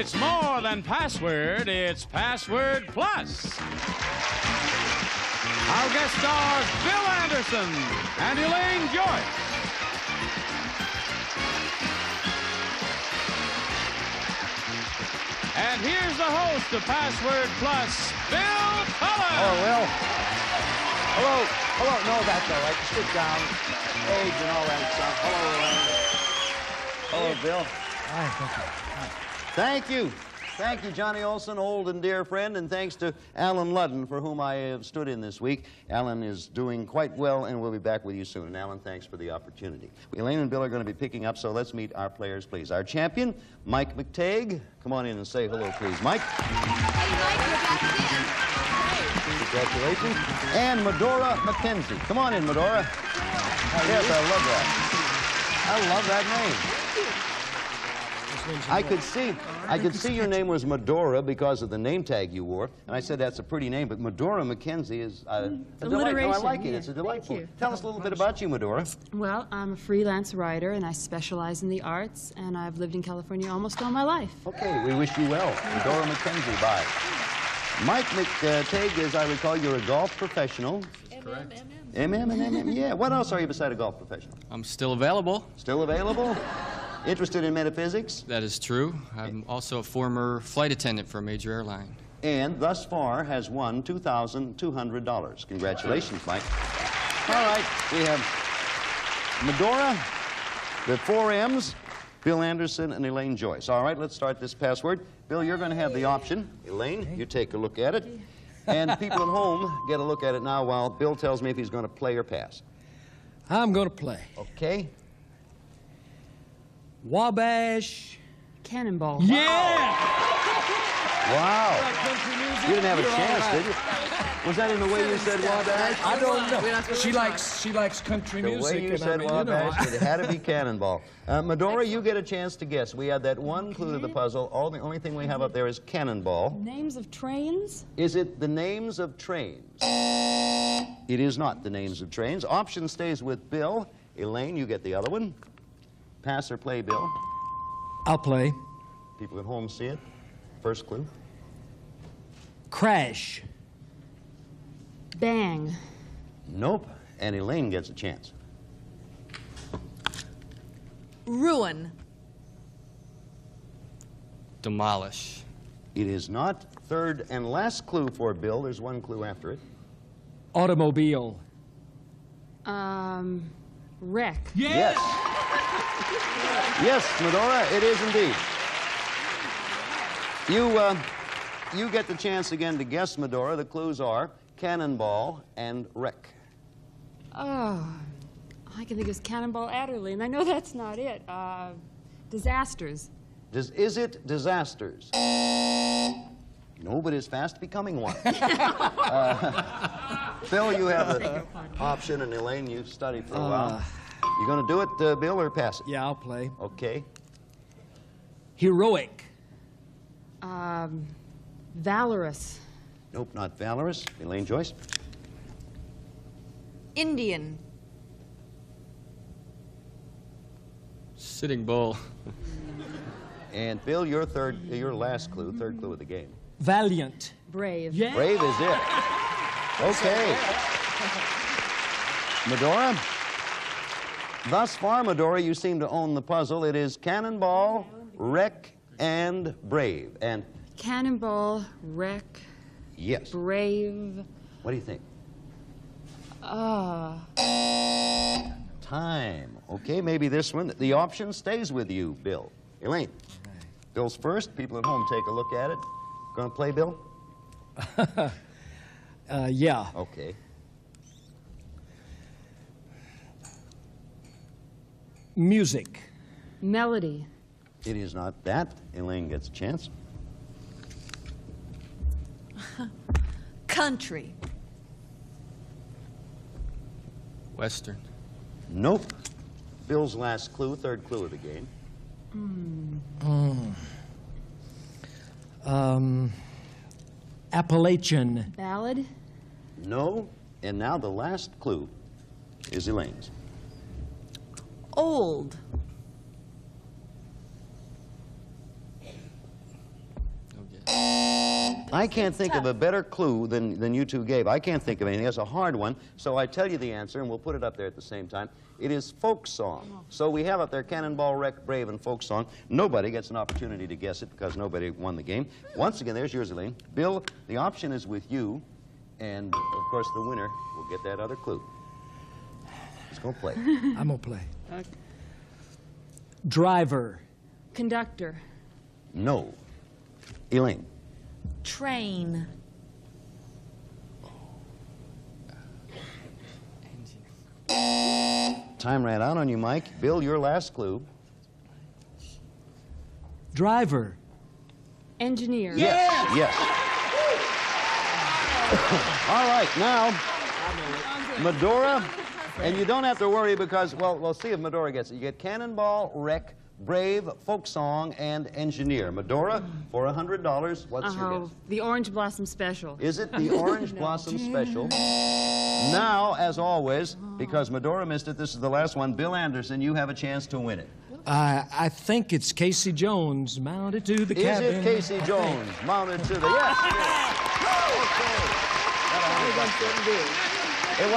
It's more than password, it's Password Plus. Our guest stars Bill Anderson and Elaine Joyce. And here's the host of Password Plus, Bill Cullen. Oh, Will. Hello. Hello. No, that's all right. Sit down. Age and all that stuff. Hello, Elaine. Hello, Bill. Hi, thank you. Thank you. Thank you, Johnny Olson, old and dear friend, and thanks to Alan Ludden, for whom I have stood in this week. Alan is doing quite well, and we'll be back with you soon. And Alan, thanks for the opportunity. Elaine and Bill are going to be picking up, so let's meet our players, please. Our champion, Mike McTague. Come on in and say hello, please. Mike. Hey, Mike, you're back in. Congratulations. And Medora McKenzie. Come on in, Medora. Yes, I love that. I love that name. I could see your name was Medora because of the name tag you wore, and I said that's a pretty name, but Medora McKenzie is a delight. No, I like it. Yeah. It's a delightful. Thank you. Tell us a little bit about you, Medora. Well, I'm a freelance writer, and I specialize in the arts, and I've lived in California almost all my life. Okay, we wish you well. Medora McKenzie, bye. Mike McTague, as I recall, you're a golf professional. Correct. MM, yeah. What else are you beside a golf professional? I'm still available. Still available? Interested in metaphysics? That is true. I'm also a former flight attendant for a major airline. And thus far has won $2,200. Congratulations, Mike. All right, we have Medora, the 4 M's, Bill Anderson, and Elaine Joyce. All right, let's start this password. Bill, you're going to have the option. Elaine, you take a look at it. And people at home get a look at it now while Bill tells me if he's going to play or pass. I'm going to play. Okay. Wabash. Cannonball. Yeah! Wow. You didn't have a chance, did you? Was that in the way you said Wabash? I don't know. She likes country The music. way you and said I mean, you know. Wabash, it had to be Cannonball. Medora, you get a chance to guess. We had that one clue to the puzzle. The only thing we have up there is Cannonball. Names of trains? Is it the names of trains? It is not the names of trains. Option stays with Bill. Elaine, you get the other one. Pass or play, Bill? I'll play. People at home see it. First clue. Crash. Bang. Nope. And Elaine gets a chance. Ruin. Demolish. It is not. Third and last clue for Bill. There's one clue after it. Automobile. Wreck. Yes. Yes, Medora, it is indeed. You get the chance again to guess, Medora. The clues are Cannonball and Wreck. Oh, I can think of Cannonball Adderley, and I know that's not it. Disasters. Is it disasters? No, but it's fast becoming one. Phil, you have the option, and Elaine, you've studied for a while. You going to do it, Bill, or pass it? Yeah, I'll play. Okay. Heroic. Valorous. Nope, not valorous. Elaine Joyce. Indian. Sitting Bull. And Bill, your last clue, third clue of the game. Valiant. Brave. Yeah. Brave is it. Okay. Medora. Thus far, Medora, you seem to own the puzzle. It is Cannonball, Wreck, and Brave. And Cannonball, Wreck, yes. Brave. What do you think? Time. Okay, maybe this one. The option stays with you, Bill. Elaine. Bill's first. People at home take a look at it. Going to play, Bill? Yeah. Okay. Music. Melody. It is not that. Elaine gets a chance. Country. Western. Nope. Bill's last clue, third clue of the game. Appalachian. Ballad. No. And now the last clue is Elaine's. Old. I can't think of a better clue than you two gave. I can't think of anything. It's a hard one, so I tell you the answer, and we'll put it up there at the same time. It is folk song. So we have up there Cannonball Wreck, Brave, and folk song. Nobody gets an opportunity to guess it because nobody won the game. Once again, there's yours, Elaine. Bill, the option is with you, and of course the winner will get that other clue. Let's go play. I'm gonna play. Driver. Conductor. No. Elaine. Train. Time ran out on you, Mike. Bill, your last clue. Driver. Engineer. Yes. Yes. All right, now, Medora, and you don't have to worry because, well, we'll see if Medora gets it. You get Cannonball, Wreck, Brave, Folk Song, and Engineer. Medora, for $100, what's your guess? The Orange Blossom Special. Is it the Orange Blossom Special? Now, as always, because Medora missed it, this is the last one. Bill Anderson, you have a chance to win it. I think it's Casey Jones mounted to the Is cabin. it Casey Jones mounted to the... Yes, it is. Okay. It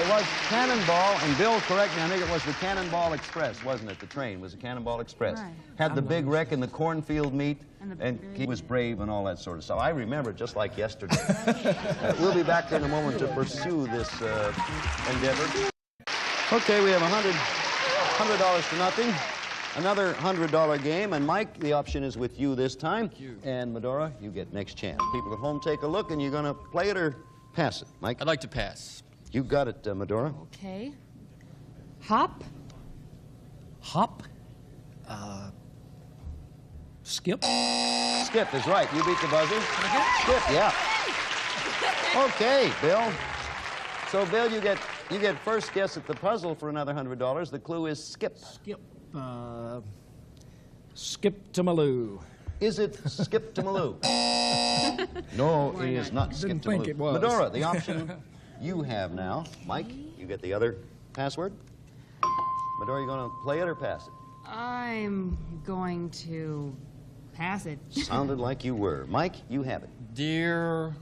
was Cannonball, and Bill, correct me, I think it was the Cannonball Express, wasn't it? The train was the Cannonball Express. Right. Had the big wreck in the cornfield meet, and he was brave and all that sort of stuff. I remember it just like yesterday. We'll be back in a moment to pursue this endeavor. Okay, we have $100 to nothing. Another $100 game, and Mike, the option is with you this time. Thank you. And Medora, you get next chance. People at home, take a look, and you're going to play it or pass it. Mike? I'd like to pass. You got it, Medora. Okay. Hop. Hop. Skip. Skip is right. You beat the buzzer. Skip, yeah. Okay, Bill. So, Bill, you get first guess at the puzzle for another $100. The clue is skip. Skip. Skip to Maloo. Is it Skip to Maloo? No, it is not Skip Didn't to think Maloo. it was. Medora, the option you have now. Mike, you get the other password. Medora, you going to play it or pass it? I'm going to pass it. Sounded like you were. Mike, you have it. Dear...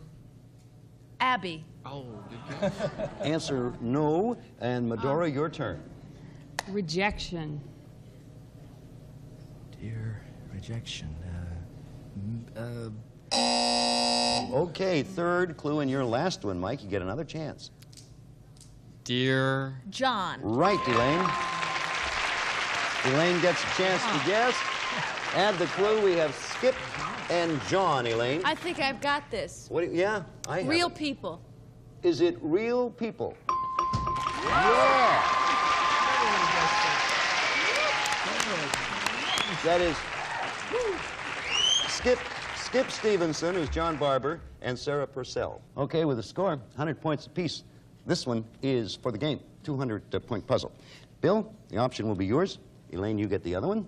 Abby. Oh, good guess. Answer no, and Medora, your turn. Rejection. Dear rejection. Okay, third clue and your last one, Mike. You get another chance. Dear... John. Right, Elaine. Elaine gets a chance to guess. Add the clue. We have Skip and John, Elaine. I think I've got this. Yeah, I have Real it. people. Is it real people? Yeah. That is Skip Stevenson, who's John Barber, and Sarah Purcell. Okay, with a score, 100 points apiece. This one is for the game, 200-point puzzle. Bill, the option will be yours. Elaine, you get the other one.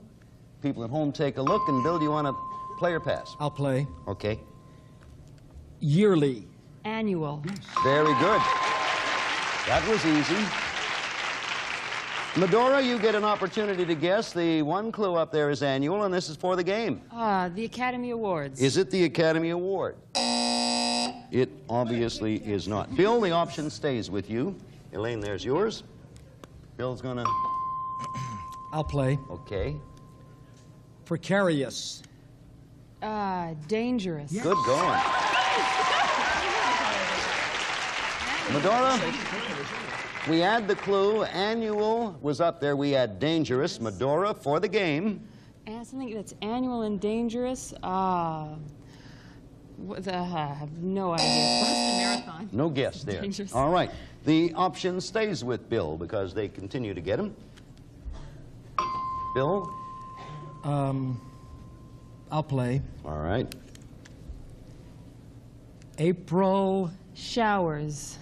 People at home take a look, and Bill, do you want to play or pass? I'll play. Okay. Yearly. Annual. Very good. That was easy. Medora, you get an opportunity to guess. The one clue up there is annual, and this is for the game. The Academy Awards. Is it the Academy Award? It obviously is not. Bill, the option stays with you. Elaine, there's yours. Bill's gonna... I'll play. Okay. Precarious. Dangerous. Good going. Medora, we add the clue. Annual was up there. We add dangerous. Medora, for the game. And something that's annual and dangerous. I have no idea. Boston Marathon. No guess there. Dangerous. All right. The option stays with Bill because they continue to get him. Bill? I'll play. All right. April. Showers.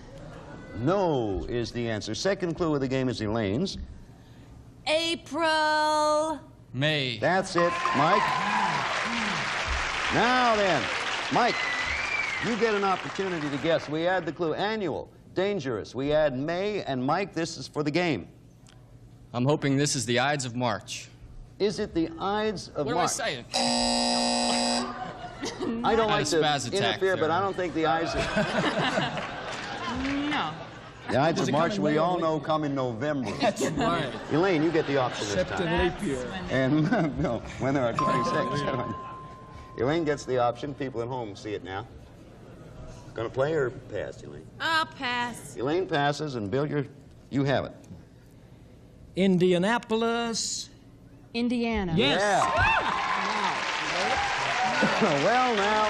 No is the answer. Second clue of the game is Elaine's. April. May. That's it, Mike. Now then, Mike, you get an opportunity to guess. We add the clue annual, dangerous. We add May, and Mike, this is for the game. I'm hoping this is the Ides of March. Is it the Ides of What am I March? saying? I don't Had like a to spaz attack interfere, but there. I don't think the Ides of... No. The Ides of it March, come in we May or all late? know, come in November. That's right. Elaine, you get the option this Except in time. leap year. And, no, when there are 26. Elaine gets the option. People at home see it now. Gonna play or pass, Elaine? I'll pass. Elaine passes, and Bill, you have it. Indianapolis. Indiana. Yes. Yeah. Well, now,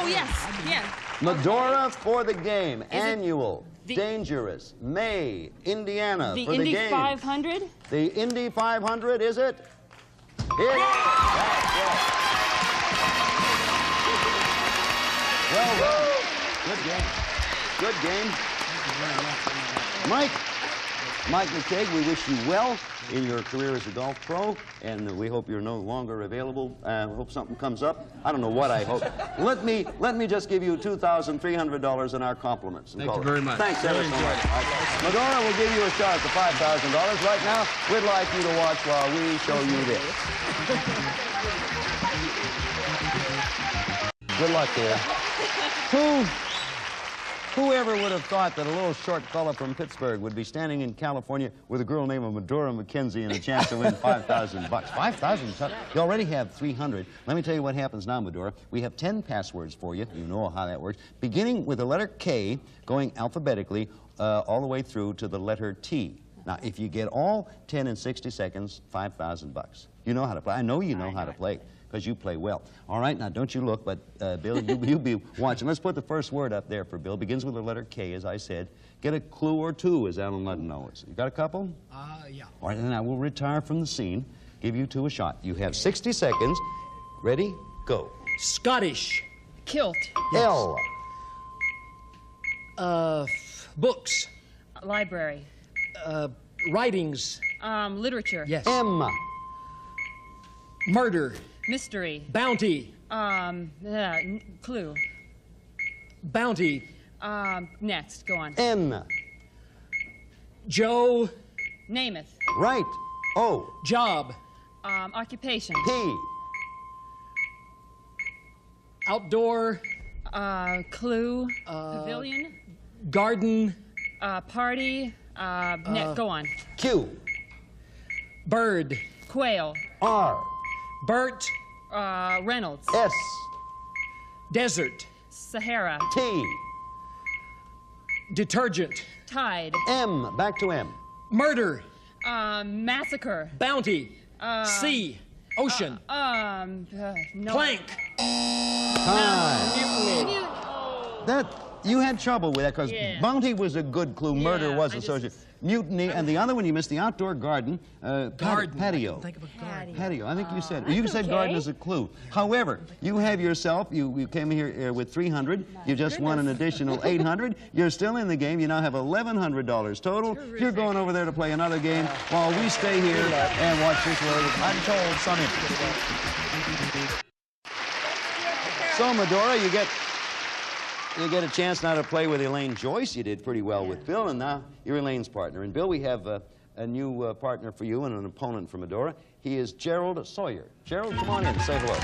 Oh, yes. Yeah. Medora for the game. Annual, the- dangerous, May, Indiana The for the Indy game. 500? The Indy 500, is it? It is. Well done. Good game. Good game. Mike McCaig, we wish you well in your career as a golf pro, and we hope you're no longer available. We hope something comes up. I don't know what I hope. Let me just give you $2,300 in our compliments. Thank you very much. Thanks ever so much. Medora will give you a shot at the $5,000. Right now, we'd like you to watch while we show you this. Good luck, dear. Whoever would have thought that a little short fella from Pittsburgh would be standing in California with a girl named Medora McKenzie and a chance to win $5,000. $5,000? You already have 300. Let me tell you what happens now, Medora. We have 10 passwords for you. You know how that works. Beginning with the letter K, going alphabetically all the way through to the letter T. Now, if you get all 10 in 60 seconds, $5,000. You know how to play. I know you know how to play, because you play well. All right, now don't you look, but Bill, you be watching. Let's put the first word up there for Bill. Begins with the letter K, as I said. Get a clue or two, as Alan Ludden knows. You got a couple? Yeah. All right, then I will retire from the scene, give you two a shot. You have 60 seconds. Ready? Go. Scottish. Kilt. L. Books. Library. Writings. Literature. Yes. M. Murder. Mystery. Bounty. Clue. Bounty. Next, go on. N. Joe. Namath. Right. O. Job. Occupation. P. Outdoor. Clue. Pavilion. Garden. Party. Go on. Q. Bird. Quail. R. Bert. Reynolds. S. Desert. Sahara. T. Detergent. Tide. M. Back to M. Murder. Massacre. Bounty. Sea. Ocean. No. Plank. Time. That, you had trouble with that because Yeah. bounty was a good clue, murder Yeah, was I associated. just- Mutiny, and the other one you missed, the outdoor garden, Garden. patio. Think of a garden. Patio, I think you said. You said okay. garden as a clue. However, you have yourself, you came here with 300. You just won an additional 800. You're still in the game. You now have $1,100 total. You're going over there to play another game while we stay here and watch this world untold Sunny. So, Medora, you get a chance now to play with Elaine Joyce. You did pretty well with Bill, and now you're Elaine's partner. And Bill, we have a new partner for you and an opponent for Medora. He is Gerald Sawyer. Gerald, come on in. Say hello.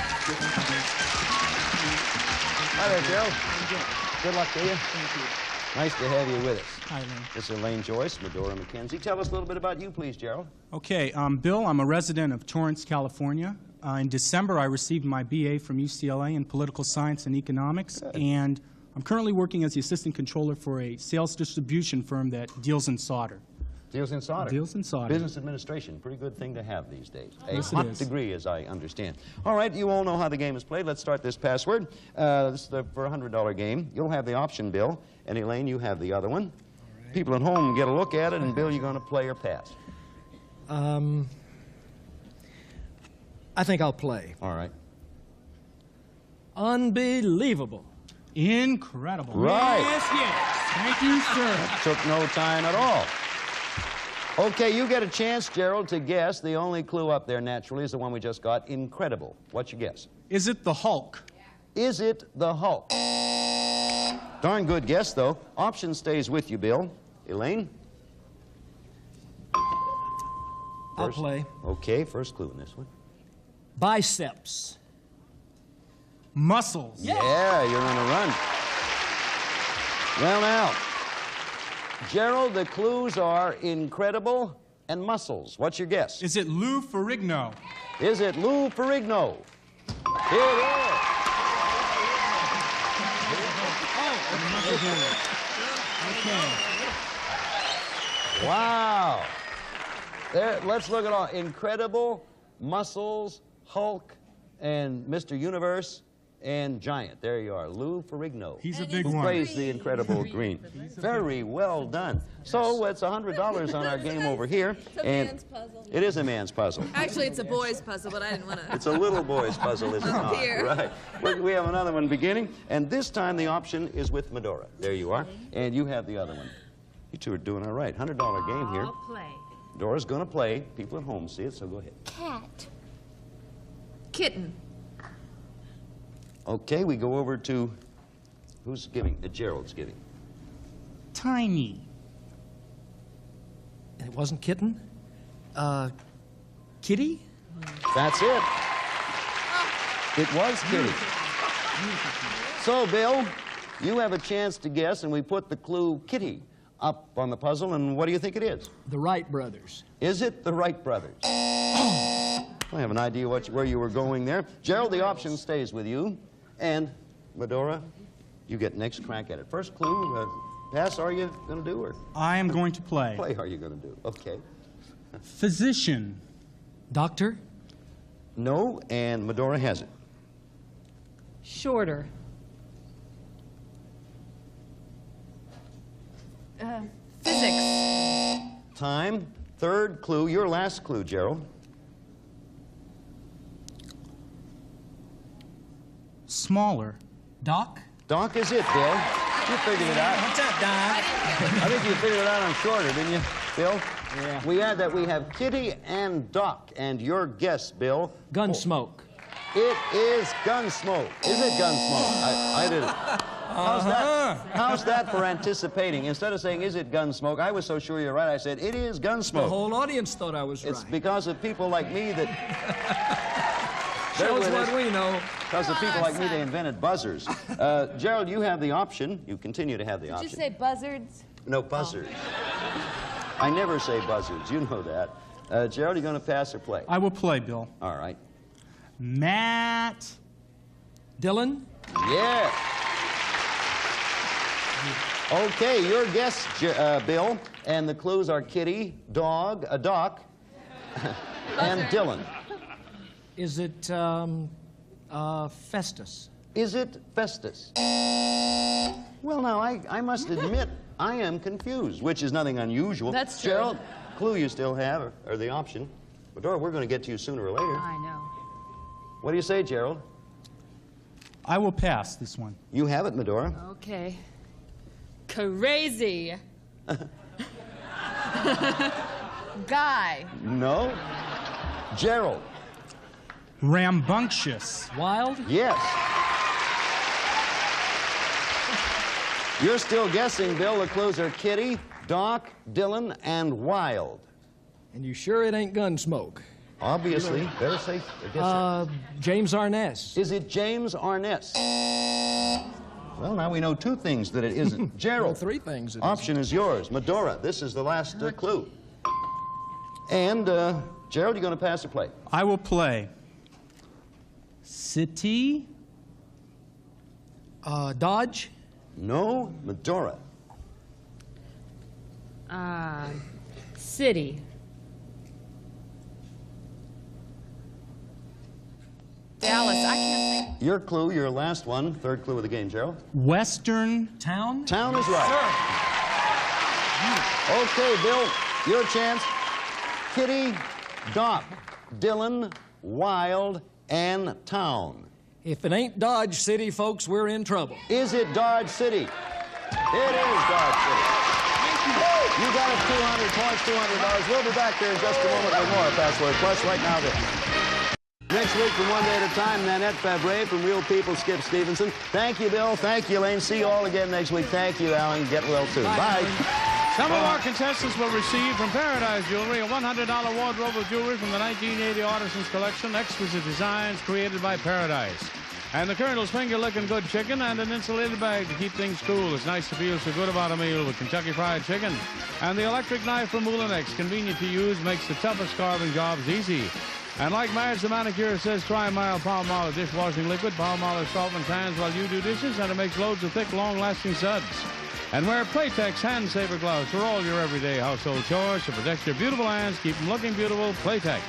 Hi there, Gerald. Good luck to you. Thank you. Nice to have you with us. Hi, Elaine. This is Elaine Joyce, Medora McKenzie. Tell us a little bit about you, please, Gerald. Okay, Bill, I'm a resident of Torrance, California. In December, I received my BA from UCLA in political science and economics, and I'm currently working as the assistant controller for a sales distribution firm that deals in solder. Deals in solder. Deals in solder. Business administration, pretty good thing to have these days. A Yes, it hot is. degree, as I understand. All right, you all know how the game is played. Let's start this password. This is for a $100 game. You'll have the option, Bill, and Elaine, you have the other one. People at home get a look at it, and Bill, you're going to play or pass. I think I'll play. All right. Unbelievable. Incredible. Right. Yes, yes. Thank you, sir. Took no time at all. Okay, you get a chance, Gerald, to guess. The only clue up there, naturally, is the one we just got, incredible. What's your guess? Is it the Hulk? Is it the Hulk? Darn good guess, though. Option stays with you, Bill. Elaine? I'll play. Okay, first clue in this one. Biceps. Muscles. Yeah, you're on a run. Well, now, Gerald, the clues are incredible and muscles. What's your guess? Is it Lou Ferrigno? Is it Lou Ferrigno? It is. Wow. There, let's look at all. Incredible, muscles, Hulk, and Mr. Universe, and Giant. There you are, Lou Ferrigno. He's a big who one. plays the Incredible Green. Very well done. So it's $100 on our game over here. It's a and man's puzzle. It is a man's puzzle. Actually, it's a boy's puzzle, but I didn't want to. It's a little boy's puzzle, is it not? Here. Right. We have another one beginning, and this time the option is with Medora. There you are, and you have the other one. You two are doing all right. $100 game here. I'll play. Dora's going to play. People at home see it, so go ahead. Cat. Kitten. Okay, we go over to who's giving? Gerald's giving. Tiny. It wasn't kitten? Kitty? That's it. It was Kitty. So, Bill, you have a chance to guess, and we put the clue Kitty up on the puzzle, and what do you think it is? The Wright brothers. Is it the Wright brothers? I have an idea where you were going there. Gerald, the option stays with you. And, Medora, you get next crack at it. First clue, pass are you going to do, or I am going to play. play are you going to do? Okay. Physician. Doctor? No, and Medora has it. Shorter. Physics. Time. Third clue, your last clue, Gerald. Smaller. Doc? Doc is it, Bill. You figured it out. What's that, Doc? I think you figured it out on shorter, didn't you, Bill? Yeah. We had that we have Kitty and Doc, and your guess, Bill. Gunsmoke. It is Gunsmoke. Is it Gunsmoke? I did it. How's that for anticipating? Instead of saying, is it Gunsmoke, I was so sure you're right, I said, it is The Gunsmoke. whole audience thought I was It's right. because of people like me that... Shows what we know. Because of people like me, they invented buzzers. Gerald, you have the option. You continue to have the Did option. you say buzzards? No, buzzards. I never say buzzards. You know that. Gerald, you going to pass or play? I will play, Bill. All right. Matt. Dylan? Yeah. Okay, your guess, Bill. And the clues are Kitty, Dog, a Doc, and Dylan. Is it, Festus? Is it Festus? Well, now, I must admit, I am confused, which is nothing unusual. That's true. Gerald, clue you still have, or the option. Medora, we're going to get to you sooner or later. I know. What do you say, Gerald? I will pass this one. You have it, Medora. Okay. Crazy. Guy. No. Gerald. Rambunctious. Wild? Yes. You're still guessing, Bill. The clues are Kitty, Doc, Dylan, and Wild. And you sure it ain't Gunsmoke? Obviously. Better say, I guess. James Arness. Is it James Arness? Well, now we know two things that it isn't. Gerald. Three things. Option is yours. Medora, this is the last clue. And, Gerald, you going to pass or play? I will play. City. Dodge? No. Medora. City. Dallas. I can't think. Your clue, your last one, third clue of the game, Gerald. Western. Town? Town is right. Okay, Bill, your chance. Kitty, Doc, Dylan, Wild, and Town. If it ain't Dodge City, folks, we're in trouble. Is it Dodge City? It is Dodge City. You got it, 200 points, $200. We'll be back there in just a moment with more Password Plus. Right now, this. Next week from One Day at a Time, Nanette Fabre from Real People, Skip Stevenson. Thank you, Bill. Thank you, Elaine. See you all again next week. Thank you, Alan. Get well soon. Bye. Some of our contestants will receive from Paradise Jewelry a $100 wardrobe of jewelry from the 1980 Artisans Collection, exquisite designs created by Paradise. And the Colonel's finger-licking good chicken and an insulated bag to keep things cool. It's nice to feel so good about a meal with Kentucky Fried Chicken. And the electric knife from Moulinex, convenient to use, makes the toughest carving jobs easy. And like Madge the manicure says, try mild Palmolive dishwashing liquid. Palmolive softens hands while you do dishes, and it makes loads of thick, long-lasting suds. And wear Playtex hand saver gloves for all your everyday household chores to protect your beautiful hands, keep them looking beautiful. Playtex.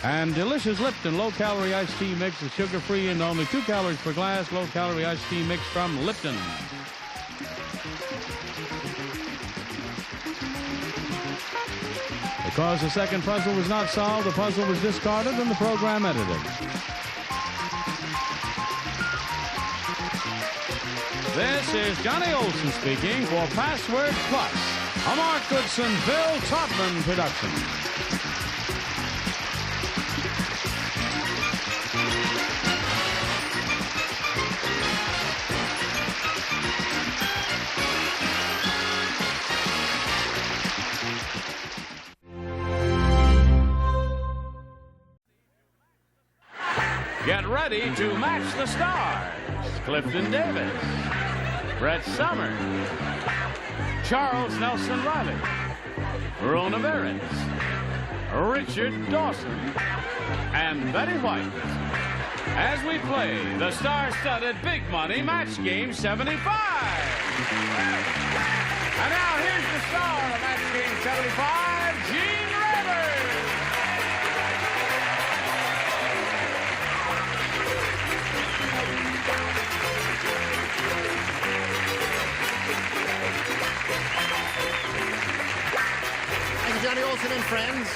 And delicious Lipton low-calorie iced tea mix is sugar-free and only 2 calories per glass. Low-calorie iced tea mix from Lipton. Because the second puzzle was not solved, the puzzle was discarded and the program edited. This is Johnny Olson speaking for Password Plus, a Mark Goodson, Bill Todman production. Get ready to match the stars. Clifton Davis, Brett Summers, Charles Nelson Riley, Rona Behrens, Richard Dawson, and Betty White as we play the star-studded Big Money Match Game 75. And now here's the star of Match Game 75, Gene Rivers. Johnny Olson and friends.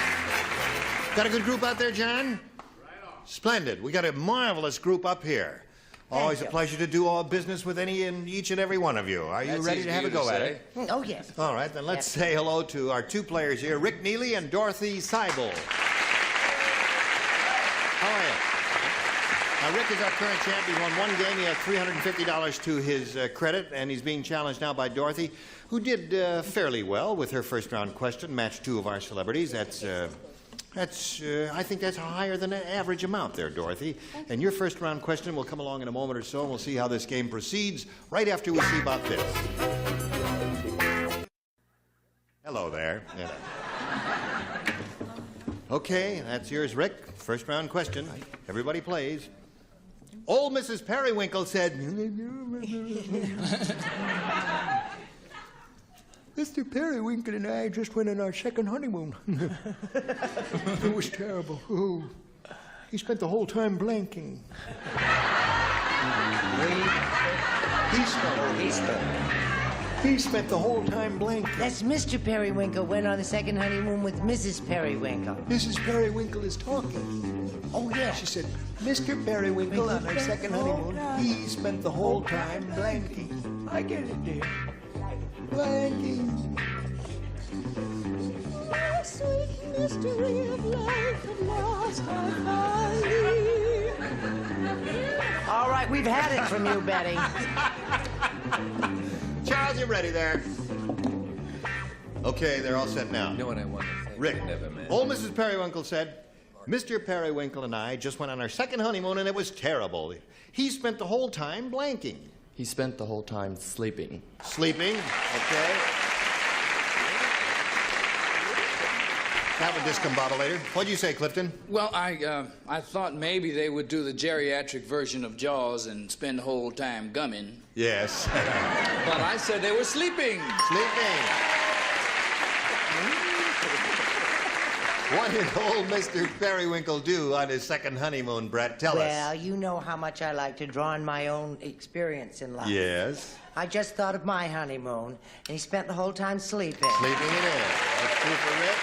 Got a good group out there, John? Right on. Splendid. We got a marvelous group up here. Always a pleasure to do all business with any and each and every one of you. Are you ready to have a go at it? Oh, yes. All right, then let's say hello to our two players here, Rick Neely and Dorothy Seibel. How are you? Now, Rick is our current champ. He won one game. He has $350 to his credit, and he's being challenged now by Dorothy, who did fairly well with her first-round question, matched two of our celebrities. I think that's higher than an average amount there, Dorothy. And your first-round question will come along in a moment or so, and we'll see how this game proceeds right after we see about this. Hello there. Yeah. Okay, that's yours, Rick. First-round question. Everybody plays. Old Mrs. Periwinkle said... Mr. Periwinkle and I just went on our second honeymoon. It was terrible. Oh, he spent the whole time blanking. He spent the whole time blanking. That's Mr. Periwinkle went on the second honeymoon with Mrs. Periwinkle. Mrs. Periwinkle is talking. Oh, yeah. She said, Mr. Periwinkle on our second honeymoon, he spent the whole time blanking. I get it, dear. Blanking. My sweet mystery of life at last I find. All right, we've had it from you, Betty. Charles, you ready there? Okay, they're all set now. You know what I want to say? Rick, Never mind. old Mrs. Periwinkle said, Mr. Periwinkle and I just went on our second honeymoon and it was terrible. He spent the whole time blanking. He spent the whole time sleeping. Sleeping, okay. That one discombobulated. What'd you say, Clifton? Well, I thought maybe they would do the geriatric version of Jaws and spend the whole time gumming. Yes. But I said they were sleeping. Sleeping. What did old Mr. Periwinkle do on his second honeymoon, Brett? Tell us. Well, you know how much I like to draw on my own experience in life. Yes. I just thought of my honeymoon, and he spent the whole time sleeping. Sleeping it in. That's true for Rick.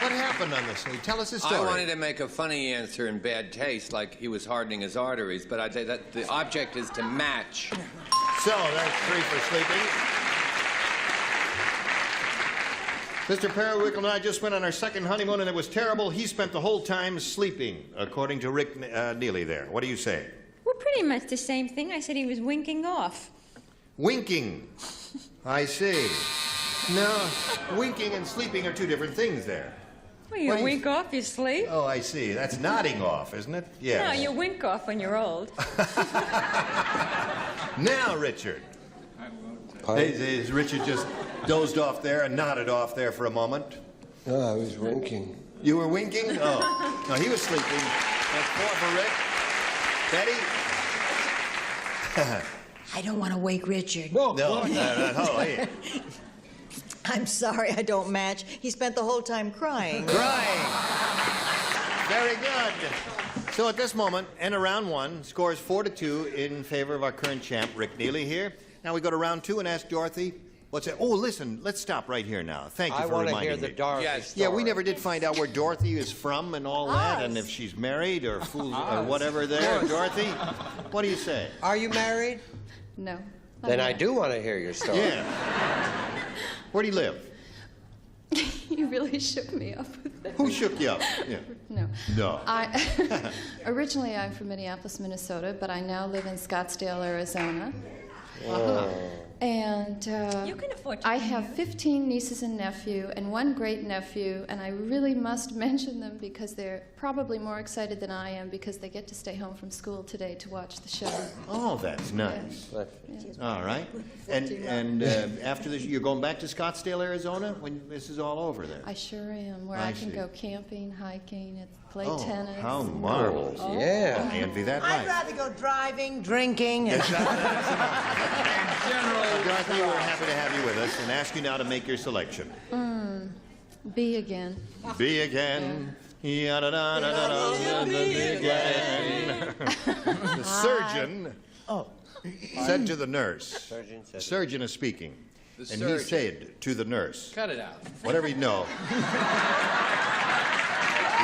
What happened on this? Tell us his story. I wanted to make a funny answer in bad taste, like he was hardening his arteries, but I'd say that the object is to match. So, that's 3 for sleeping. Mr. Periwinkle and I just went on our second honeymoon, and it was terrible. He spent the whole time sleeping, according to Rick Neely there. What do you say? Well, pretty much the same thing. I said he was winking off. Winking. I see. No, winking and sleeping are two different things there. Well, you wink off, you sleep. Oh, I see. That's nodding off, isn't it? Yes. No, you wink off when you're old. Now, Richard. Is Richard just dozed off there and nodded off there for a moment? No, I was winking. You were winking? Oh. No, he was sleeping. That's 4 for Rick. Betty? I don't want to wake Richard. No, hey. I'm sorry I don't match. He spent the whole time crying. Crying. Very good. So at this moment, end of round 1, scores 4-2 in favor of our current champ, Rick Neely here. Now we go to round 2 and ask Dorothy, what's it? Oh, listen, let's stop right here now. Thank you for reminding me. I want to hear the Dorothy story. Yeah, we never did find out where Dorothy is from and all that, and if she's married or whatever there. Dorothy, what do you say? Are you married? No. Then I do want to hear your story. Yeah. Where do you live? You really shook me up with that. Who shook you up? Yeah. No. No. Originally, I'm from Minneapolis, Minnesota, but I now live in Scottsdale, Arizona. And You can afford to I have 15 nieces and nephew and 1 great nephew, and I really must mention them because they're probably more excited than I am because they get to stay home from school today to watch the show. Oh, that's nice. Yes. All right. And after this, you're going back to Scottsdale, Arizona when this is all over there? I sure am, where I can go camping, hiking, play Oh, tennis. how marvelous. Oh. Yeah. I envy that I'd life. rather go driving, drinking, and... Dorothy, we're happy to have you with us and ask you now to make your selection. Be again. Be again. Ya-da-da-da-da-da, be again. The surgeon said to the nurse, the surgeon is speaking, and he said to the nurse, Cut it out. whatever you know. He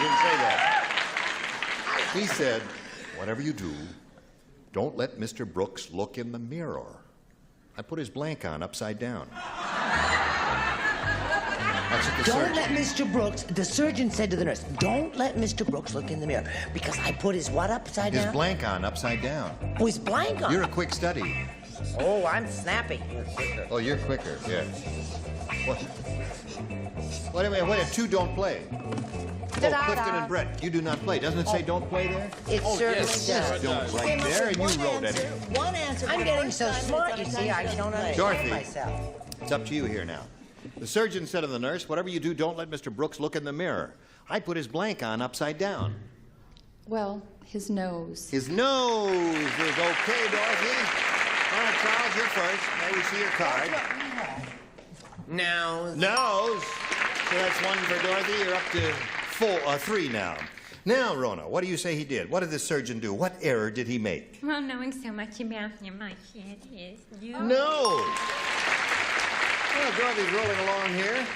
didn't say that. He said, whatever you do, don't let Mr. Brooks look in the mirror. I put his blank on upside down. That's what the Don't surgeon... let Mr. Brooks, the surgeon said to the nurse, don't let Mr. Brooks look in the mirror because I put his what upside down? His blank on upside down. Oh, his blank on? You're a quick study. Oh, I'm snappy. Oh, you're quicker, yeah. What? Wait a minute, 2 don't play. Oh, Clifton and Brett, you do not play. Doesn't it say don't play there? It certainly does. Don't right there, and you wrote it. One answer. I'm getting so smart, you see, I don't understand Dorothy. myself. It's up to you here now. The surgeon said to the nurse, whatever you do, don't let Mr. Brooks look in the mirror. I put his blank on upside down. Well, his nose. His nose is okay, Dorothy. All right, Charles, you're first. May we see your card? Nose. Nose. So that's 1 for Dorothy. You're up to 3 now. Now, Rona, what do you say he did? What did the surgeon do? What error did he make? Well, knowing so much about him, my kid is you. No. Well, Dorothy's rolling along here.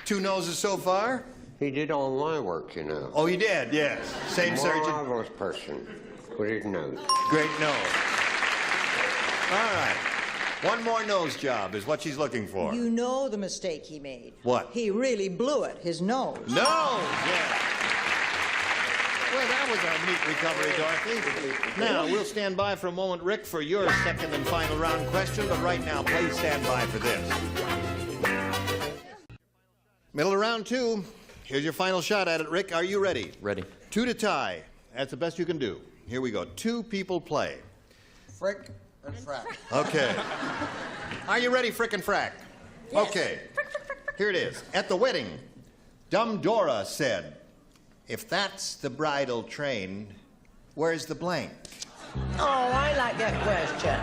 2 noses so far. He did all my work, you know. Oh, he did, yes. Same surgeon. Marvelous person with his nose. Great nose. All right. 1 more nose job is what she's looking for. You know the mistake he made. What? He really blew it, his nose. Nose, yeah. Well, that was a neat recovery, Dorothy. Now, we'll stand by for a moment, Rick, for your second and final round question, but right now, please stand by for this. Middle of round 2. Here's your final shot at it, Rick. Are you ready? Ready. 2 to tie. That's the best you can do. Here we go. 2 people play. Frick and Frack. Okay. Are you ready, Frick and Frack? Yes. Okay. Here it is. At the wedding, Dumb Dora said, if that's the bridal train, where's the blank? Oh, I like that question.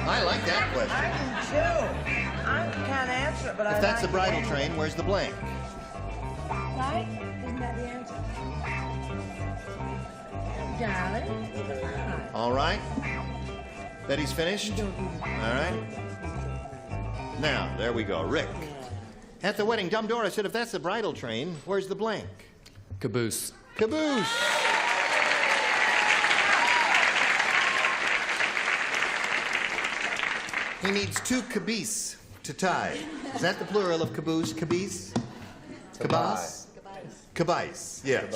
I like that question. I do too. I can't answer it, but If that's the bridal train, where's the blank? Right? Isn't that the answer? Darling? All right. Betty's finished? All right. Now, there we go. Rick. At the wedding, Dumb Dora said, if that's the bridal train, where's the blank? Caboose. Caboose. He needs 2 caboose to tie. Is that the plural of caboose? Caboose? Caboose? Caboose, yes.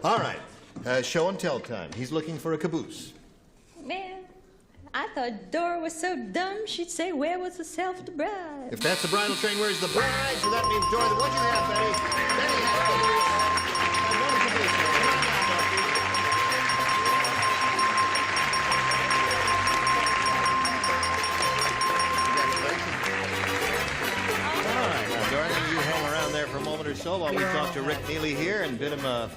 All right. Show and tell time. He's looking for a caboose. Man, I thought Dora was so dumb, she'd say, where was the self-to-bride? If that's the bridal train, where's the bride? So that means Dora. What'd you have, Betty? Betty All right, now, Dorothy, you hang around there for a moment or so while we talk to Rick Neely here and bid him a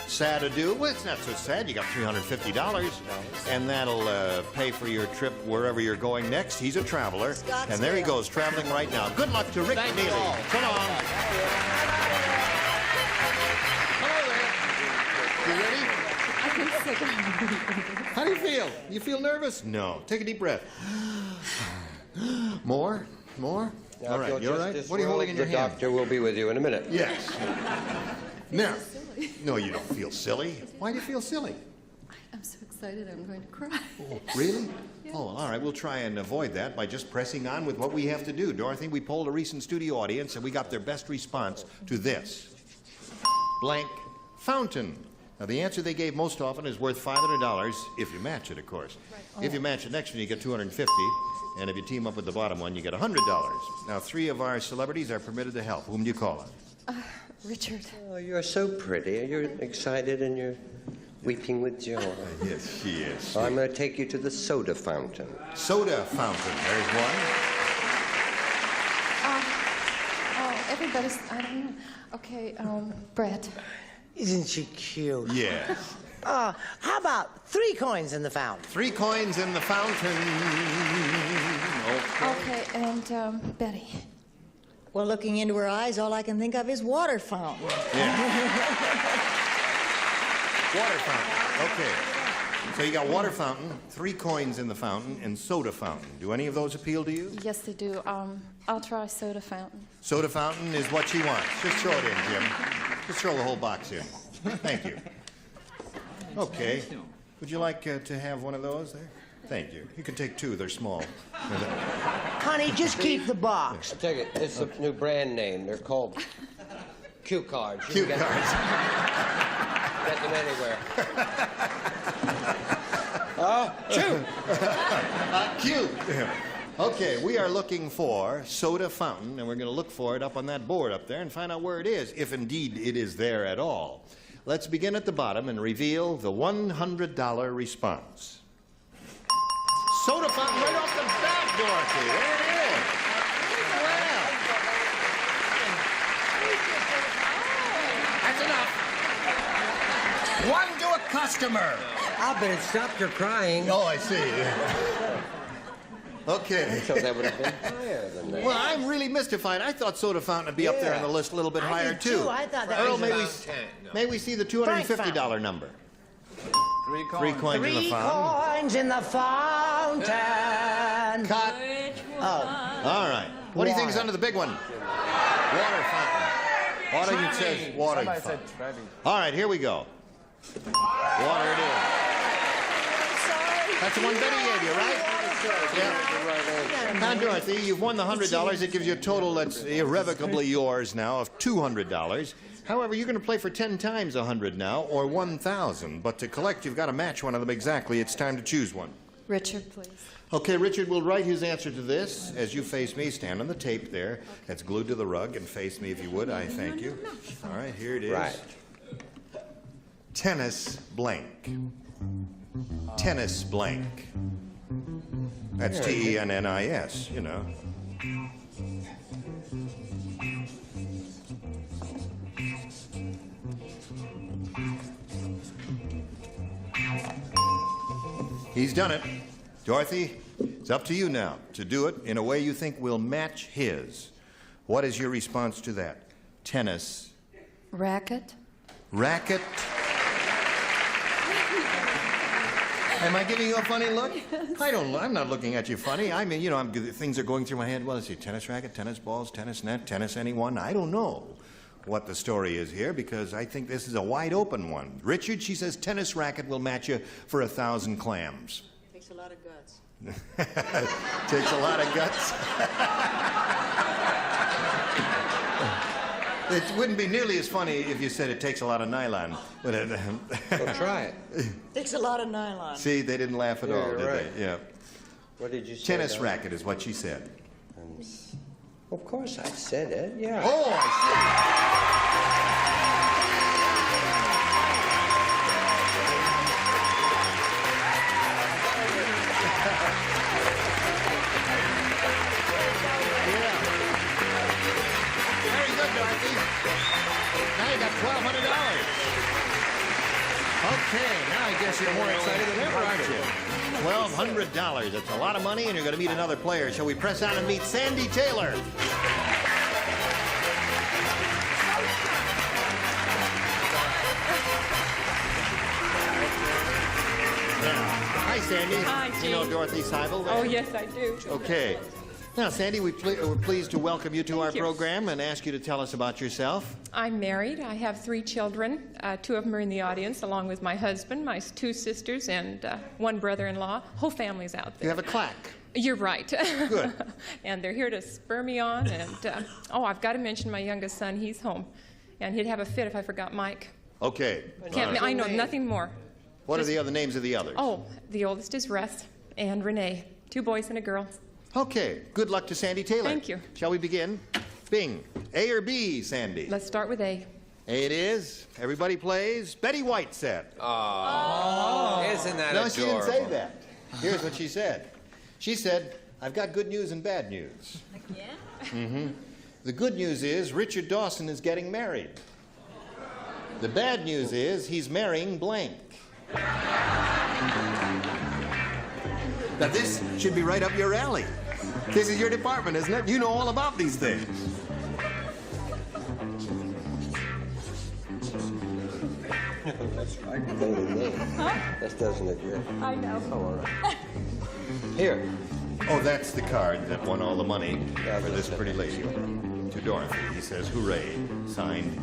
sad adieu. Well, it's not so sad. You got $350, and that'll pay for your trip wherever you're going next. He's a traveler, and there he goes, traveling right now. Good luck to Rick Neely. So long. Hello there. You ready? I think so. How do you feel? You feel nervous? No. Take a deep breath. More? More? Now, All right, you all right? What are you holding in your hand? The doctor will be with you in a minute. Yes. Now, no, you don't feel silly. Why do you feel silly? I'm so excited I'm going to cry. Oh, really? Yeah. Oh, well, all right. We'll try and avoid that by just pressing on with what we have to do. Dorothy, we polled a recent studio audience, and we got their best response to this. Blank fountain. Now, the answer they gave most often is worth $500 if you match it, of course. Right. If you match the next one, you get $250. And if you team up with the bottom one, you get $100. Now, 3 of our celebrities are permitted to help. Whom do you call on? Richard. Oh, you're so pretty. You're excited and you're weeping with joy. Yes, she is. So I'm going to take you to the soda fountain. Soda fountain. There's one. Everybody's, I don't know. Okay, Brett. Isn't she cute? Yes. How about 3 coins in the fountain? 3 coins in the fountain. Okay, and Betty. Well, looking into her eyes, all I can think of is water fountain. Yeah. Water fountain. Okay. So you got water fountain, 3 coins in the fountain, and soda fountain. Do any of those appeal to you? Yes, they do. I'll try soda fountain. Soda fountain is what she wants. Just throw it in, Jim. Just throw the whole box in. Thank you. Okay. Would you like to have one of those there? Thank you. You can take 2. They're small. Honey, just keep the box. I take it. It's a new brand name. They're called Cue cards. Cue cards. Get them anywhere. Cue. Okay, we are looking for soda fountain, and we're going to look for it up on that board up there and find out where it is, if indeed it is there at all. Let's begin at the bottom and reveal the $100 response. Soda fountain right off the bat, Dorothy. There it is. Wow. That's enough. One to a customer. I bet it stopped your crying. Oh, I see. Okay. I thought that would have been higher than that. Well, I'm really mystified. I thought soda fountain would be up there on the list a little bit higher, did too. I thought that Earl, was may we see the $250 number? 3 coins in the fountain. 3 coins in the fountain. Cut. Oh. All right. What do you think is under the big one? Water fountain. Audience says water fountain. All right, here we go. Water it is. That's the one Betty gave you, right? Yeah. Now, Dorothy, you've won the $100. It gives you a total that's irrevocably yours now of $200. However, you're going to play for 10 times 100 now, or 1,000. But to collect, you've got to match one of them exactly. It's time to choose one. Richard, please. Okay, Richard will write his answer to this as you face me. Stand on the tape there. That's glued to the rug, and face me if you would. I thank you. All right, here it is. Right. Tennis blank. Tennis blank. That's Tennis, you know. He's done it. Dorothy, it's up to you now to do it in a way you think will match his. What is your response to that? Tennis. Racket. Racket. Am I giving you a funny look? I don't. I'm not looking at you funny. I mean, you know, things are going through my head. Well, let's see, tennis racket, tennis balls, tennis net, tennis anyone. I don't know what the story is here because I think this is a wide open one. Richard, she says tennis racket will match you for 1,000 clams. Takes a lot of guts. Takes a lot of guts. It wouldn't be nearly as funny if you said it takes a lot of nylon. But Go try it. Takes a lot of nylon. See, they didn't laugh at all, did right. they? Yeah. What did you say? Tennis Darling? racket is what she said. Of course, I said it, yeah. Oh, I see. Very good, Dorothy. Now you got $1,200. Okay, now I guess you're more excited than ever, aren't you? $1,200. That's a lot of money, and you're going to meet another player. Shall we press on and meet Sandy Taylor? Hi, Sandy. Hi, You know Gene. Dorothy Seibel? Oh, yes, I do. Okay. Now, Sandy, we're pleased to welcome you to our you. program and ask you to tell us about yourself. I'm married. I have 3 children. 2 of them are in the audience, along with my husband, my 2 sisters, and 1 brother-in-law. Whole family's out there. You have a clack. You're right. Good. And they're here to spur me on. And I've got to mention my youngest son. He's home, and he'd have a fit if I forgot Mike. Okay. I know nothing more. What are the other names of the others? Oh, the oldest is Russ and Renee. 2 boys and a girl. Okay. Good luck to Sandy Taylor. Thank you. Shall we begin? Bing. A or B, Sandy? Let's start with A. A it is. Everybody plays. Betty White said. Oh, isn't that No, adorable? she didn't say that. Here's what she said. She said, I've got good news and bad news. Yeah? Mm-hmm. The good news is Richard Dawson is getting married. The bad news is he's marrying blank. Now this should be right up your alley. This is your department, isn't it? You know all about these things. That's right. That doesn't agree. I know. Oh, all right. Here. Oh, that's the card that won all the money for this pretty lady. To Dorothy. He says, hooray. Signed,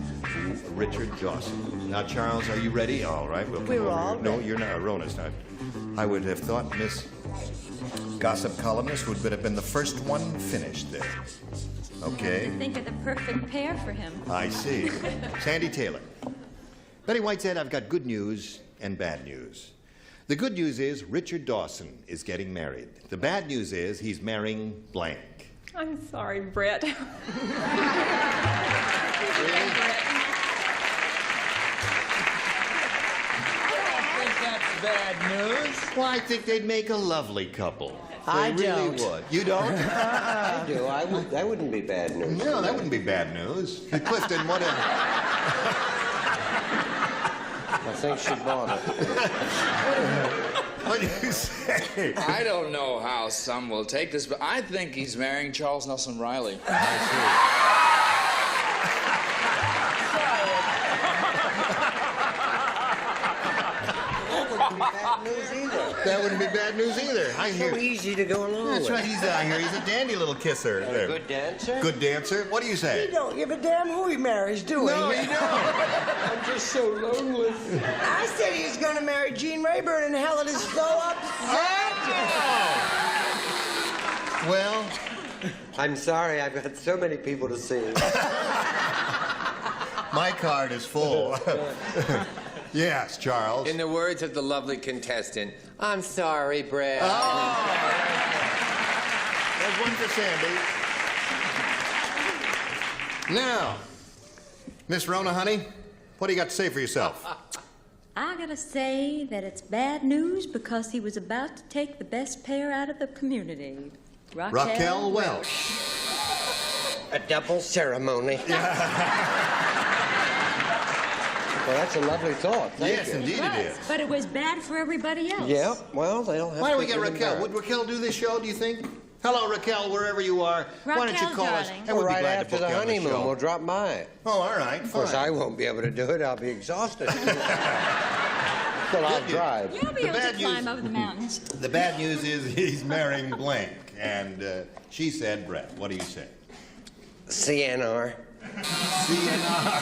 Richard Dawson. Now, Charles, are you ready? All right, we'll come We're over all here. No, ready. you're not. Rona's not. I would have thought Miss Gossip Columnist would have been the first one finished there. Okay. Think of the perfect pair for him. I see. Sandy Taylor. Betty White said, I've got good news and bad news. The good news is Richard Dawson is getting married. The bad news is he's marrying blank. I'm sorry, Brett. Bad news. Well, I think they'd make a lovely couple. I They really don't. would. You don't? I do. That wouldn't be bad news. No, that wouldn't be bad news. Clifton, whatever. I think she bought it. What do you say? I don't know how some will take this, but I think he's marrying Charles Nelson Riley. Bad news either. That wouldn't be bad news either. I hear. So easy to go along That's with. right. He's out here. He's a dandy little kisser. And There. a good dancer. Good dancer. What do you say? He don't give a damn who he marries, do he? No, you don't. I'm just so lonely. I said he was going to marry Gene Rayburn, and Helen is so upset. Well, I'm sorry. I've got so many people to see. my card is full. Yes, Charles. In the words of the lovely contestant, I'm sorry, Brad. There's one for Sandy. Now, Miss Rona, honey, what do you got to say for yourself? I gotta say that it's bad news because he was about to take the best pair out of the community. Raquel Welch. A double ceremony. Well, that's a lovely thought. Thank Yes, you. indeed it is. But it was bad for everybody else. Yeah, well, they'll have Why don't we to get get Raquel? Would Raquel do this show, do you think? Hello, Raquel, wherever you are. Why don't you Raquel, call us? darling. And we'll be right glad after to book the you on honeymoon, show. we'll drop by. Oh, all right. Of course, fine. I won't be able to do it. I'll be exhausted. Well, I'll drive. You'll be The able to bad news- climb over the mountains. The bad news is he's marrying blank. And she said, Brett, what do you say? CNR. CNR.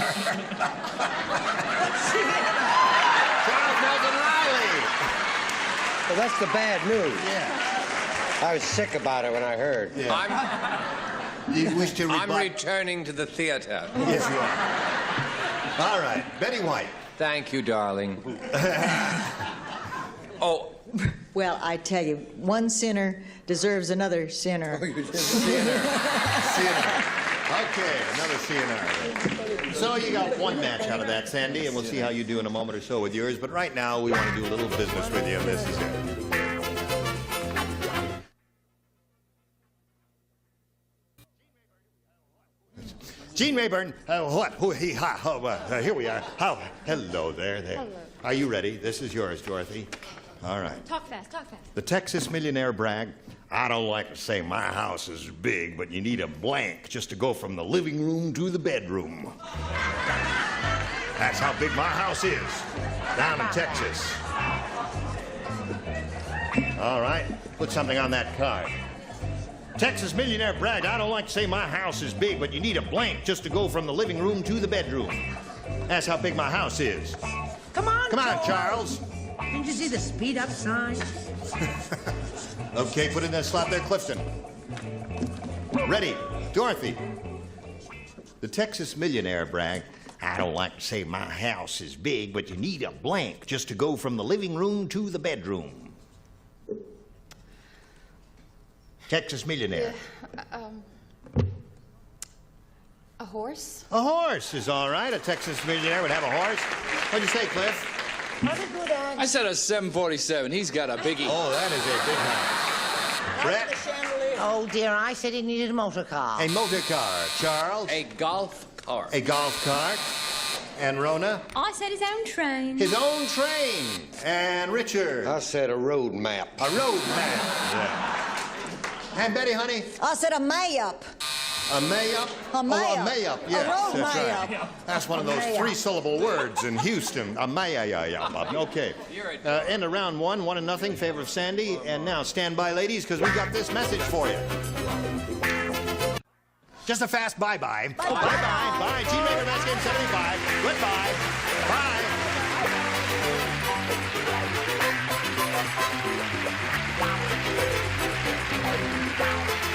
Charles Nelson Riley. Well, that's the bad news. Yeah. I was sick about it when I heard. You wish to I'm rebut? returning to the theater. Yes, you are. All right. Betty White. Thank you, darling. Oh, Well, I tell you, one sinner deserves another sinner. Oh, you did sinner. Sinner. Okay, another CNR. So you got one match out of that, Sandy, and we'll see how you do in a moment or so with yours. But right now, we want to do a little business with you, and this is it. Gene Rayburn, what? Here we are. Hello there. Hello. Are you ready? This is yours, Dorothy. All right. Talk fast, talk fast. The Texas millionaire bragged, I don't like to say my house is big, but you need a blank just to go from the living room to the bedroom. That's how big my house is, down in Texas. All right, put something on that card. Texas millionaire bragged, I don't like to say my house is big, but you need a blank just to go from the living room to the bedroom. That's how big my house is. Come on, Charles. Didn't you see the speed up sign? Okay, put in that slot there, Clifton. Ready, Dorothy. The Texas millionaire bragged, I don't like to say my house is big, but you need a blank just to go from the living room to the bedroom. Texas millionaire. A horse? A horse is all right. A Texas millionaire would have a horse. What'd you say, Cliff? I said a 747. He's got a biggie. Oh, that is a big house. Brett? Oh, dear, I said he needed a motor car. A motor car. Charles? A golf cart. A golf cart. And Rona? I said his own train. His own train. And Richard? I said a road map. A road map. Yeah. And Betty, honey? I said a May-up. A May-up? A May-up. Oh, a May-up, yes. A road that's May-up. right. That's one of those three-syllable words in Houston. A May-up. Okay. End of round one, 1-0, favor of Sandy. And now, stand by, ladies, because we got this message for you. Just a fast bye-bye. Bye-bye. Bye-bye. Bye. Gene Rayburn, Match Game 75. Goodbye. Bye.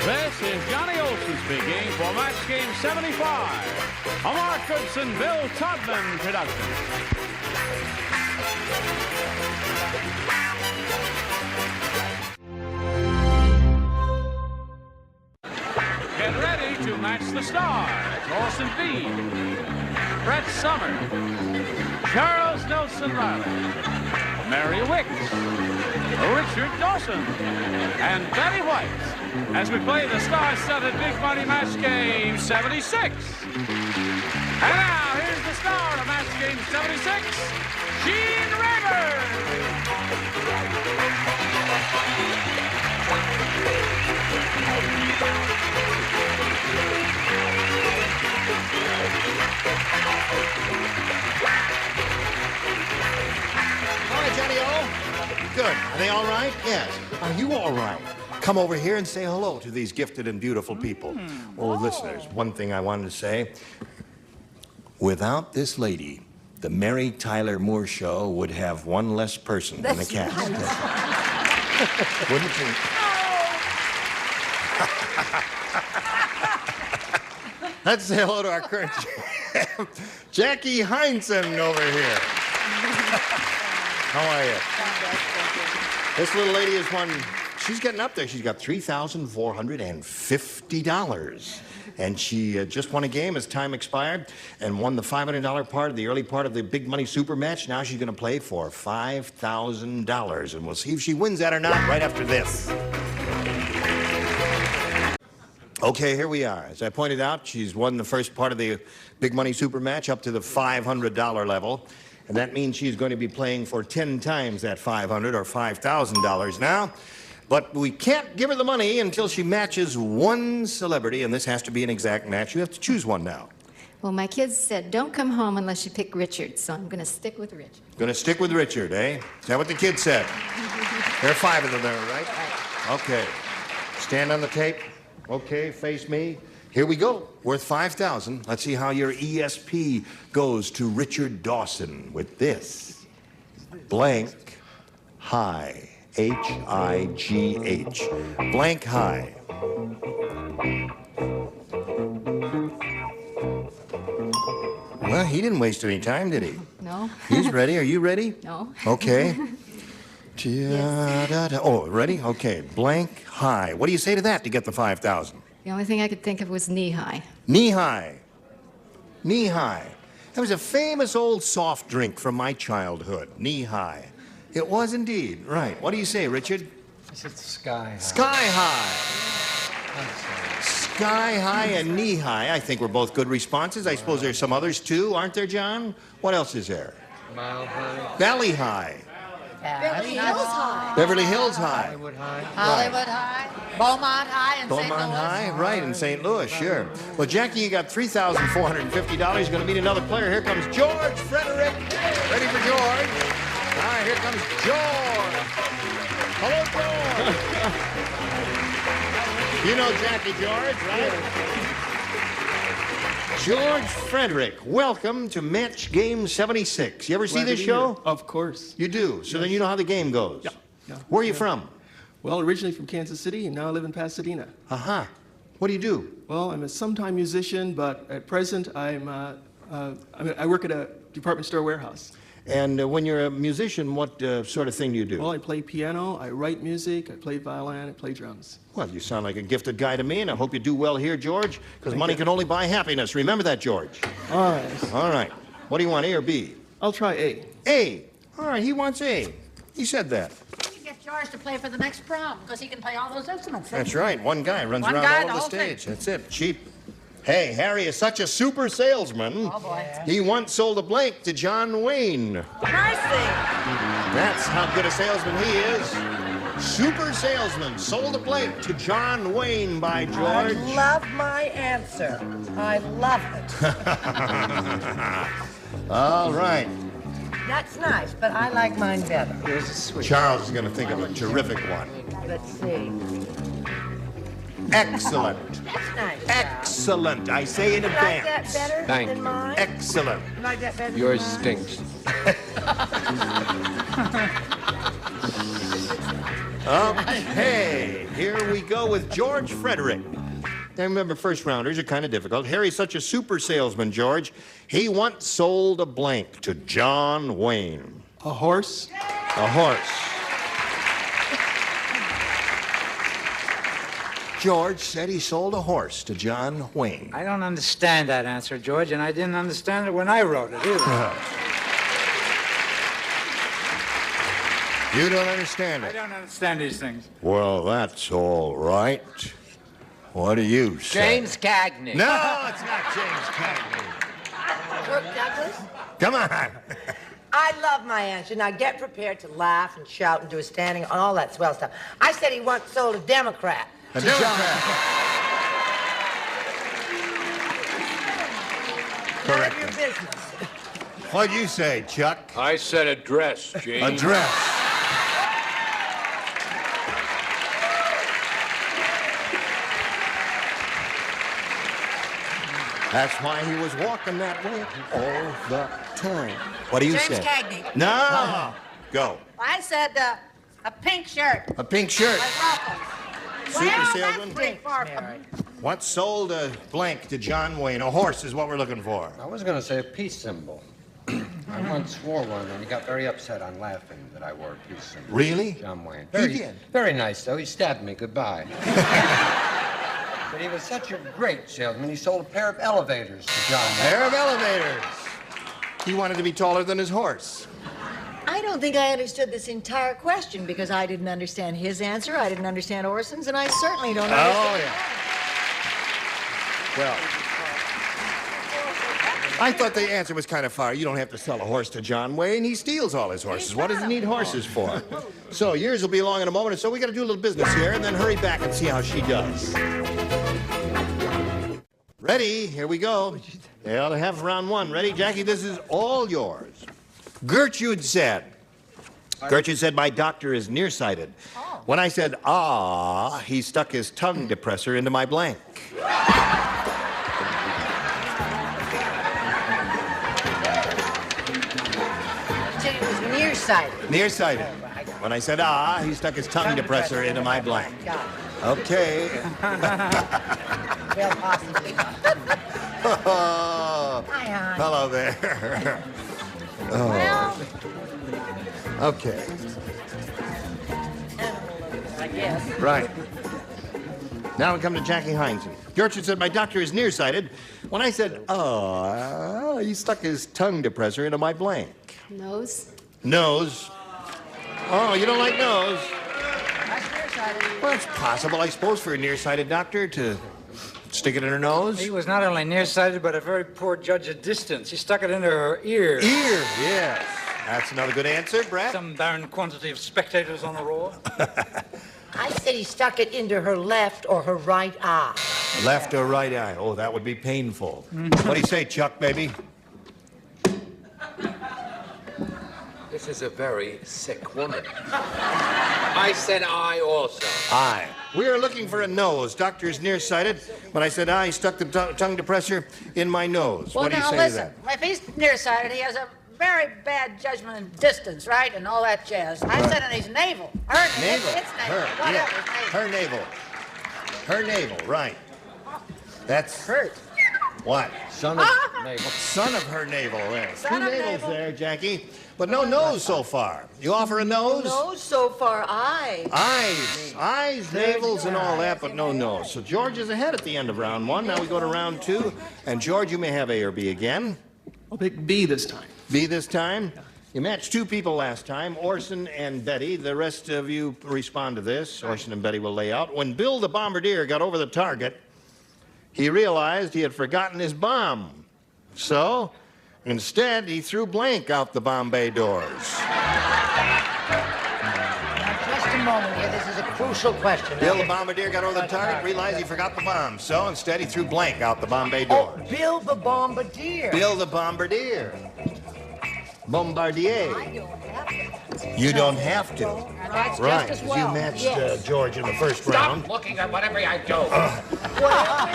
This is Johnny Olson speaking for Match Game 75, a Mark Goodson, Bill Todman production. Get ready to match the stars. Orson Bean, Brett Somers, Charles Nelson Riley, Mary Wicks, Richard Dawson, and Betty White as we play the star-studded Big Money Match Game 76. And now, here's the star of Match Game 76, Gene Rayburn. All right, Johnny O. Good. Are they all right? Yes. Are you all right? Come over here and say hello to these gifted and beautiful people. Oh, listeners, one thing I wanted to say. Without this lady, the Mary Tyler Moore Show would have one less person in the cast. Right. Wouldn't you? Let's say hello to our current champ, Jackie Heinzen over here. How are you? This little lady has won, she's getting up there. She's got $3,450. And she just won a game as time expired and won the $500 part of the early part of the Big Money Super Match. Now she's going to play for $5,000. And we'll see if she wins that or not right after this. Okay, here we are. As I pointed out, she's won the first part of the Big Money Super Match up to the $500 level. And that means she's going to be playing for 10 times that $500 or $5,000 now. But we can't give her the money until she matches one celebrity, and this has to be an exact match. You have to choose one now. Well, my kids said, don't come home unless you pick Richard, so I'm going to stick with Richard. Going to stick with Richard, eh? Is that what the kids said? There are 5 of them there, right? Okay. Stand on the tape. Okay, face me. Here we go. Worth $5,000. Let's see how your ESP goes to Richard Dawson with this. Blank high. H-I-G-H. Blank high. Well, he didn't waste any time, did he? No. He's ready. Are you ready? No. Okay. Oh, ready? Okay. Blank high. What do you say to that to get the 5,000? The only thing I could think of was knee high. Knee high. Knee high. That was a famous old soft drink from my childhood. Knee high. It was indeed. Right. What do you say, Richard? I said sky high. Sky high. Sky high and knee high. I think we're both good responses. I suppose there's some others too, aren't there, John? What else is there? Mile high. Valley high. Beverly Hills High. Beverly Hills High. Hollywood High. Hollywood High. Beaumont High and St. Louis. Beaumont High, right, in St. Louis, sure. Well, Jackie, you got $3,450. You're going to meet another player. Here comes George Frederick. Ready for George? All right, here comes George. Hello, George. You know Jackie George, right? George Frederick, welcome to Match Game 76. You ever see this show? Of course. You do? So then you know how the game goes? Yeah. Where are you from? Well, originally from Kansas City, and now I live in Pasadena. Uh-huh. What do you do? Well, I'm a sometime musician, but at present I work at a department store warehouse. And when you're a musician, what sort of thing do you do? Well, I play piano, I write music, I play violin, I play drums. Well, you sound like a gifted guy to me, and I hope you do well here, George, because money can only buy happiness. Remember that, George. All right. All right. What do you want, A or B? I'll try A. A. All right, he wants A. He said that. You get George to play for the next prom because he can play all those instruments. That's right. One guy runs One around guy, all the over the whole stage. thing. That's it. Cheap. Hey, Harry is such a super salesman. Oh, boy. He once sold a blank to John Wayne. Mercy. That's how good a salesman he is. Super salesman. Sold a blank to John Wayne by George. I love my answer. I love it. All right. That's nice, but I like mine better. Charles is going to think of a terrific one. Let's see. Excellent. That's nice. Excellent. I say in You like that advance. better Thank than you. mine? Excellent. You like that better Yours than mine? stinks. Okay, here we go with George Frederick. Now remember, first rounders are kind of difficult. Harry's such a super salesman, George. He once sold a blank to John Wayne. A horse? A horse. George said he sold a horse to John Wayne. I don't understand that answer, George, and I didn't understand it when I wrote it either. You don't understand I it? don't understand these things. Well, that's all right. What do you say? James Cagney. No, it's not James Cagney. Kirk Douglas? Come on. I love my answer. Now get prepared to laugh and shout and do a standing and all that swell stuff. I said he once sold a Democrat. A Democrat. None Correct. of your business. What'd you say, Chuck? I said a dress, A James. dress. That's why he was walking that way all the time. What do you James say? Cagney. No. Go. I said a pink shirt. A pink shirt. Like Ruffles. Super Well, salesman. that's pretty far from What sold a blank to John Wayne? A horse is what we're looking for. I was going to say a peace symbol. I once wore one, and he got very upset on laughing that I wore a peace symbol. Really? John Wayne. He Very, did? very nice, though. He stabbed me goodbye. But he was such a great salesman, he sold a pair of elevators to John Wayne. Pair of elevators. He wanted to be taller than his horse. I don't think I understood this entire question because I didn't understand his answer, I didn't understand Orson's, and I certainly don't understand. Oh, yeah. Well, I thought the answer was kind of far. You don't have to sell a horse to John Wayne. He steals all his horses. What does he need horses for? So yours will be along in a moment, and so we got to do a little business here and then hurry back and see how she does. Ready? Here we go. They ought to have round one. Ready, Jackie? This is all yours. Gertrude said, my doctor is nearsighted. When I said, ah, he stuck his tongue depressor into my blank. It was nearsighted. Nearsighted. When I said, ah, he stuck his tongue depressor into my blank. Okay. Well, possibly. Hi, hon. Hello there. Oh. Well, Okay. I guess. Right. Now we come to Jackie Heinzen. Gertrude said, my doctor is nearsighted. When I said, oh, he stuck his tongue depressor into my blank. Nose? Nose. Oh, you don't like nose? Well, it's possible, I suppose, for a nearsighted doctor to stick it in her nose. He was not only nearsighted, but a very poor judge of distance. He stuck it into her ear. Ear, yes. That's another good answer, Brett. Some barren quantity of spectators on the roar. I said he stuck it into her left or her right eye. Left or right eye? Oh, that would be painful. What do you say, Chuck, baby? This is a very sick woman. I said I also. Eye. We are looking for a nose. Doctor is nearsighted. When I said I, he stuck the tongue depressor in my nose. Well, what do you now say listen, to that? if he's nearsighted, he has a very bad judgment in distance, right? And all that jazz. I said on his navel. Her Navel. It's navel. Her. Whatever. Yeah. It's Her navel. Her navel, right. That's... Hurt. What? Son of navel. Son of her navel there. Son Two of navels navel. there, Jackie. But no nose so far. You offer a nose? Nose so far, eye. Eyes, navels, and all that, but no nose. So George is ahead at the end of round one. Now we go to round two. And George, you may have A or B again. I'll pick B this time. B this time? You matched two people last time, Orson and Betty. The rest of you respond to this. Orson and Betty will lay out. When Bill the Bombardier got over the target, he realized he had forgotten his bomb. So, instead, he threw blank out the Bombay doors. Now, just a moment here. This is a crucial question. Bill the Bombardier got over the target, realized he forgot the bomb. So, instead, he threw blank out the Bombay doors. Oh, Bill the Bombardier. Bill the Bombardier. Bombardier. You don't have to. That's Right, just as 'cause well. you matched Yes. George in the first round. Stop looking at whatever I do.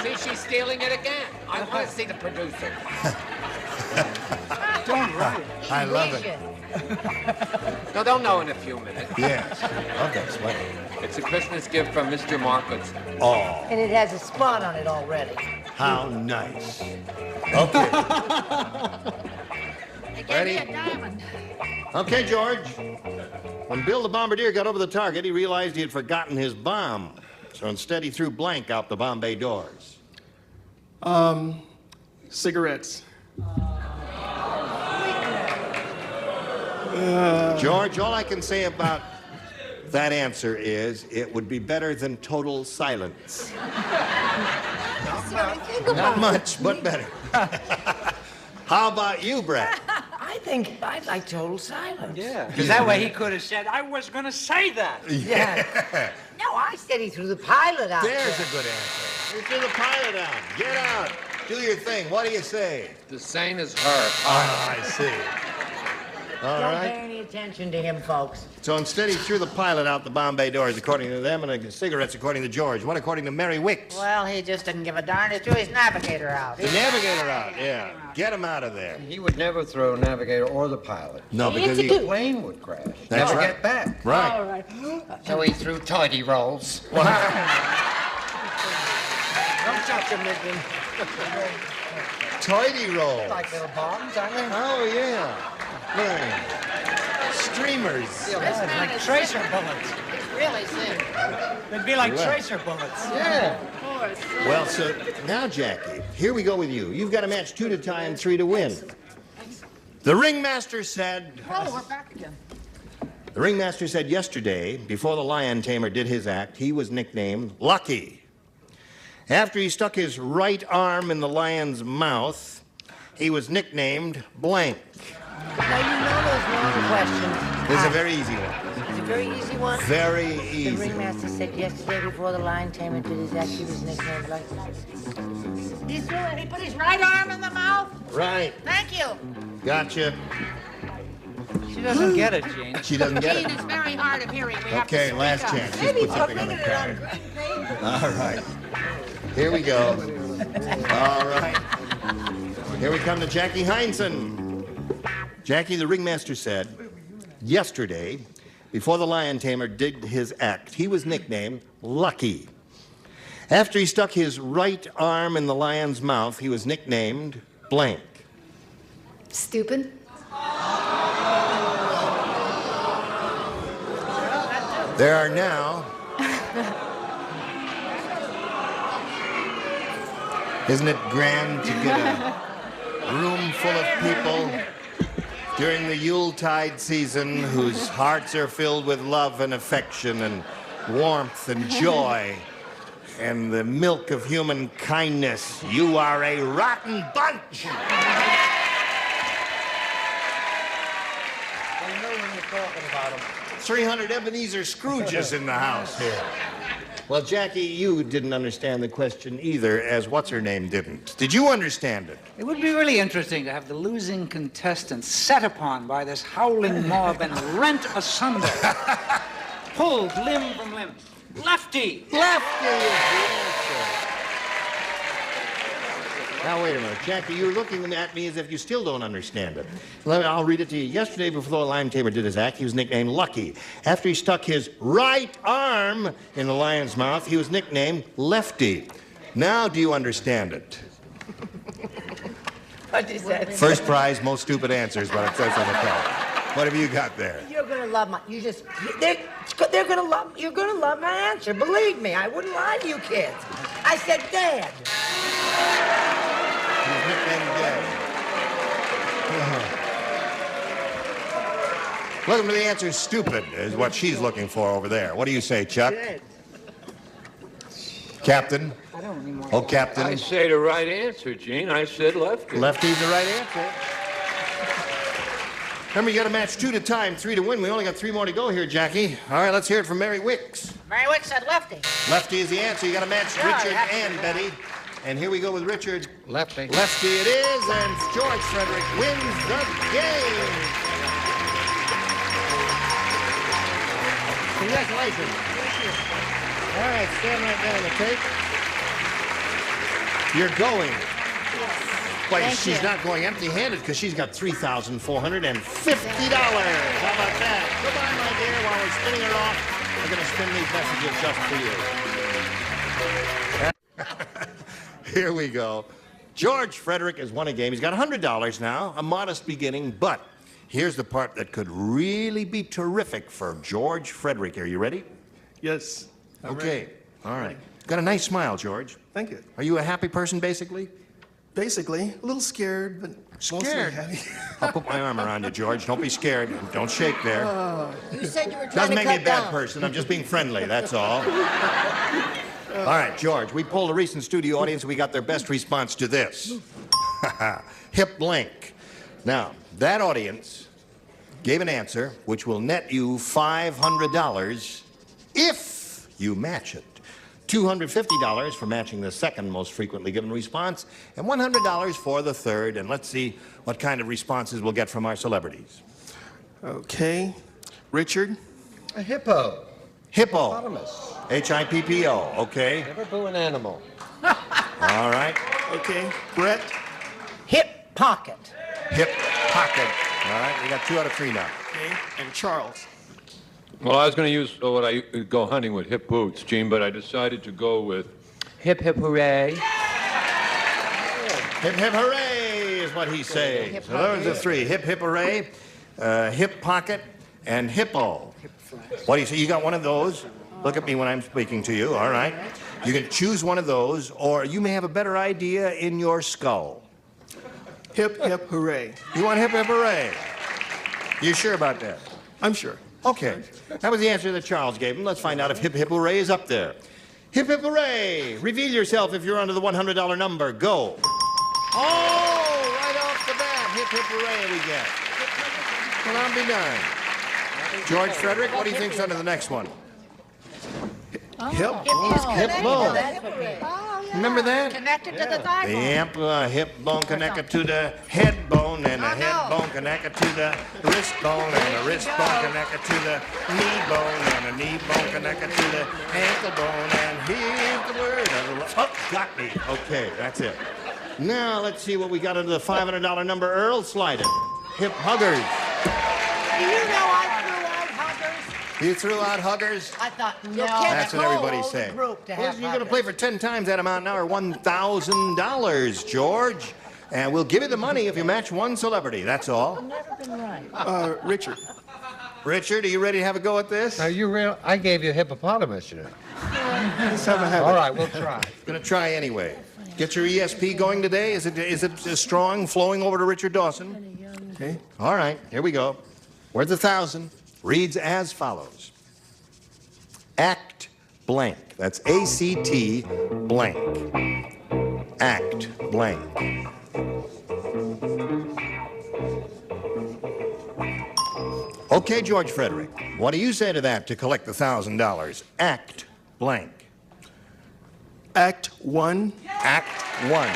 See, she's stealing it again. I want to see the producer. Don't write. I love it. No, they'll know in a few minutes. Yes. Okay, sweet. It's a Christmas gift from Mr. Marcus. Oh, And it has a spot on it already. how nice. Okay. Ready? Okay, George. When Bill the Bombardier got over the target, he realized he had forgotten his bomb. So instead, he threw blank out the Bombay doors. Cigarettes. George, all I can say about that answer is it would be better than total silence. Not much, but better. How about you, Brett? I think I'd like total silence. Yeah. Because that way he could have said, I was going to say that. Yeah. No, I said he threw the pilot out. There's a good answer. You threw the pilot out. Get out. Do your thing. What do you say? The same as her. Ah, I see. All Don't right. pay any attention to him, folks. So instead, he threw the pilot out the Bombay doors, according to them, and the cigarettes, according to George. What according to Mary Wicks? Well, he just didn't give a darn. He threw his navigator out. The navigator out, yeah. Get him out of there. He would never throw navigator or the pilot. No, because the he... plane would crash. That's never right. get back. Right. All right. So he threw tidy rolls. Don't touch him, Mickey. Toity rolls. Like little bombs, aren't they? Oh, yeah. Right. Streamers. This man Like is tracer sick. bullets. He's really sick. They'd be like Well. tracer bullets. Yeah. Well, so now, Jackie, here we go with you. You've got to match 2 to tie and 3 to win. The ringmaster said... Oh, we're back again. The ringmaster said yesterday, before the lion tamer did his act, he was nicknamed Lucky. After he stuck his right arm in the lion's mouth, he was nicknamed Blank. Now, you know those long questions. This is a very easy one. It's a very easy one. Very The easy. ringmaster said yesterday before the lion tamer did his act, he was nicknamed like... He threw it. He put his right arm in the mouth. Right. Thank you. Gotcha. She doesn't get it, Gene. She doesn't get Gene, it. it's very hard of hearing. We have to Okay, speak last up. chance. Just Maybe put something on the card. All right. Here we go. All right. Here we come to Jackie Heinzen. Jackie, the ringmaster said, yesterday, before the lion tamer did his act, he was nicknamed Lucky. After he stuck his right arm in the lion's mouth, he was nicknamed Blank. Stupid? There are now Isn't it grand to get a room full of people during the Yuletide season whose hearts are filled with love and affection and warmth and joy and the milk of human kindness? You are a rotten bunch! I know when you're talking about them. 300 Ebenezer Scrooges in the house here. Well, Jackie, you didn't understand the question either, as what's-her-name didn't. Did you understand it? It would be really interesting to have the losing contestant set upon by this howling mob and rent asunder. Pulled limb from limb. Lefty! Lefty is the answer. Now, wait a minute. Jackie, you're looking at me as if you still don't understand it. I'll read it to you. Yesterday, before the Lion Tamer did his act, he was nicknamed Lucky. After he stuck his right arm in the lion's mouth, he was nicknamed Lefty. Now, do you understand it? What is that? First prize, most stupid answers, what it says on the card. What have you got there? You're gonna love my. They're gonna love. You're gonna love my answer. Believe me, I wouldn't lie to you kids. I said Dad. He's nicknamed Dad. Welcome to the answer. Stupid is what she's looking for over there. What do you say, Chuck? Good. Captain? I don't anymore. Oh, Captain. I say the right answer, Gene. I said Lefty. Lefty's the right answer. Remember, you got to match 2 to time, 3 to win. We only got 3 more to go here, Jackie. All right, let's hear it from Mary Wicks. Mary Wicks said Lefty. Lefty is the answer. You got to match Sure, Richard that's and right. Betty. And here we go with Richard. Lefty. Lefty it is, and George Frederick wins the game. Congratulations. All right, stand right there on the tape. You're going. But Thank she's you. not going empty-handed because she's got $3,450. How about that? Goodbye, my dear. While we're spinning her off, we're going to spin these messages just for you. Here we go. George Frederick has won a game. He's got $100 now, a modest beginning, but here's the part that could really be terrific for George Frederick. Are you ready? Yes. I'm Okay. ready. All right. Got a nice smile, George. Thank you. Are you a happy person, basically? Basically, a little scared, but mostly Scared? happy. I'll put my arm around you, George. Don't be scared. Don't shake there. You said you were trying Doesn't to make cut me a bad down. person. I'm just being friendly, that's all. All right, George, we polled a recent studio audience. We got their best response to this. Hip Link. Now, that audience gave an answer which will net you $500 if you match it. $250 for matching the second most frequently given response, and $100 for the third. And let's see what kind of responses we'll get from our celebrities. Okay. Richard? A hippo. Hippo. Hippopotamus. H-I-P-P-O. Okay. Never boo an animal. All right. Okay. Brett? Hip pocket. Hip pocket. All right. We got 2 out of 3 now. Okay. And Charles? Well, I was going to use what I go hunting with hip boots, Gene, but I decided to go with hip hip hooray. Hip hip hooray is what he says. So those are 3. Hip hip hooray, hip pocket, and hippo. What do you say? You got one of those? Look at me when I'm speaking to you. All right. You can choose one of those, or you may have a better idea in your skull. Hip, hip, hooray. You want hip hip hooray? You sure about that? I'm sure. Okay. That was the answer that Charles gave him. Let's find out if hip hip hooray is up there. Hip hip hooray! Reveal yourself if you're under the $100 number. Go. Oh, right off the bat, hip hip hooray we get. Well, I'll be darned. George Frederick, what do you think's under the next one? Hip. Hip bone. Remember that? Connected to the thigh bone. Yep, hip bone connected to the head bone, and the head bone connected to the wrist bone, and the wrist bone connected to the knee bone, and the knee bone connected to the ankle bone, and here's the word. Oh, got me. Okay, that's it. Now, let's see what we got under the $500 number. Earl, slide it. Hip huggers. Do you know I threw out huggers? You threw out huggers? I thought, no. That's what everybody's saying. Group to Well, have you're going to huggers. play for 10 times that amount now, or $1,000, George. And we'll give you the money if you match one celebrity. That's all. I've never been right. Richard. Richard, are you ready to have a go at this? Are you real? I gave you a hippopotamus, you know. Let's have a habit. All right, we'll try. Gonna try anyway. Get your ESP going today? Is it strong, flowing over to Richard Dawson? Okay. All right, here we go. Worth 1,000 reads as follows. Act blank. That's A-C-T blank. Act blank. Okay, George Frederick, what do you say to that to collect the $1,000? Act blank. Act 1. Act 1.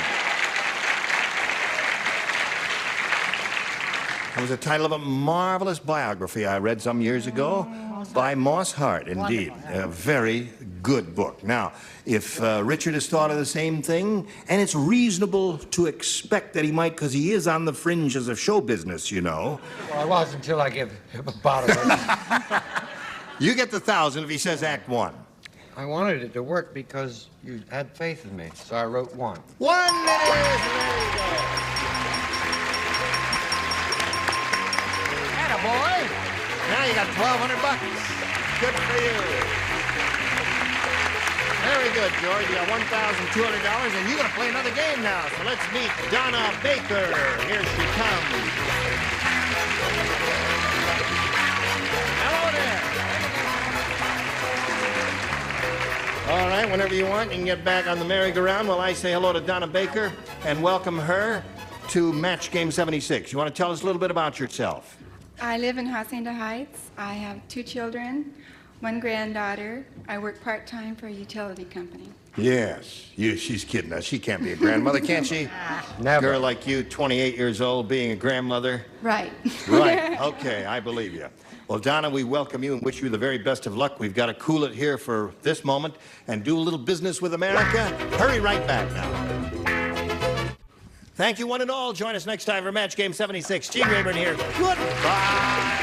That was the title of a marvelous biography I read some years ago by Moss Hart, indeed. A very good book. Now, if Richard has thought of the same thing, and it's reasonable to expect that he might, because he is on the fringes of show business, you know. Well, I was until I give him a bottle of it. You get the 1,000 if he says Act 1. I wanted it to work because you had faith in me, so I wrote 1. 1 it is! There you go. Attaboy! Now you got $1,200. Good for you. Very good, George. You got $1,200, and you're going to play another game now. So let's meet Donna Baker. Here she comes. Hello there. All right, whenever you want, you can get back on the merry-go-round while I say hello to Donna Baker and welcome her to Match Game 76. You want to tell us a little bit about yourself? I live in Hacienda Heights. I have 2 children, 1 granddaughter. I work part-time for a utility company. Yes. She's kidding us. She can't be a grandmother, can she? Never. A girl like you, 28 years old, being a grandmother? Right. Right. Okay, I believe you. Well, Donna, we welcome you and wish you the very best of luck. We've got to cool it here for this moment and do a little business with America. Hurry right back now. Thank you, one and all. Join us next time for Match Game 76. Gene Rayburn here. Goodbye.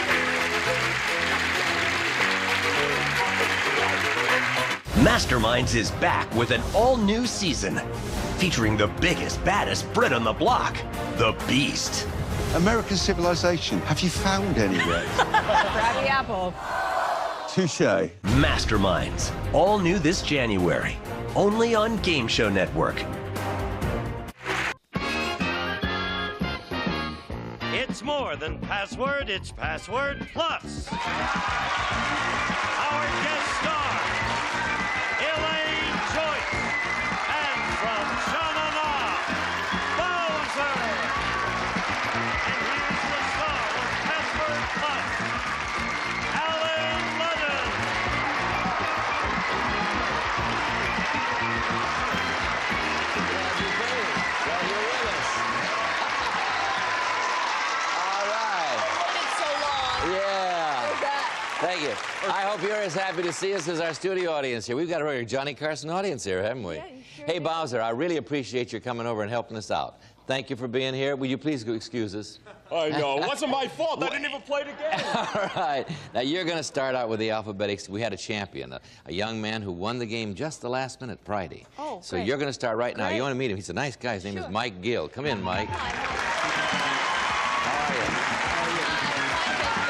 Masterminds is back with an all-new season featuring the biggest, baddest Brit on the block, the Beast. American civilization, have you found any yet? Grab the apple. Touché. Masterminds, all new this January, only on Game Show Network. It's more than password, it's Password Plus. Our guest star, Elaine Joyce, and from Sha-na-na, Bowser. And here's the star of Password Plus, Alan Ludden. Well, you're with us. All right. It's so long. Yeah. We're back. Thank you. I hope you're as happy to see us as our studio audience here. We've got a regular Johnny Carson audience here, haven't we? Yeah, you sure Hey, do. Bowser, I really appreciate you coming over and helping us out. Thank you for being here. Will you please excuse us? I know. It wasn't my fault. I didn't even play the game. All right. Now, you're going to start out with the alphabetics. We had a champion, a young man who won the game just the last minute Friday. Oh, so great. you're going to start right now. Great. You want to meet him. He's a nice guy. His name is Mike Gill. Come in, Mike. How are you?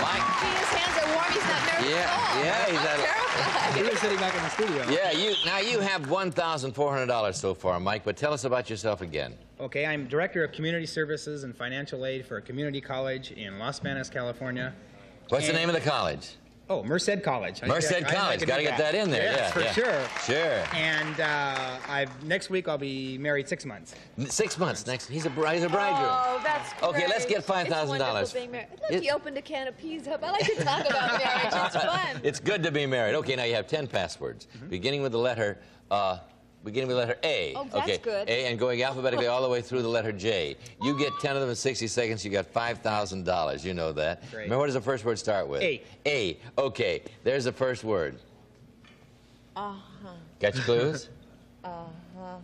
Mike? His hands are warm. He's not nervous at all. Yeah, he's I'm terrified. He was sitting back in the studio. Yeah, you have $1,400 so far, Mike, but tell us about yourself again. Okay, I'm Director of Community Services and Financial Aid for a community college in Los Banos, California. What's the name of the college? Oh, Merced College. Merced College. Got to get that in there. Yes, for sure. Sure. And next week I'll be married 6 months. 6 months. Next, he's a bridegroom. Oh, that's great. Okay, let's get $5,000. It's wonderful being married. Look, he opened a can of peas up. I like to talk about marriage. It's fun. It's good to be married. Okay, now you have 10 passwords, beginning with the letter A. Oh, that's okay, good. A, and going alphabetically all the way through the letter J. You get 10 of them in 60 seconds. You got $5,000. You know that. Great. Remember, what does the first word start with? A. A. Okay, there's the first word. Uh-huh. Got your clues? Uh-huh.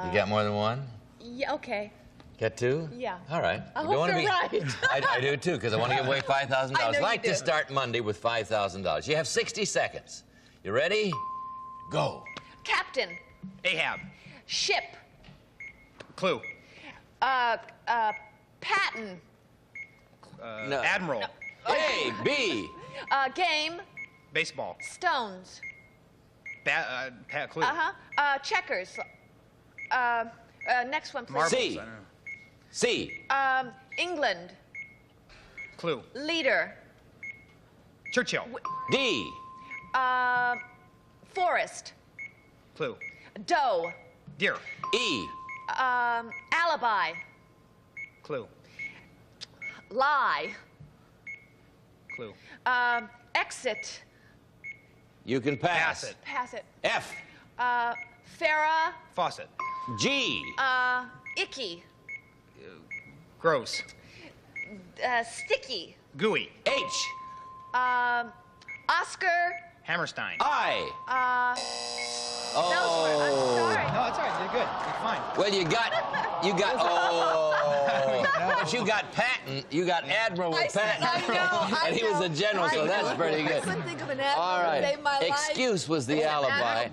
You got more than one? Yeah, okay. Got 2? Yeah. All right. I You hope don't wanna you're right. I do too, because I want to give away $5,000. I know you Like to do. start Monday with $5,000. You have 60 seconds. You ready? Go. Captain. Ahab. Ship. Clue. Patton. No. Admiral. A, B. Game. Baseball. Stones. Clue. Checkers. Next one, please. Marbles. C. I don't know. C. England. Clue. Leader. Churchill. D. Forest. Clue. Doe. Deer. E. Alibi. Clue. Lie. Clue. Exit. You can pass. Pass it. Pass it. F. Farrah. Faucet. G. Icky. Gross. Sticky. Gooey. H. Oscar. Hammerstein. I. Those were, I'm sorry. No, it's all right. You're good. You're fine. Well, you got, but you got Patton, you got Admiral with Patton. I know. And he was a general, so that's pretty good. I couldn't think of an admiral All to right. save my life. Excuse was the alibi.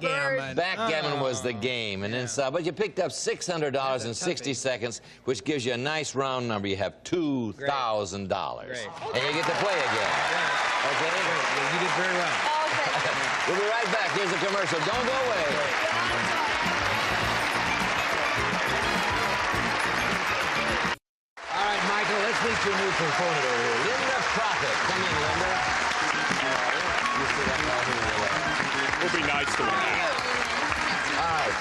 Backgammon was the game. And inside, but you picked up $600 in 60 seconds, which gives you a nice round number. You have $2,000. And you get to play again. Okay? You did very well. We'll be right back. Here's a commercial. Don't go away. All right, Michael, let's meet your new component over here. Linda Profit. Come in, Linda. You sit up right here. We'll be nice to him. All right.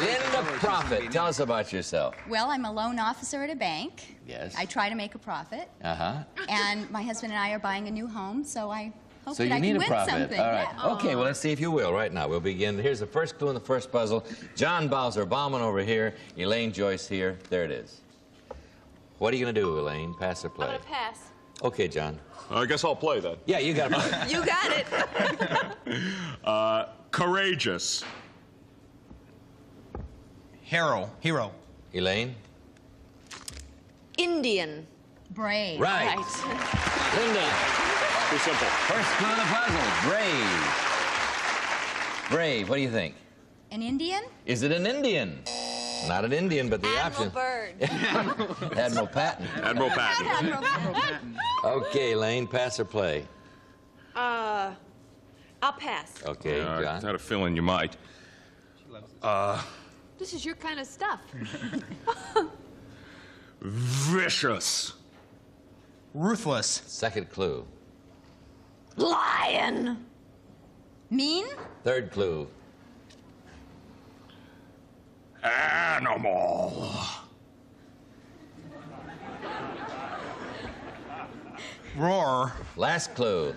Linda Profit, tell us about yourself. Well, I'm a loan officer at a bank. Yes. I try to make a profit. Uh-huh. And my husband and I are buying a new home, so I hope So that you I need can a win profit. something. All right. Yeah. Okay, well, let's see if you will right now. We'll begin. Here's the first clue in the first puzzle. John Bauman over here. Elaine Joyce here. There it is. What are you going to do, Elaine? Pass or play? I'm gonna pass. Okay, John. I guess I'll play then. Yeah, you got to play. You got it. Courageous. Hero. Elaine? Indian. Brave. Right. Linda. Too simple. First clue in the puzzle. Brave. Brave, what do you think? An Indian? Is it an Indian? Not an Indian, but the Admiral option. Byrd. Admiral Patton. Admiral Patton. Admiral Patton. Okay, Elaine, pass or play? I'll pass. Okay, I John. had a feeling you might. This is your kind of stuff. Vicious. Ruthless. Second clue. Lion. Mean? Third clue. Animal. Roar. Last clue.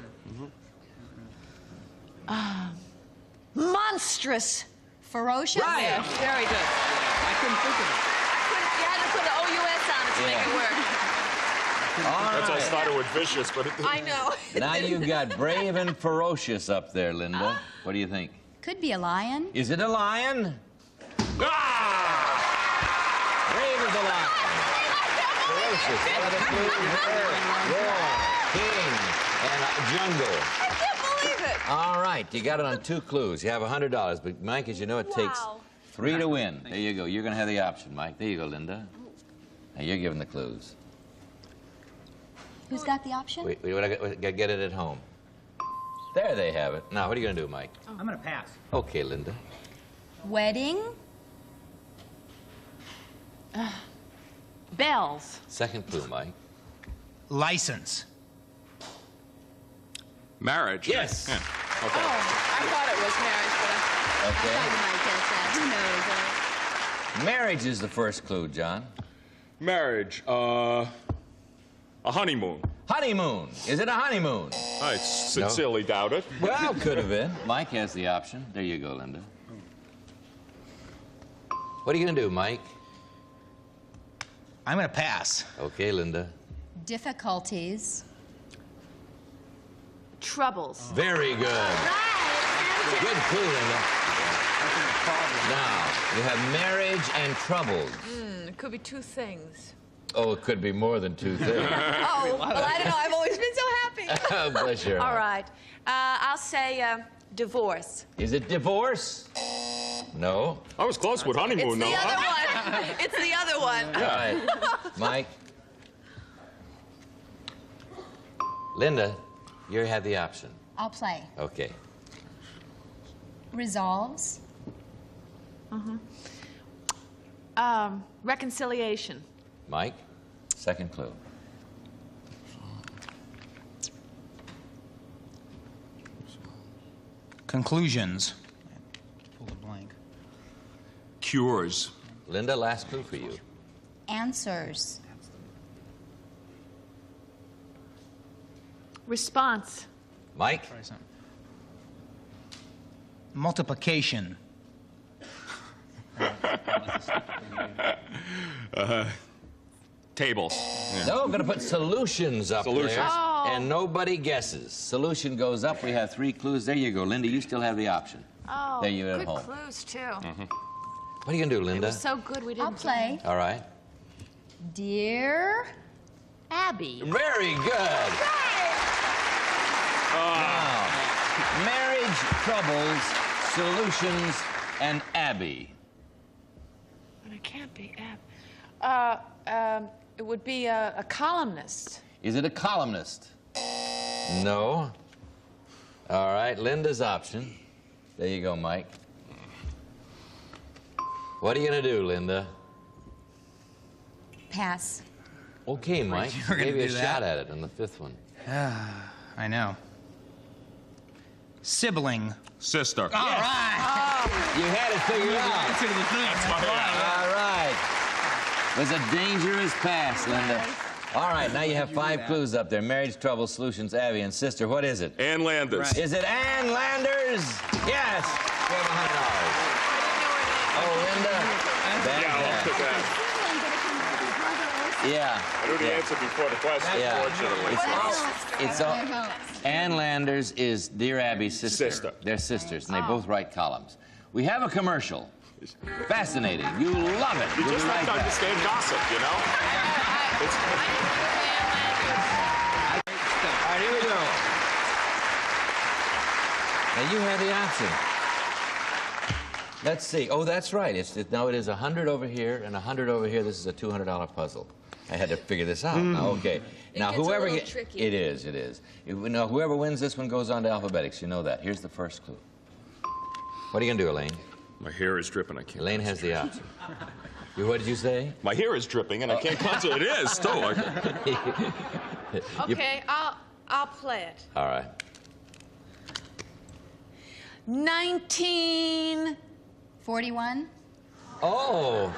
Monstrous. Ferocious? Right. Very good. I couldn't think of it. You had to put the OUS on it to make it work. That's all started with vicious, but it didn't. I know. Now you've got brave and ferocious up there, Linda. What do you think? Could be a lion. Is it a lion? Brave is a lion. Ferocious. Other clues there. Roar, king, and jungle. I can't believe it. All right, you got it on 2 clues. You have $100, but Mike, as you know, it takes 3 to win. There you go. You're going to have the option, Mike. There you go, Linda. Now you're giving the clues. Who's got the option? We gotta get it at home. There they have it. Now, what are you going to do, Mike? I'm going to pass. Okay, Linda. Wedding? Bells. Second clue, Mike. License. Marriage. Yes. Yeah. Oh, I thought it was marriage, but Okay. Who knows? Marriage is the first clue, John. Marriage. A honeymoon. Honeymoon. Is it a honeymoon? I sincerely doubt it. Well, could have been. Mike has the option. There you go, Linda. What are you going to do, Mike? I'm going to pass. Okay, Linda. Difficulties. Troubles. Very good. Good clue, Linda. Now, you have marriage and troubles. It could be 2 things. Oh, it could be more than 2 things. Oh, well, I don't know. I've always been so happy. Bless your All heart. right. I'll say divorce. Is it divorce? No. I was close with It's honeymoon, the though. other one. It's the other one. All right. Mike. Linda, you have the option. I'll play. Okay. Resolves. Reconciliation. Mike, second clue. Conclusions. Pulled a blank. Cures. Linda, last clue for you. Answers. Response. Mike? Try something. Multiplication. Tables. No, I'm going to put solutions up Solutions. there. Oh. And nobody guesses. Solution goes up. We have 3 clues. There you go. Linda, you still have the option. Oh, There you at good home. clues, too. What are you going to do, It Linda? was so good we didn't I'll play. All right. Dear Abby. Very good. Now, marriage troubles, solutions, and Abby. But it can't be Abby. It would be a columnist. Is it a columnist? No. All right, Linda's option. There you go, Mike. What are you going to do, Linda? Pass. Okay, Mike. you were gonna Gave you a do shot that. at it on the 5th one. I know. Sibling. Sister. All right. You had it figured out. All right. It was a dangerous pass, Linda. All right, now you have 5 clues up there. Marriage, trouble, solutions, Abby, and sister. What is it? Ann Landers. Is it Ann Landers? Yes. You have $100. Oh, Linda. Yeah, I'll take that. Yeah. I knew the answer before the question, Yeah. fortunately. It's all. Ann Landers is Dear Abby's sister. Sister. They're sisters, and they both write columns. We have a commercial. Fascinating. You love it. You We'll just be have right to back. understand gossip, you know? All right, here we go. Now you have the option. Let's see. Oh, that's right. Now it is 100 over here and 100 over here. This is a $200 puzzle. I had to figure this out. Now, okay. Now, gets a whoever little tricky. it is. Now, whoever wins this one goes on to alphabetics. You know that. Here's the first clue. What are you gonna do, Elaine? My hair is dripping. I can't. Elaine has the option. What did you say? My hair is dripping, and I can't concentrate. It is still. Okay, I'll play it. All right. 1941. Oh.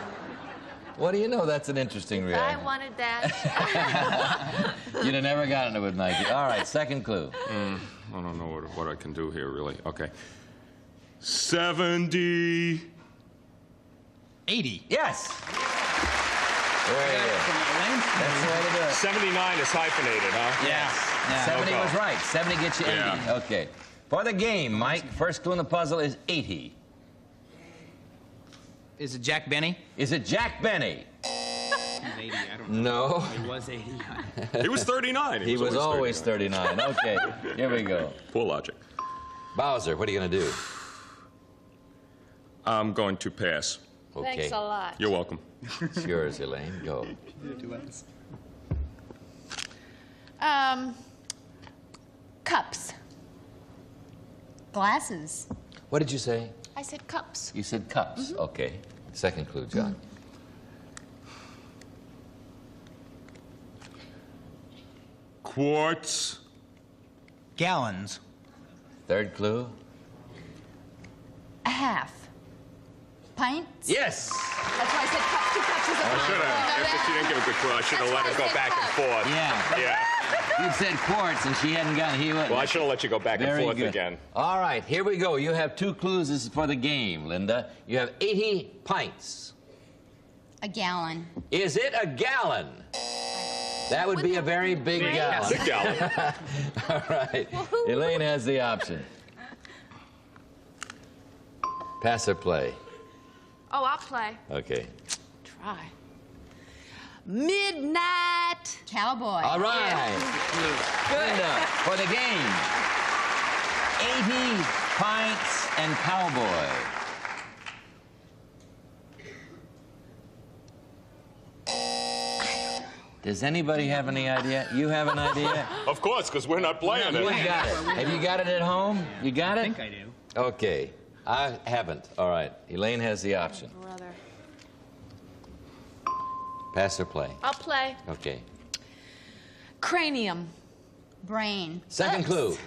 What do you know? That's an interesting I reaction. wanted that. You'd have never gotten it with Nike. All right, second clue. I don't know what I can do here, really. Okay. 70. 80. Yes. Very good. That's the way to do it. 79 is hyphenated, huh? Yeah. 70 Okay. was right. 70 gets you 80. Yeah. Okay. For the game, Mike, first clue in the puzzle is 80. Is it Jack Benny? Is it Jack Benny? He's 80. I don't know. No. He was 80. He was 39. He was always 39. Okay, here we go. Poor logic. Bowser, what are you going to do? I'm going to pass. Okay. Thanks a lot. You're welcome. It's yours, Elaine. Go. Cups. Glasses. What did you say? I said cups. You said cups. Okay. Second clue, John. Quartz. Gallons. Third clue. A half. Pints. Yes. That's why I said cups. 2 cups is a I pint. should have. After she didn't give a good clue, I should have let her go back and forth. Yeah. Yeah. You said quartz, and she hadn't gotten he. Well, I should have let you go back and Very forth good. again. All right, here we go. You have 2 clues. This is for the game, Linda. You have 80 pints. A gallon. Is it a gallon? That would be a very big gallon. Big gallon. All right. Elaine has the option. Pass or play? Oh, I'll play. Okay. Try. Midnight Cowboy. All right. Linda, for the game. 80 pints and cowboy. Does anybody have any idea? You have an idea? Of course, because we're not playing You it. got it. Have you got it at home? You got it? I think I do. Okay. I haven't. All right. Elaine has the option. Brother. Pass or play? I'll play. Okay. Cranium. Brain. Second clue.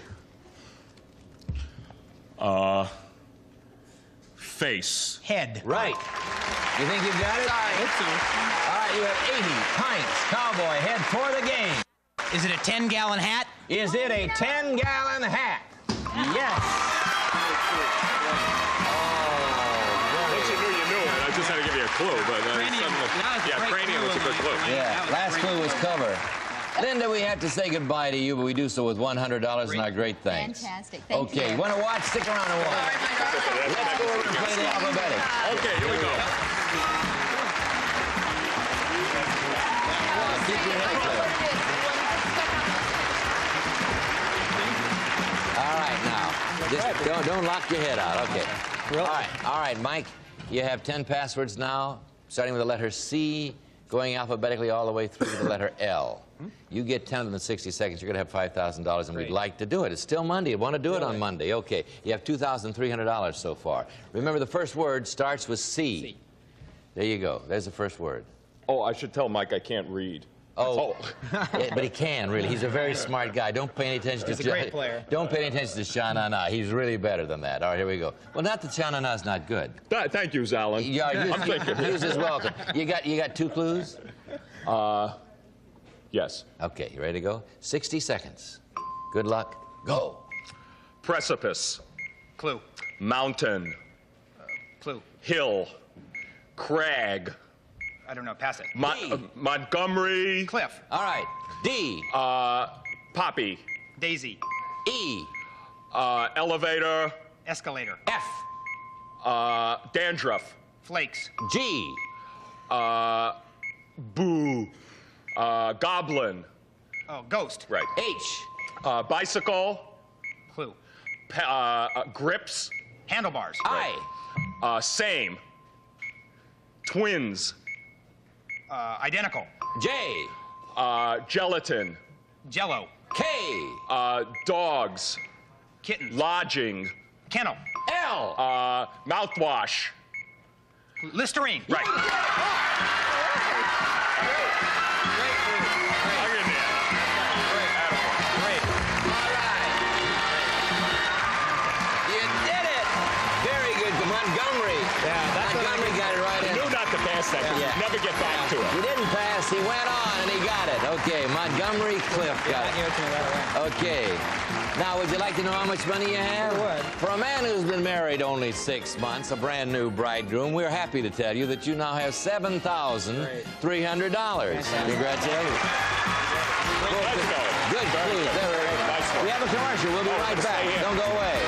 Face. Head. Right. You think you've got it? All right, you have 80 pints. Cowboy, head for the game. Is it a 10-gallon hat? Is it a 10-gallon hat? Yes. Once you knew it. I just had to give you a clue, but cranium was a good clue. Yeah, last clue was cover. Linda, we have to say goodbye to you, but we do so with $100 and our great thanks. Fantastic. Thank you. Okay, you want to watch? Stick around and watch. Let's go over and play the alphabetic. Okay, here we go. Keep your head clear. All right, now, just don't lock your head out. Okay. All right, Mike, you have 10 passwords now, starting with the letter C, going alphabetically all the way through to the letter L. You get 10 of them in 60 seconds, you're going to have $5,000, and we'd like to do it. It's still Monday. You want to do it on Monday. Okay. You have $2,300 so far. Remember, the first word starts with C. There you go. There's the first word. Oh, I should tell Mike I can't read. Oh, but he can, really. He's a very smart guy. Don't pay any attention to... He's a great player. Don't pay any attention to Sha-Na-Na. He's really better than that. All right, here we go. Well, not that Sha-Na-Na's not good. Thank you, Zalin. Yeah, I'm thinking. Use is welcome. You got 2 clues? Yes. Okay, you ready to go? 60 seconds. Good luck. Go. Precipice. Clue. Mountain. Clue. Hill. Crag. I don't know. Pass it. Montgomery. Cliff. All right. D. Poppy. Daisy. E. Elevator. Escalator. F. Dandruff. Flakes. G. Boo. Goblin. Oh, ghost. Right. H. Bicycle. Clue. Grips. Handlebars. I. Same. Twins. Identical. J. Gelatin. Jello. K. Dogs. Kittens. Lodging. Kennel. L. Mouthwash. Listerine. Right. Montgomery. Yeah, that's Montgomery got it right in. Knew not to pass that. Yeah. Never get back to it. He didn't pass. He went on, and he got it. Okay, Montgomery Cliff got it. Okay. Now, would you like to know how much money you have? Sure would. For a man who's been married only 6 months, a brand new bridegroom, we're happy to tell you that you now have $7,300. Congratulations. Good clues. We have a commercial. We'll be right back. Don't go away.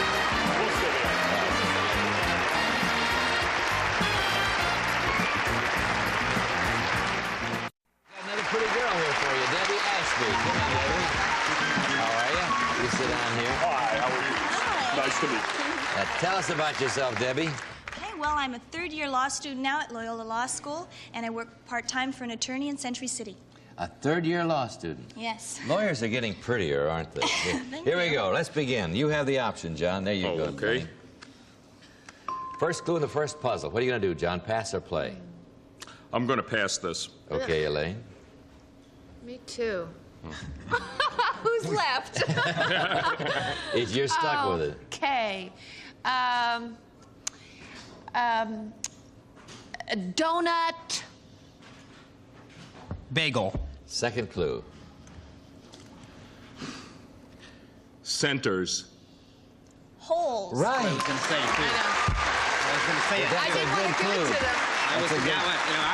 Pretty girl here for you, Debbie Ashby. Come on, Debbie. How are you? You sit down here. Hi, how are you? Nice to meet you. Now, tell us about yourself, Debbie. Okay, well, I'm a third-year law student now at Loyola Law School, and I work part-time for an attorney in Century City. A third-year law student. Yes. Lawyers are getting prettier, aren't they? Here we go. Let's begin. You have the option, John. There you go. Okay. Buddy. First clue in the first puzzle. What are you going to do, John? Pass or play? I'm going to pass this. Okay, Elaine. Me too. Who's left? You're stuck with it. Okay. Donut. Bagel. Second clue. Centers. Holes. Right. I was going to say, too. I was going to say it. I didn't want to give it to them. I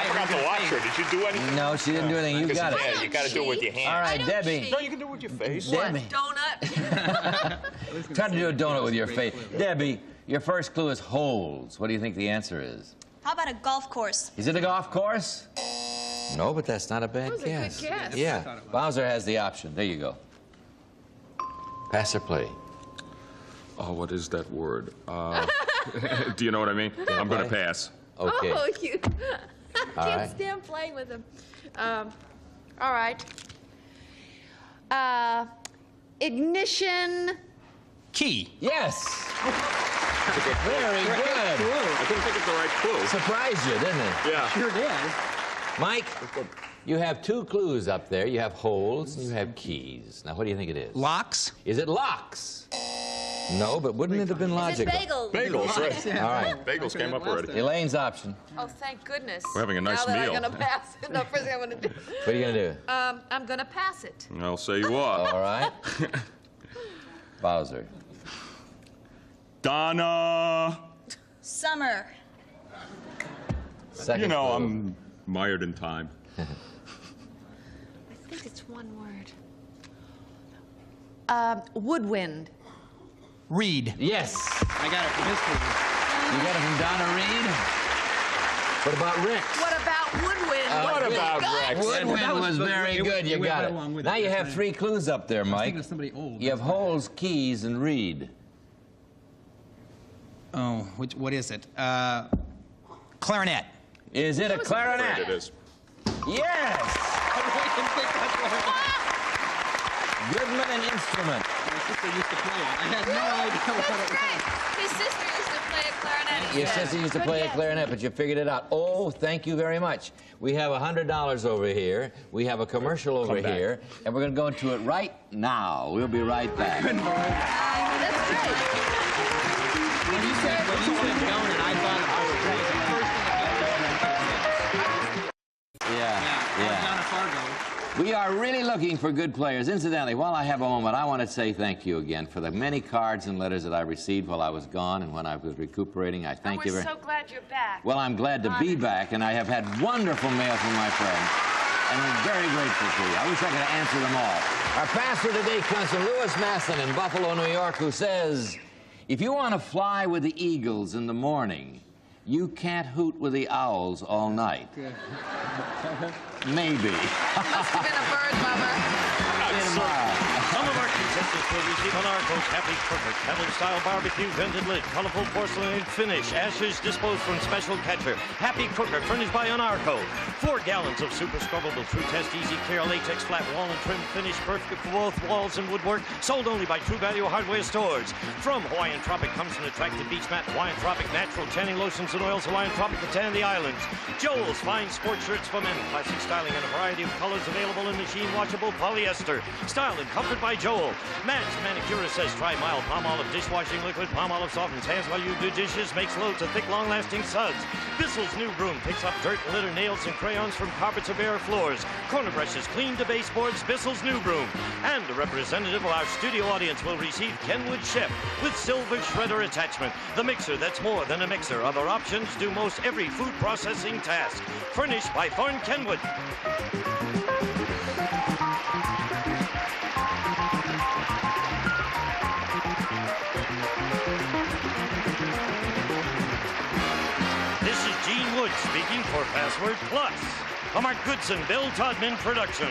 forgot to watch her. Did you do anything? No, she didn't do anything. You got it. Yeah, you got to do it with your hands. All right, Debbie. No, you can do it with your face. Debbie. Donut. Try to do a donut with your face. Debbie, your first clue is holes. What do you think the answer is? How about a golf course? Is it a golf course? No, but that's not a bad That was a guess. good guess. Yeah. Bowser has the option. There you go. Pass or play? Oh, what is that word? Do you know what I mean? I'm going to pass. Okay. Oh, you. I All can't right. stand playing with him. All right. Ignition. Key. Yes. Very good. I couldn't think of the right clue. Surprised you, didn't it? Yeah. Sure did. Mike, you have 2 clues up there. You have holes and you have keys. Now, what do you think it is? Locks? Is it locks? No, but wouldn't it have been logical? bagels? Bagels, right. All right. Bagels came up already. Elaine's option. Oh, thank goodness. We're having a nice now that meal. I'm going to pass it. No, first thing I'm going to do. What are you going to do? I'm going to pass it. I'll say you are. All right. Bowser. Donna. Summer. Second You know, clue. I'm mired in time. I think it's one word. Woodwind. Reed. Yes. I got it from his clue. You got it from Donna Reed. What about Rex? What about woodwind? What about Rex? Woodwind was very good. You got it. Now you have it. 3 clues up there, Mike. thinking of somebody old. You have holes, keys, and Reed. Oh, what is it? Clarinet. Is it a clarinet? It is. Yes! Goodman Instrument. My sister used to play it. I had no idea what it was. His sister used to play a clarinet. Your sister used to play a clarinet, but you figured it out. Oh, thank you very much. We have $100 over here. We have a commercial over here, and we're going to go into it right now. We'll be right back. That's great. When you said donut, I thought Yeah. We are really looking for good players. Incidentally, while I have a moment, I want to say thank you again for the many cards and letters that I received while I was gone and when I was recuperating. I thank you We're very so glad you're back. Well, I'm glad to be back, and I have had wonderful mail from my friends. And I'm very grateful to you. I wish I could answer them all. Our pastor today comes from Lewis Masson in Buffalo, New York, who says, if you want to fly with the eagles in the morning, you can't hoot with the owls all night. Maybe. Must have been a bird lover. Some of our contestants will receive an Arco's Happy Cooker, cabin-style barbecue, vented lid, colorful porcelain finish, ashes disposed from special catcher. Happy Cooker, furnished by Anarco. 4 gallons of super scrubbable True Test Easy Care latex flat wall and trim finish, perfect for both walls and woodwork. Sold only by True Value Hardware stores. From Hawaiian Tropic comes an attractive beach mat, Hawaiian Tropic natural tanning lotions and oils, Hawaiian Tropic to tan the islands. Joel's fine sports shirts for men, classic styling and a variety of colors available in machine washable polyester. Style and comfort by Joel. Matt's manicurist says try mild palm olive dishwashing liquid. Palm olive softens hands while you do dishes, makes loads of thick, long-lasting suds. Bissell's new broom picks up dirt, litter, nails, and crayons from carpets or bare floors. Corner brushes clean to baseboards. Bissell's new broom. And a representative of our studio audience will receive Kenwood Chef with silver shredder attachment. The mixer that's more than a mixer. Other options do most every food processing task. Furnished by Thorne Kenwood. This is Gene Wood speaking for Password Plus. A Mark Goodson, Bill Todman production.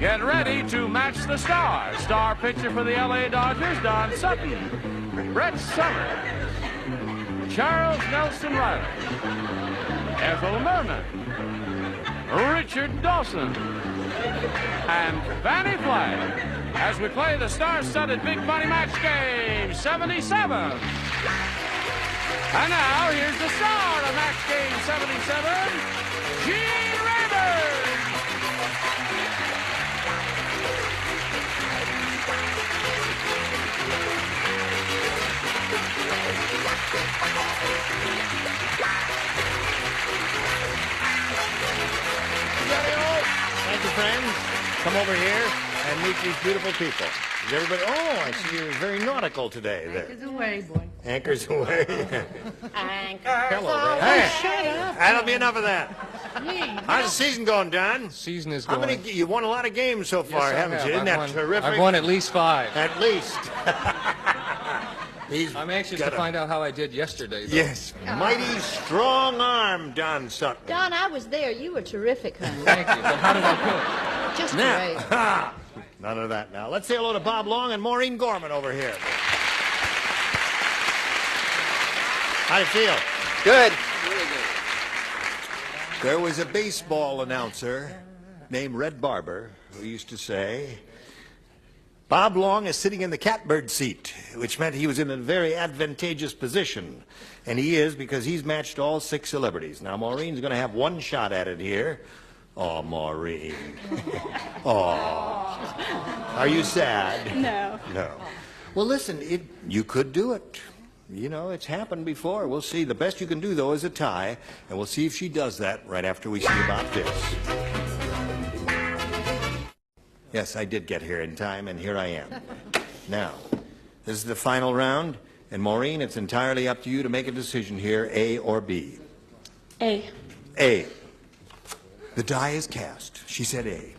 Get ready to match the stars. Star pitcher for the LA Dodgers, Don Sutton. Brett Summers. Charles Nelson Riley. Ethel Merman. Richard Dawson. And Fanny Flagg as we play the star-studded Big Money Match Game 77. And now, here's the star of Match Game 77, Gene Rayburn. Thank you, friends. Come over here and meet these beautiful people. Is everybody? Oh, I see you're very nautical today. There. Anchors away, boy. Anchors away. Anchors Hello, away. Hey, Shut up. that'll be enough of that. Gee, How's the season going, Don? Season is How going. many? You won a lot of games so far, Yes, I haven't have. you? Isn't that terrific? I've won at least 5. At least. I'm anxious to find out how I did yesterday, though. Yes, mighty strong arm, Don Sutton. Don, I was there. You were terrific, honey. Thank you. But how did I Just Now, great. none of that now. Let's say hello to Bob Long and Maureen Gorman over here. How do you feel? Good. There was a baseball announcer named Red Barber who used to say, Bob Long is sitting in the catbird seat, which meant he was in a very advantageous position. And he is, because he's matched all 6 celebrities. Now, Maureen's going to have one shot at it here. Oh, Maureen. Oh. Are you sad? No. No. Well, listen, you could do it. You know, it's happened before. We'll see. The best you can do, though, is a tie. And we'll see if she does that right after we see about this. Yes, I did get here in time, and here I am. Now, this is the final round. And Maureen, it's entirely up to you to make a decision here, A or B. A. A. The die is cast. She said A.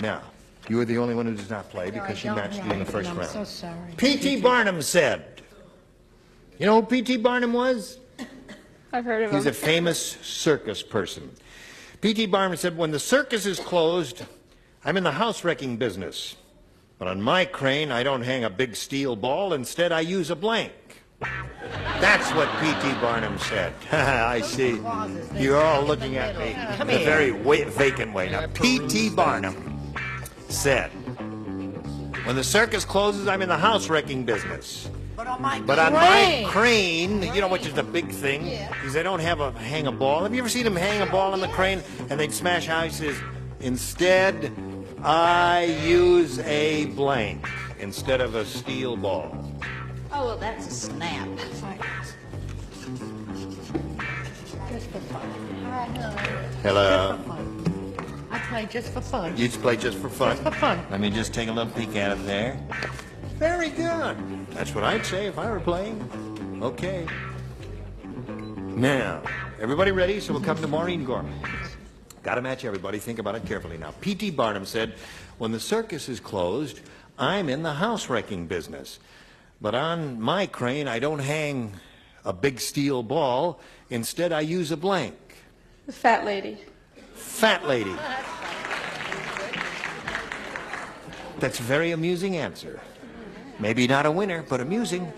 Now, you are the only one who does not play because she matched you in the first round. I'm so sorry. P.T. Barnum said. You know who P.T. Barnum was? I've heard of him. He's a famous circus person. P.T. Barnum said, when the circus is closed, I'm in the house wrecking business. But on my crane, I don't hang a big steel ball. Instead, I use a blank. That's what P.T. Barnum said. I see. You're all looking at me in a very vacant way. Now, P.T. Barnum said, when the circus closes, I'm in the house wrecking business. But on my crane, you know, which is the big thing, is they don't hang a ball. Have you ever seen them hang a ball on the crane and they'd smash houses? Instead, I use a blank instead of a steel ball. Oh, well, that's a snap. Just for fun. Hello. I play just for fun. You play just for fun? Just for fun. Let me just take a little peek at it there. Very good. That's what I'd say if I were playing. Okay. Now, everybody ready? So we'll come to Maureen Gorman. Got to match everybody. Think about it carefully now. P.T. Barnum said, when the circus is closed, I'm in the house wrecking business. But on my crane, I don't hang a big steel ball. Instead, I use a blank. The fat lady. Fat lady. That's a very amusing answer. Maybe not a winner, but amusing.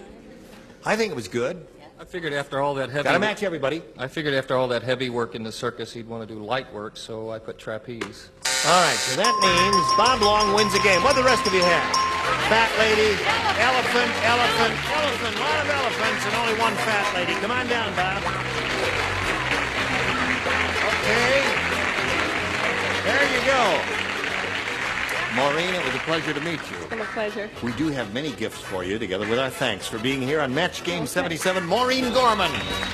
I think it was good. I figured after all that heavy... Got to match everybody. I figured after all that heavy work in the circus, he'd want to do light work, so I put trapeze. All right, so that means Bob Long wins the game. What do the rest of you have? Fat lady, elephant, elephant, elephant, a lot of elephants, and only one fat lady. Come on down, Bob. Okay. There you go. Maureen, it was a pleasure to meet you. It's been a pleasure. We do have many gifts for you, together with our thanks for being here on Match Game 77. Maureen Gorman.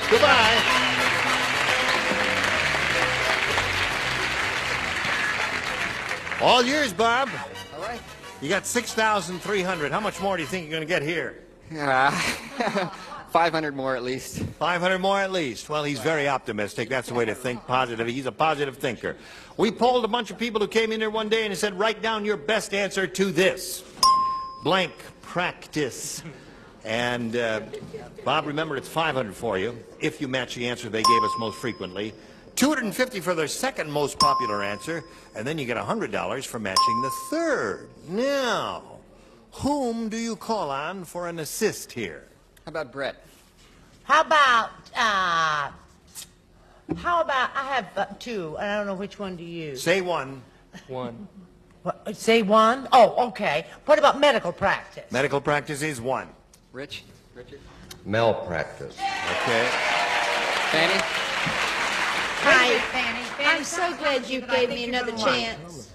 Goodbye. All yours, Bob. All right. You got 6,300. How much more do you think you're going to get here? 500 more at least. 500 more at least. Well, he's very optimistic. That's the way to think positive. He's a positive thinker. We polled a bunch of people who came in here one day and said, write down your best answer to this. Blank practice. And Bob, remember, it's 500 for you if you match the answer they gave us most frequently. 250 for their second most popular answer, and then you get $100 for matching the third. Now, whom do you call on for an assist here? How about Brett? How about, I have two, and I don't know which one to use. Say one. One. What, say one? Oh, okay. What about medical practice? Medical practice is one. Rich? Richard? Malpractice. Okay. Fanny? Hi, Fanny. I'm so glad you gave me another chance.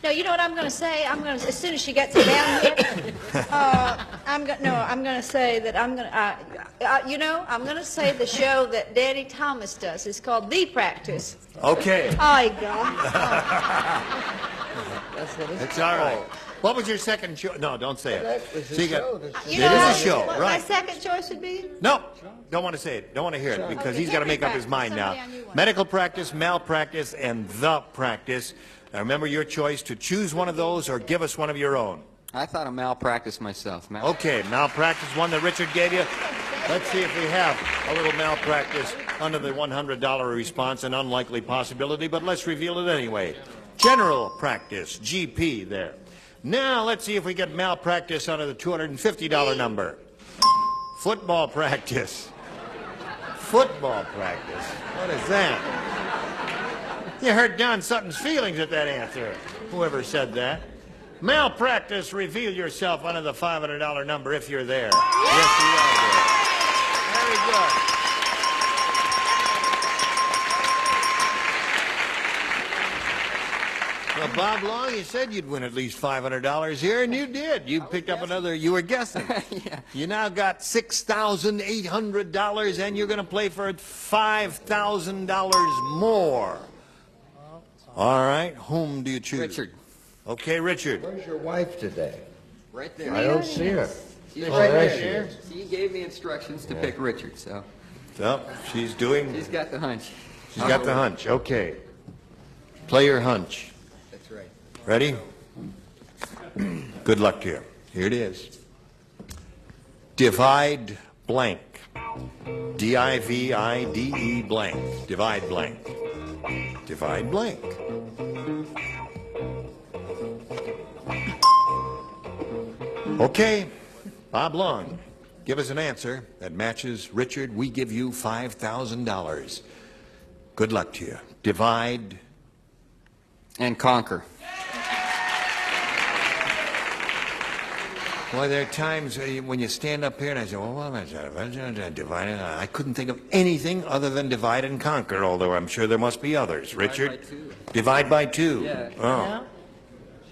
No, you know what I'm going to say? As soon as she gets down here, I'm going to say that I'm going to say the show that Danny Thomas does. It's called The Practice. Okay. I got It's all right. What was your second choice? No, don't say it. So you got, it is know a show, what right? my second choice would be? No, don't want to say it. Don't want to hear it because he's got to make up his mind now. Medical practice, malpractice, and the practice. Now remember your choice to choose one of those or give us one of your own. I thought of malpractice myself. Okay, malpractice, one that Richard gave you. Let's see if we have a little malpractice under the $100 response, an unlikely possibility, but let's reveal it anyway. General practice, GP there. Now let's see if we get malpractice under the $250 number. Football practice. Football practice. What is that? You hurt Don Sutton's feelings at that answer. Whoever said that. Malpractice, reveal yourself under the $500 number if you're there. Yes, you are there. Very good. Well, Bob Long, you said you'd win at least $500 here, and you did. You picked up another, you were guessing. Yeah. You now got $6,800, and you're going to play for $5,000 more. All right, whom do you choose? Richard. Okay, Richard. Where's your wife today? Right there. I don't see her. She's Oh, there she is. She gave me instructions to pick Richard, so Well, she's doing... she's got the hunch. She's got the hunch. Okay. Play your hunch. That's right. Ready? Good luck to you. Here it is. Divide blank. D-I-V-I-D-E blank. Divide blank. Divide blank. Okay. Bob Long, give us an answer that matches Richard. We give you $5,000. Good luck to you. Divide And conquer. Boy, there are times when you stand up here and I say, well, what is that? Divide and I couldn't think of anything other than divide and conquer, although I'm sure there must be others. Richard? Divide by two. Yeah. Oh.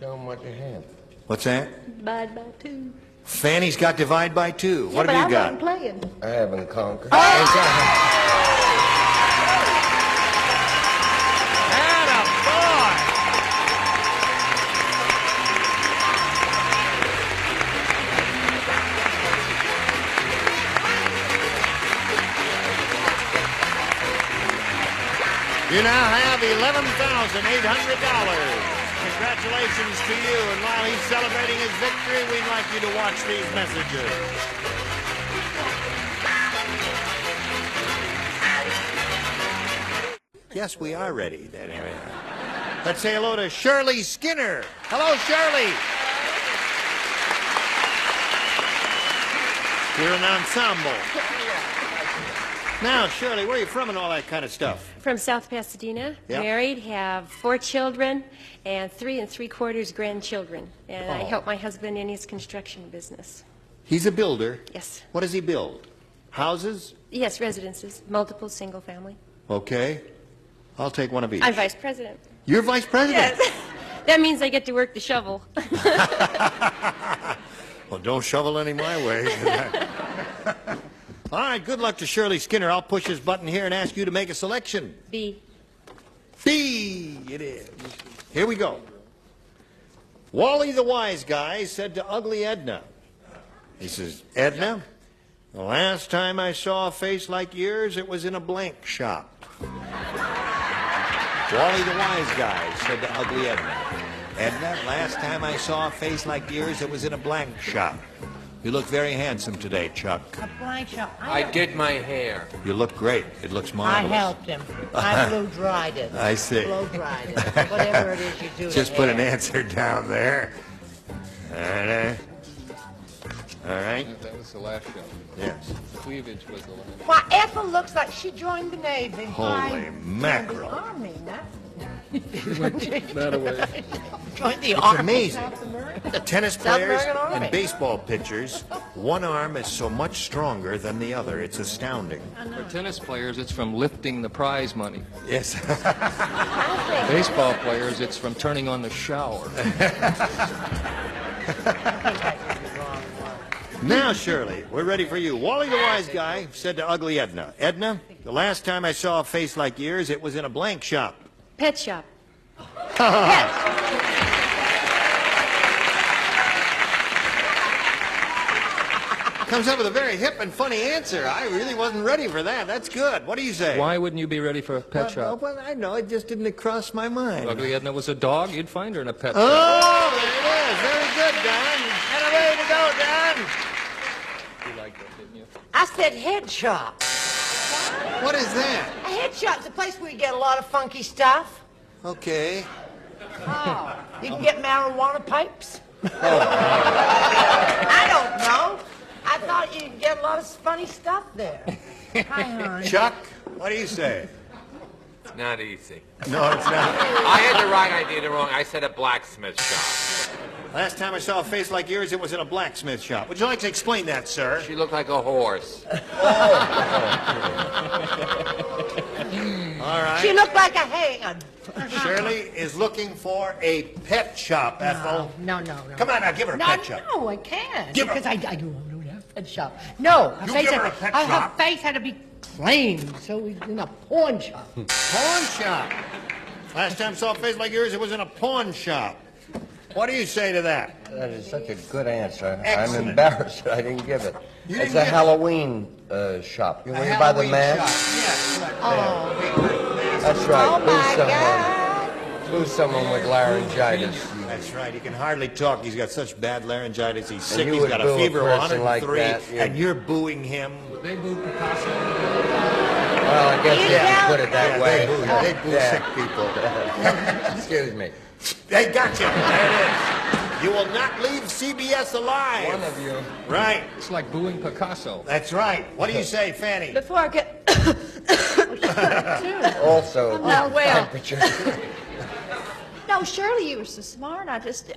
Show him what you have. What's that? Divide by 2. Fanny's got divide by two. What but have you I got? wasn't playing. I haven't conquered. You now have $11,800. Congratulations to you. And while he's celebrating his victory, we'd like you to watch these messages. Yes, we are ready. Let's say hello to Shirley Skinner. Hello, Shirley. We're an ensemble. Now, Shirley, where are you from and all that kind of stuff? From South Pasadena, Yep. married, have 4 children and 3 3/4 grandchildren. And I Oh. help my husband in his construction business. He's a builder. Yes. What does he build? Houses? Yes, residences, multiple single family. Okay. I'll take one of each. I'm vice president. You're vice president? Yes. That means I get to work the shovel. Well, don't shovel any my way. All right, good luck to Shirley Skinner. I'll push this button here and ask you to make a selection. B. B, it is. Here we go. Wally the wise guy said to Ugly Edna, he says, Edna, the last time I saw a face like yours, it was in a blank shop. Wally the wise guy said to Ugly Edna, Edna, last time I saw a face like yours, it was in a blank shop. You look very handsome today, Chuck. A blank shop. I did my hair. You look great. It looks I marvelous. helped him. I blow-dried it. I see. Blow-dried it. Whatever it is you do to Just put an hair. answer down there. All right. That was the last show. Yes. Cleavage was the last. Why, Ethel looks like she joined the Navy. Holy mackerel. The Army, not... That away. Joined the It's Army. amazing. South America. The tennis South players American Army. and baseball pitchers, one arm is so much stronger than the other. It's astounding. For tennis players, it's from lifting the prize money. Yes. Baseball players, it's from turning on the shower. Now, Shirley, we're ready for you. Wally the wise guy said to Ugly Edna, Edna, the last time I saw a face like yours, it was in a blank shop. Pet shop. Comes up with a very hip and funny answer. I really wasn't ready for that. That's good. What do you say? Why wouldn't you be ready for a pet shop? Well, I know. It just didn't cross my mind. Ugly Edna was a dog, you'd find her in a pet shop. Oh, there it is. Very good, Don. And away to go, Don. You liked that, didn't you? I said head shop. What is that? A head shop's a place where you get a lot of funky stuff. Okay. Oh. You can get marijuana pipes. I don't know. I thought you'd get a lot of funny stuff there. Hi, hon. Chuck, what do you say? It's not easy. No, it's not. I had the right idea, the wrong. I said a blacksmith shop. Last time I saw a face like yours, it was in a blacksmith shop. Would you like to explain that, sir? She looked like a horse. All right. She looked like a hand. Shirley is looking for a pet shop, Ethel. No. Come on now, give her a pet shop. No, I can't. Give her- Because I don't have a pet shop. No, her You face give her had- a pet her shop. face had to be clean, so we in a pawn shop. Pawn shop. Last time I saw a face like yours, it was in a pawn shop. What do you say to that? That is such a good answer. Excellent. I'm embarrassed that I didn't give it. You It's didn't a give it? Halloween shop. You A want to buy the Halloween mask? shop. Yes. That's right. Oh, my Boo someone with laryngitis. That's right. He can hardly talk. He's got such bad laryngitis. He's sick. you He's would got boo a a fever of person 103, like that, yeah. and you're booing him. They boo Picasso. Well, I guess, yeah, put it that way. They boo Yeah. sick people. Excuse me. They got you. There it is. You will not leave CBS alive. One of you. Right. It's like booing Picasso. That's right. What do you say, Fanny? Before I get... Also, I'm not well. temperature. No, Shirley, you were so smart.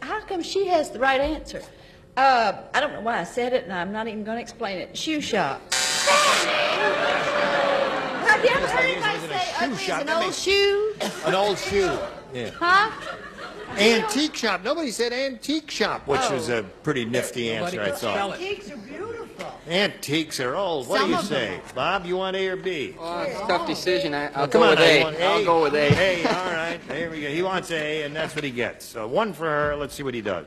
How come she has the right answer? I don't know why I said it, and I'm not even going to explain it. Shoe shop. Have you ever heard anybody say ugly is an old shoe? An old shoe. Yeah. Huh? Antique shop. Nobody said antique shop, which is a pretty nifty answer, I thought. Antiques are beautiful. Antiques are old. What do you say? Bob, you want A or B? Oh, it's a tough decision. I'll Come go on, with now, you A. want I'll go with A. A, all right. There we go. He wants A, and that's what he gets. So one for her. Let's see what he does.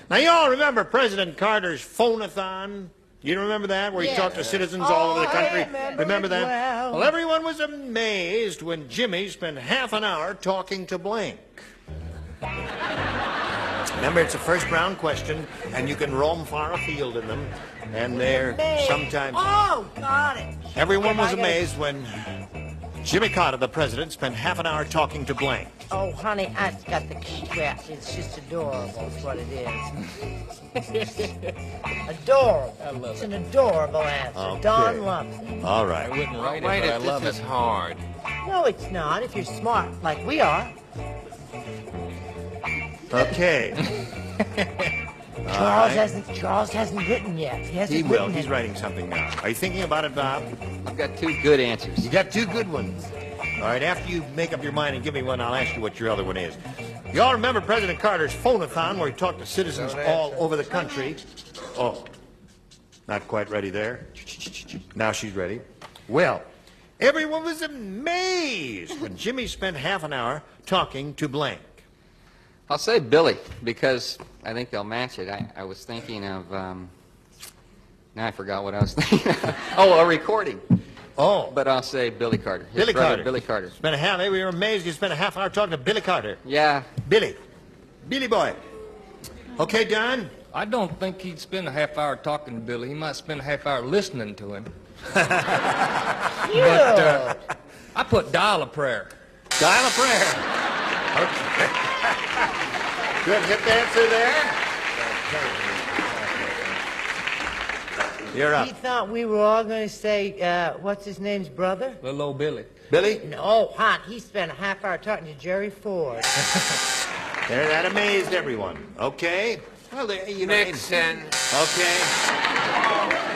Now, you all remember President Carter's phone-a-thon? You remember that, where he talked to citizens all over the country? Remember that? Well, everyone was amazed when Jimmy spent half an hour talking to blank. Remember, it's a first-round question, and you can roam far afield in them, and they're sometimes... Oh, got it. Everyone was amazed when Jimmy Carter, the president, spent half an hour talking to blank. Oh, honey, I've got the scratch. It's just adorable, is what it is. Adorable. It's an adorable answer. Okay. Don loves it. All right. Wouldn't write it, Wait, but I love this is it. hard. No, it's not, if you're smart, like we are. Okay. Charles hasn't written yet. He will. He's writing something now. Are you thinking about it, Bob? I've got two good answers. You got two good ones. All right, after you make up your mind and give me one, I'll ask you what your other one is. You all remember President Carter's phone-a-thon, where he talked to citizens all over the country? Oh, not quite ready there. Now she's ready. Well, everyone was amazed when Jimmy spent half an hour talking to blank. I'll say Billy, because I think they'll match it. I was thinking of, now I forgot what I was thinking of. Oh, a recording. Oh. But I'll say Billy Carter. His Billy brother, Carter. Billy Carter. We were amazed you spent a half hour talking to Billy Carter. Yeah. Billy boy. Okay, Don? I don't think he'd spend a half hour talking to Billy. He might spend a half hour listening to him. But I put dial a prayer. Dial a prayer. Okay. Good hip answer there. You're up. He thought we were all going to say, what's his name's brother? Little old Billy. Billy? No, hot. He spent a half hour talking to Jerry Ford. There, that amazed everyone. Okay. Well, you know, Nixon. Okay.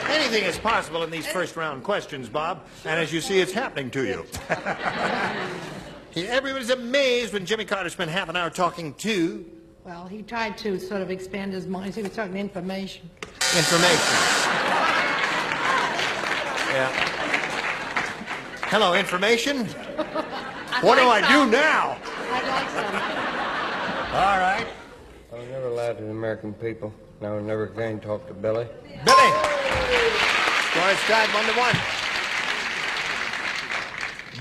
Anything is possible in these first-round questions, Bob. And as you see, it's happening to you. Everybody's amazed when Jimmy Carter spent half an hour talking to... Well, he tried to sort of expand his mind. He was talking information. Information. Yeah. Hello, information. What do I do now? I'd like some. All right. I was never allowed to the American people. No, never again talk to Billy. Billy. Score is tied 1-1.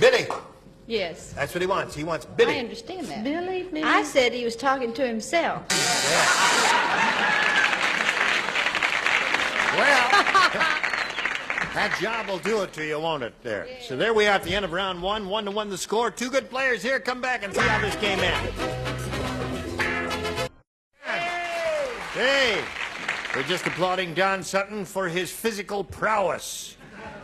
Billy. Yes. That's what he wants. He wants I Billy. understand that. Billy? I said he was talking to himself. Well, that job will do it to you, won't it, there? Yeah. So there we are at the end of round one. 1-1 the score. Two good players here. Come back and see how this game ends. Hey! We're just applauding Don Sutton for his physical prowess.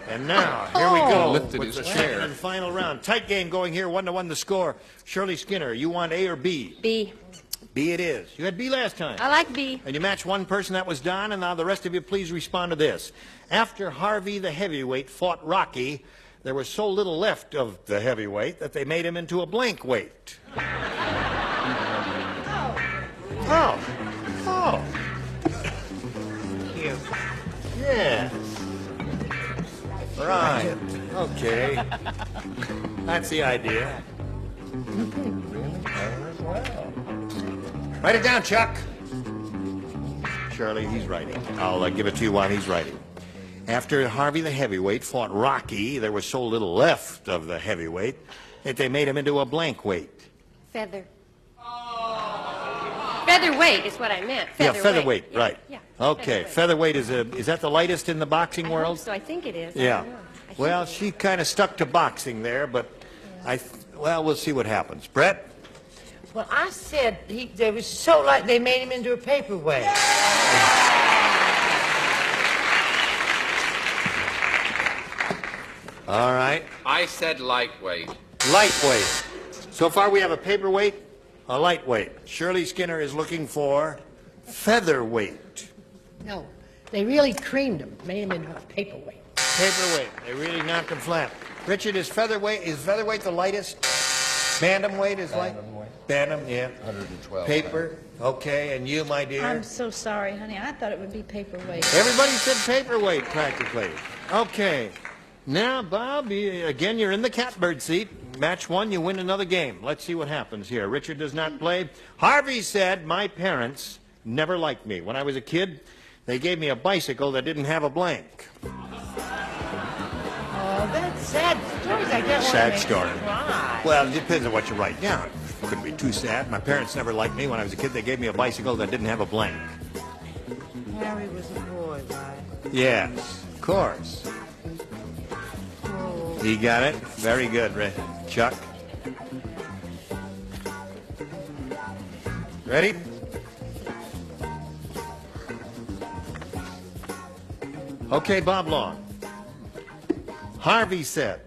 And now, here we go Lifted with his the chair. second and final round. Tight game going here, 1-1 the score. Shirley Skinner, you want A or B? B. B it is. You had B last time. I like B. And you matched one person, that was Don, and now the rest of you please respond to this. After Harvey the heavyweight fought Rocky, there was so little left of the heavyweight that they made him into a blank weight. Oh. Oh. Cute. Yes. Right. Okay. That's the idea. Write it down, Chuck. Shirley, he's writing. I'll give it to you while he's writing. After Harvey the heavyweight fought Rocky, there was so little left of the heavyweight that they made him into a blank weight. Feather. Featherweight is what I meant. Yeah, featherweight, Yeah, right. Yeah. Okay, featherweight is that the lightest in the boxing world? So I think it is. I Yeah. don't know. I think Well, it is. she kind of stuck to boxing there, but well, we'll see what happens. Brett? Well, I said they was so light they made him into a paperweight. All right. I said lightweight. Lightweight. So far we have a paperweight, a lightweight. Shirley Skinner is looking for featherweight. No, they really creamed him, made him into a paperweight. Paperweight. They really knocked him flat. Richard, is featherweight the lightest? Bantamweight is light? Bantam, yeah. 112. Paper. Okay, and you, my dear? I'm so sorry, honey. I thought it would be paperweight. Everybody said paperweight, practically. Okay. Now, Bob, again, you're in the catbird seat. Match one, you win another game. Let's see what happens here. Richard does not play. Harvey said, my parents never liked me. When I was a kid, they gave me a bicycle that didn't have a blank. Oh, that's sad stories. I guess. Sad story. Well, it depends on what you write down. Couldn't be too sad. My parents never liked me. When I was a kid, they gave me a bicycle that didn't have a blank. Harry was a boy, right? Yes, of course. He got it. Very good, Chuck. Ready? Okay, Bob Long. Harvey said,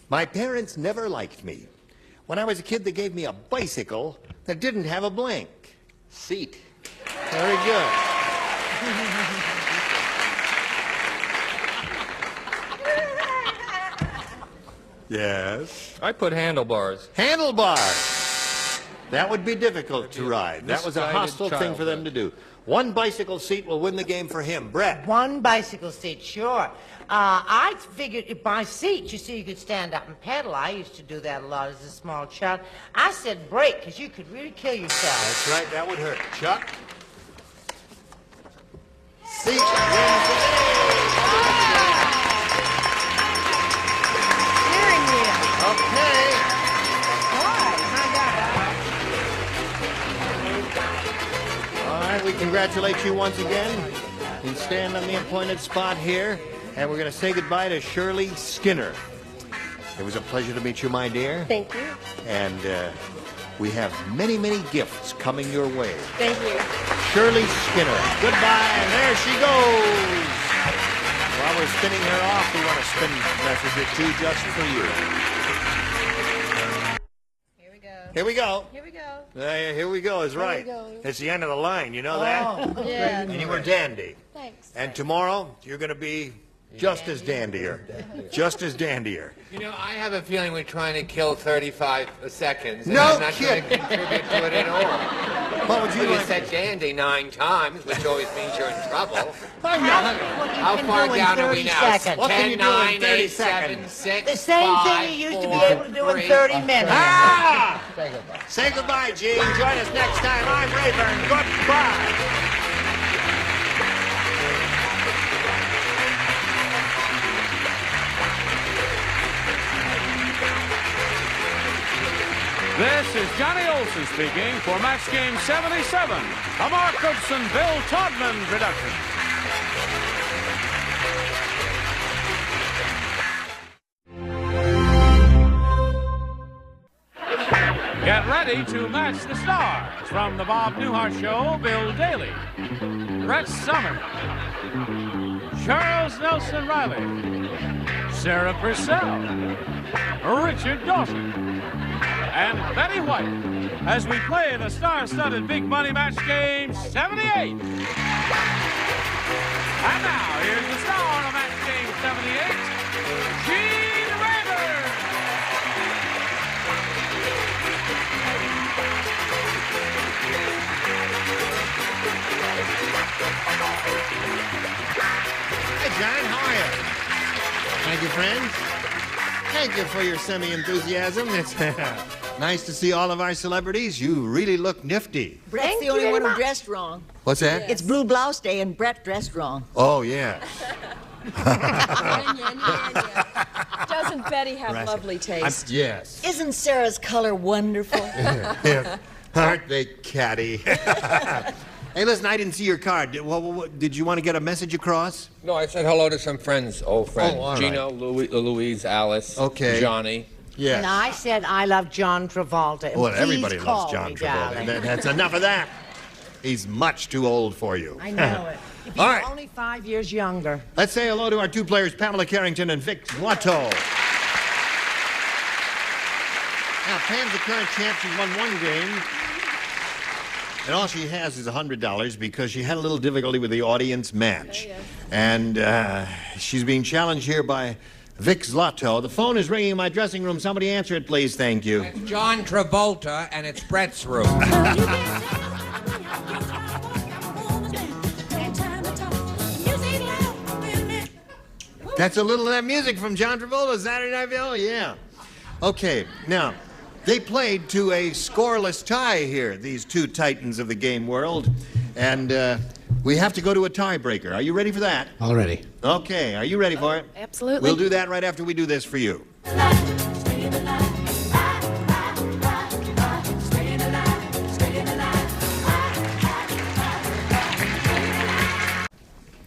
my parents never liked me. When I was a kid, they gave me a bicycle that didn't have a blank. Seat. Very good. Yes. I put handlebars. Handlebars. That would be difficult to ride. That was a Misguided hostile thing for them to do. One bicycle seat will win the game for him. Brett. One bicycle seat, sure. I figured by seat, you see, you could stand up and pedal. I used to do that a lot as a small child. I said brake, because you could really kill yourself. That's right, that would hurt. Chuck? Seat wins the Steering wheel. Okay. All right, we congratulate you once again. You can stand on the appointed spot here, and we're going to say goodbye to Shirley Skinner. It was a pleasure to meet you, my dear. Thank you. And we have many, many gifts coming your way. Thank you. Shirley Skinner. Goodbye, and there she goes. While we're spinning her off, we want to spin a message or two just for you. Here we go. Here we go. Here we go is right. go. It's the end of the line, you know that? Yeah. And you were dandy. Thanks. And tomorrow, you're going to be just as dandier. Just as dandier. You know, I have a feeling we're trying to kill 35 seconds. And No I'm not going to kidding. contribute to it at all. What would you Well, like? You said dandy 9 times, which always means you're in trouble. I'm not. How far down are we now? What can you 10, do in 9, 30 8, 7, seconds? 6, The same 5, thing you used to be 4, able to do in 3. 30 minutes. Ah! Say goodbye, Gene. Join us next time. I'm Rayburn. Goodbye. This is Johnny Olson speaking for Match Game 77, a Mark Goodson, Bill Todman production. Get ready to match the stars. From the Bob Newhart Show, Bill Daly, Brett Somers, Charles Nelson Riley, Sarah Purcell, Richard Dawson, and Betty White as we play the star-studded Big Money Match Game 78. And now, here's the star of Match Game 78, Gene Rayburn. Hey, John, how are you? Thank you, friends. Thank you for your semi-enthusiasm. It's nice to see all of our celebrities. You really look nifty. Brett's the only one who dressed wrong. What's that? It's Blue Blouse Day, and Brett dressed wrong. Oh, yeah. Doesn't Betty have Right. lovely taste? Yes. Isn't Sarah's color wonderful? Yeah. Aren't they catty? Hey, listen, I didn't see your card. Did you want to get a message across? No, I said hello to some friends, old friends. Oh, all right. Gino, Louise, Alice, Okay. Johnny. Yes. And I said I love John Travolta. And Well, please everybody call loves John me, Travolta. darling. That's enough of that. He's much too old for you. I know it. If All you're right. only 5 years younger. Let's say hello to our two players, Pamela Carrington and Vic Zlato. Now, Pam's the current champ. She's won one game. And all she has is $100 because she had a little difficulty with the audience match. And she's being challenged here by Vic Zlato. The phone is ringing in my dressing room. Somebody answer it, please. Thank you. It's John Travolta, and it's Brett's room. That's a little of that music from John Travolta, Saturday Night Fever. Yeah. Okay, now, they played to a scoreless tie here, these two titans of the game world. And we have to go to a tiebreaker. Are you ready for that? All ready. Okay, are you ready for it? Absolutely. We'll do that right after we do this for you.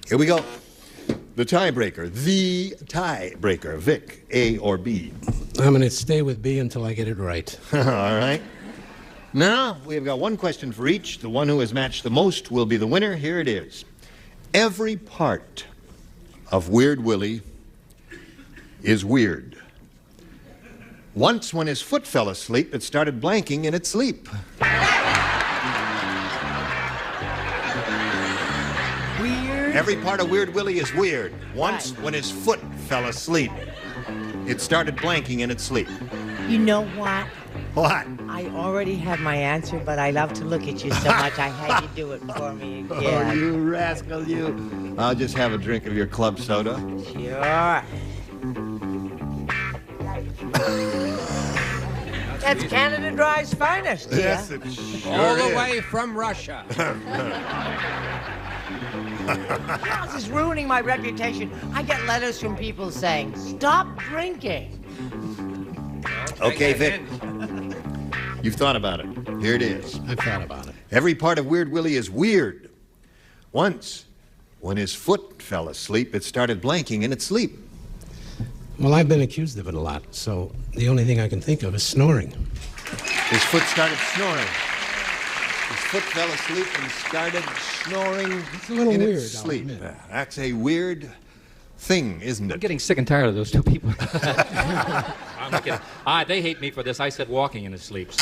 Here we go. The tiebreaker. The tiebreaker. Vic, A or B? I'm going to stay with B until I get it right. All right. Now, we've got one question for each. The one who has matched the most will be the winner. Here it is. Every part of Weird Willie is weird. Once, when his foot fell asleep, it started blanking in its sleep. Weird? Every part of Weird Willie is weird. Once, when his foot fell asleep, it started blanking in its sleep. You know what? What? I already have my answer, but I love to look at you so much I had you do it for me Oh, again. you rascal, you. I'll just have a drink of your club soda. Sure. That's Canada Dry's finest, dear. Yes, it sure All the is. way from Russia. This is ruining my reputation. I get letters from people saying, stop drinking. Okay, Vic. You've thought about it. Here it is. I've thought about it. Every part of Weird Willie is weird. Once, when his foot fell asleep, it started blanking in its sleep. Well, I've been accused of it a lot, so the only thing I can think of is snoring. His foot started snoring. His foot fell asleep and started snoring It's a little in weird, its I'll sleep. admit. That's a weird thing, isn't I'm it? getting sick and tired of those two people. I'm not kidding. They hate me for this. I said walking in his sleep. So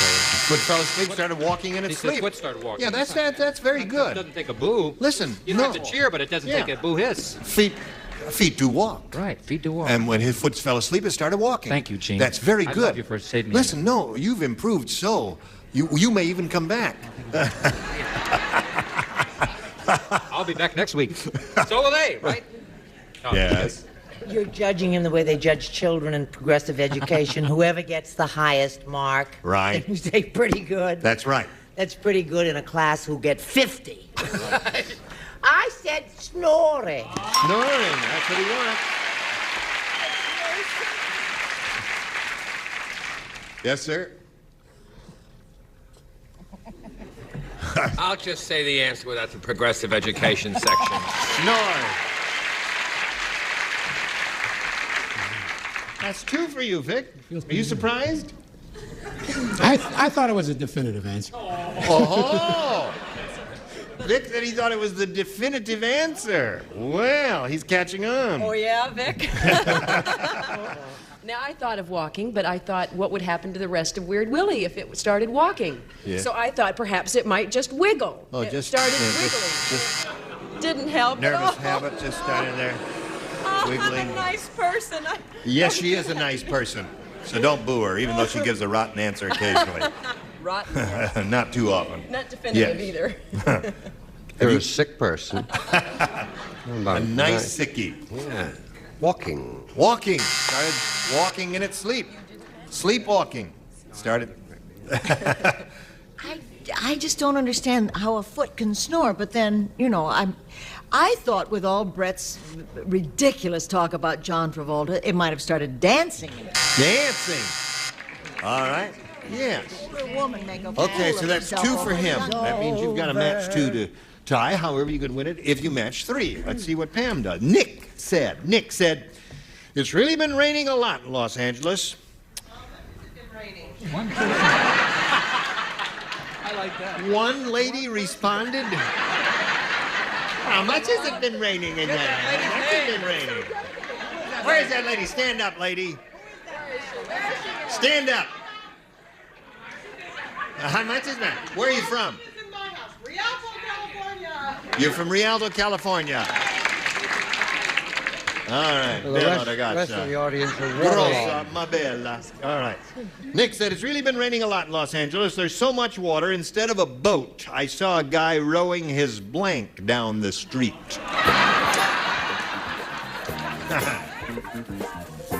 Foot fell asleep, started walking in its his sleep. foot started walking. Yeah, that's very It good. doesn't take a boo. Listen, You don't have to cheer, but it doesn't Yeah. take a boo hiss. Feet do walk. Right, feet do walk. And when his foot fell asleep, it started walking. Thank you, Gene. That's very I good. love you for saving me. Listen, no, you've improved so. You may even come back. I'll be back next week. So will they, right? Oh, Yes. You're judging him the way they judge children in progressive education. Whoever gets the highest mark. Right. You say pretty good. That's right. That's pretty good in a class who get 50. I said snoring. Snoring, that's what he wants. Yes, sir. I'll just say the answer without the progressive education section. Snoring. That's two for you, Vic. Are you surprised? I thought it was a definitive answer. Oh! Vic said he thought it was the definitive answer. Well, he's catching on. Oh, yeah, Vic? Now, I thought of walking, but I thought what would happen to the rest of Weird Willie if it started walking. Yeah. So I thought perhaps it might just wiggle. Oh, it just started yeah, wiggling. just Didn't help at nervous all. habit just started there. Oh, wiggling. I'm a nice person. Yes, she is a nice person. So don't boo her, even though she gives a rotten answer occasionally. Rotten. Not too often. Not definitive Yes. either. You're a sick person. A nice sickie. Yeah. Walking. Walking. Started walking in its sleep. Sleepwalking. Started. I just don't understand how a foot can snore, but then, you know, I thought with all Brett's ridiculous talk about John Travolta, it might have started dancing. Dancing. All right. Yes. A woman make a Okay, fool so of that's herself 2 for over him. nothing. That means you've got a match 2 to tie. However, you could win it if you match 3. Let's see what Pam does. Nick said, it's really been raining a lot in Los Angeles. I like that. One lady responded. How much has it been raining in there? How much has it been raining? Where is that lady? Stand up, lady. Stand up. How much is that? Where are you from? Rialto, California. You're from Rialto, California. All right. Well, the rest of the audience are Grossa, ma bella. All right. Nick said, it's really been raining a lot in Los Angeles. There's so much water. Instead of a boat, I saw a guy rowing his blank down the street.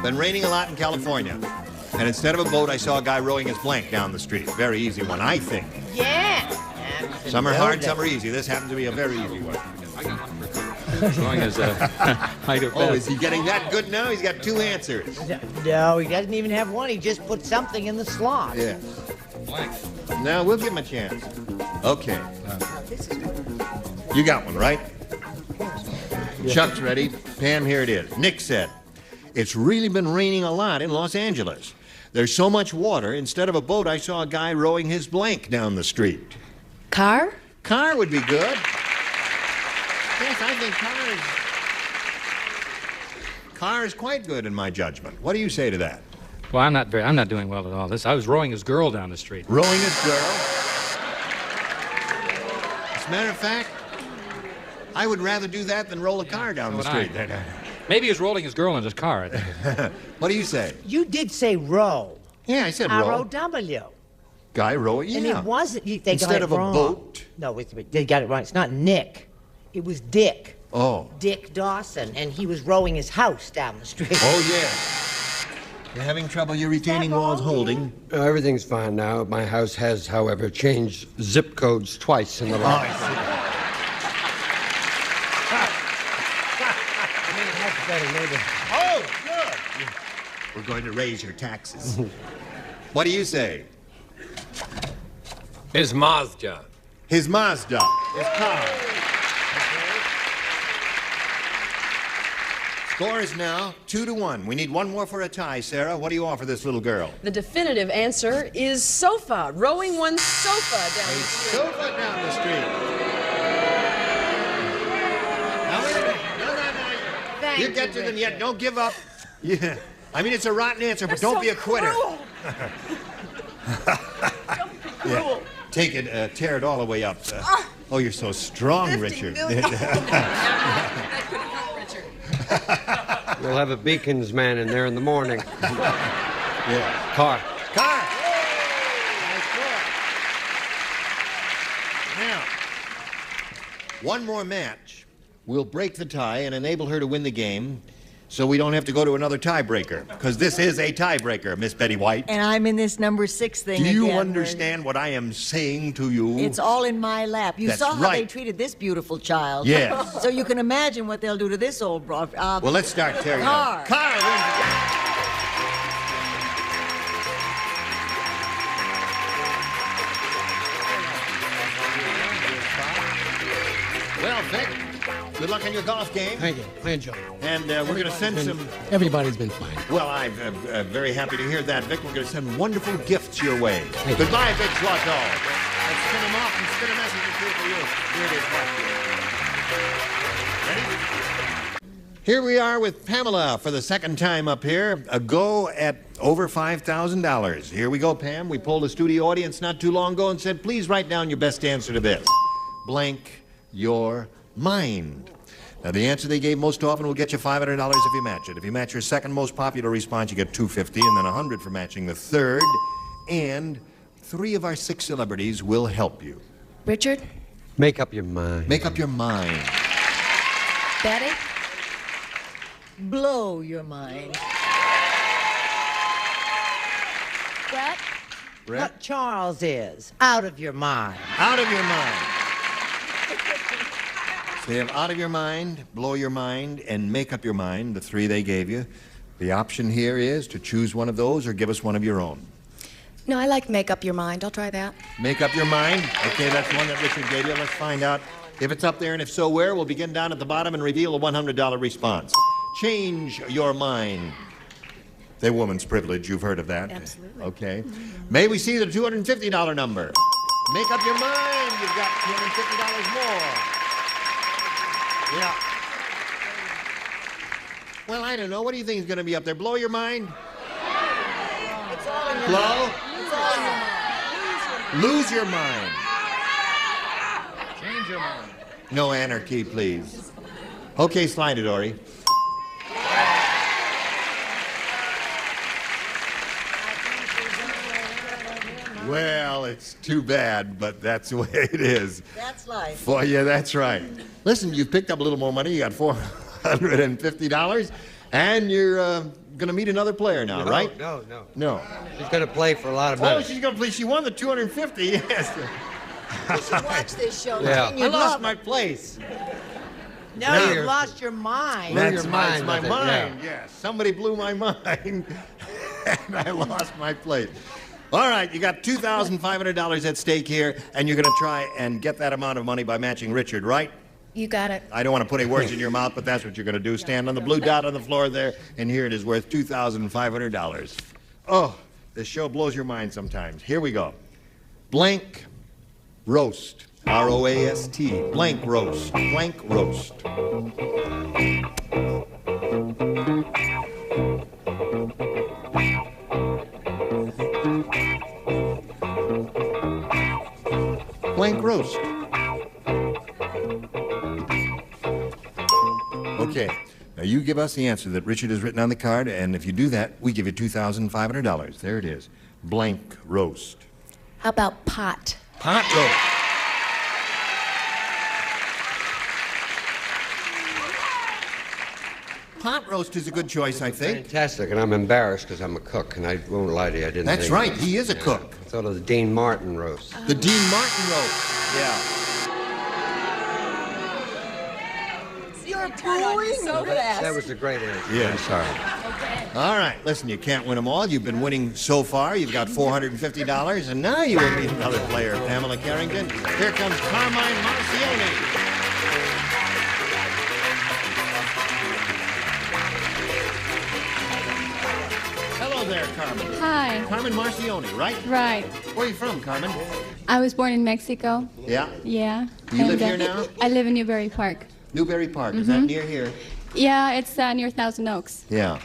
Been raining a lot in California. And instead of a boat, I saw a guy rowing his blank down the street. Very easy one, I think. Yeah. Some are hard, some are easy. This happens to be a very easy one. Showing his height of Oh, is he getting that good now? He's got 2 answers. No, he doesn't even have one. He just put something in the slot. Yeah. Now, we'll give him a chance. Okay. You got one, right? Chuck's ready. Pam, here it is. Nick said, it's really been raining a lot in Los Angeles. There's so much water, instead of a boat, I saw a guy rowing his blank down the street. Car? Car would be good. Yes, I think car is quite good in my judgment. What do you say to that? Well, I'm not doing well at all. I was rowing his girl down the street. Rowing his girl? As a matter of fact, I would rather do that than roll a car down the street. Maybe he was rolling his girl in his car. I think. What do you say? You did say row. Yeah, I said row. R-O-W. Guy rowing, yeah. And it wasn't. They Instead got it of a wrong. boat. No, they got it wrong. It's not Nick. It was Dick. Oh. Dick Dawson, and he was rowing his house down the street. Oh, yeah. You're having trouble your retaining walls holding? Everything's fine now. My house has, however, changed zip codes twice in the last. Oh, good. We're going to raise your taxes. What do you say? His Mazda. His Mazda. His car. Score is now 2-1. We need one more for a tie, Sarah. What do you offer this little girl? The definitive answer is sofa. Rowing one's sofa down the street. Sofa down the street. Now, wait a minute. No. Thank You get to them yet. Don't give up. Yeah. I mean, it's a rotten answer, but They're don't so be a quitter. cruel. Yeah. Take it, tear it all the way up. Oh, you're so strong, Richard. We'll have a Beacons man in there in the morning. Yeah. Car. Car. Nice score. Now, one more match will break the tie and enable her to win the game, so we don't have to go to another tiebreaker, because this is a tiebreaker, Miss Betty White. And I'm in this number 6 thing Do you again, understand what I am saying to you? It's all in my lap. You That's saw how they right. treated this beautiful child. Yes. So you can imagine what they'll do to this old broad. Well, let's start tearing Car. up. Car wins the game. Well, Vic, good luck on your golf game. Thank you. I enjoy it. And we're going to send some... Everybody's been fine. Well, I'm very happy to hear that, Vic. We're going to send wonderful gifts your way. Goodbye, Vic Schwartz. Let's spin them off and spin a message or two for you. Here it is. Ready? Here we are with Pamela for the second time up here. A go at over $5,000. Here we go, Pam. We polled a studio audience not too long ago and said, please write down your best answer to this. Blank your mind. Now, the answer they gave most often will get you $500 if you match it. If you match your second most popular response, you get $250, and then $100 for matching the third. And 3 of our 6 celebrities will help you. Richard? Make up your mind. Make up your mind. Betty? Blow your mind. Brett? Brett? What Charles is. Out of your mind. Out of your mind. So you have out of your mind, blow your mind, and make up your mind, the 3 they gave you. The option here is to choose one of those or give us one of your own. No, I like make up your mind. I'll try that. Make up your mind? Okay, that's one that Richard gave you. Let's find out if it's up there, and if so, where. We'll begin down at the bottom and reveal a $100 response. Change your mind. The woman's privilege, you've heard of that. Absolutely. Okay. May we see the $250 number? Make up your mind. You've got $250 more. Yeah. Well, I don't know. What do you think is going to be up there? Blow your mind? It's all in your Blow? mind. It's all in your mind. Lose your mind. Change your mind. No anarchy, please. Okay, slide it, Ori. Well, it's too bad, but that's the way it is. That's life. For you, that's right. Listen, you've picked up a little more money. You got $450, and you're going to meet another player now, right? No. No. She's going to play for a lot of Oh, money. she's going to play. She won the $250, yes. You should watch this show. Yeah. You'd I lost love my it. place. No, No. you've lost your mind. Blew That's your my mind with it, mind, yes. Somebody blew my mind, and I lost my place. All right, you got $2,500 at stake here, and you're going to try and get that amount of money by matching Richard, right? You got it. I don't want to put any words in your mouth, but that's what you're going to do. Stand on the blue dot on the floor there, and here it is worth $2,500. Oh, this show blows your mind sometimes. Here we go. Blank roast. R-O-A-S-T. Blank roast. Blank roast. Blank roast. Okay. Now you give us the answer that Richard has written on the card, and if you do that, we give you $2,500. There it is. Blank roast. How about pot? Pot roast. Pot roast is a good choice, I think. Fantastic, and I'm embarrassed because I'm a cook, and I won't lie to you, I didn't That's think- right, he is a cook. I thought of the Dean Martin roast. The Dean Martin roast. Yeah. You're booing so fast. That was a great answer. Yeah. I'm sorry. All right, listen, you can't win them all. You've been winning so far. You've got $450, and now you will meet another player, Pamela Carrington. Here comes Carmine Marcioni. Hello there, Carmen. Hi. Carmen Marcioni, right? Right. Where are you from, Carmen? I was born in Mexico. Yeah? Yeah. Do you live here now? I live in Newberry Park. Newberry Park. Is that near here? Yeah, it's near Thousand Oaks. Yeah.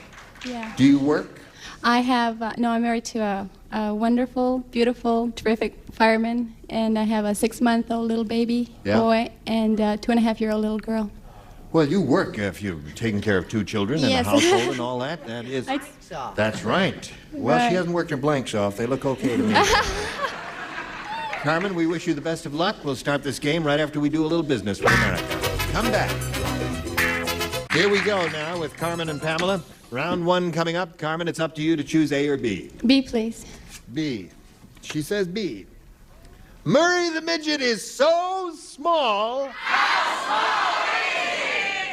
Yeah. Do you work? I have, no, I'm married to a wonderful, beautiful, terrific fireman, and I have a 6-month-old little baby boy and a 2.5-year-old little girl. Well, you work if you're taking care of 2 children and Yes. a household and all that. That is. That's right. Well, Right. she hasn't worked her blanks off. They look okay to me. Carmen, we wish you the best of luck. We'll start this game right after we do a little business for America. Come back. Here we go now with Carmen and Pamela. Round 1 coming up. Carmen, it's up to you to choose A or B. B, please. B. She says B. Murray the Midget is so small.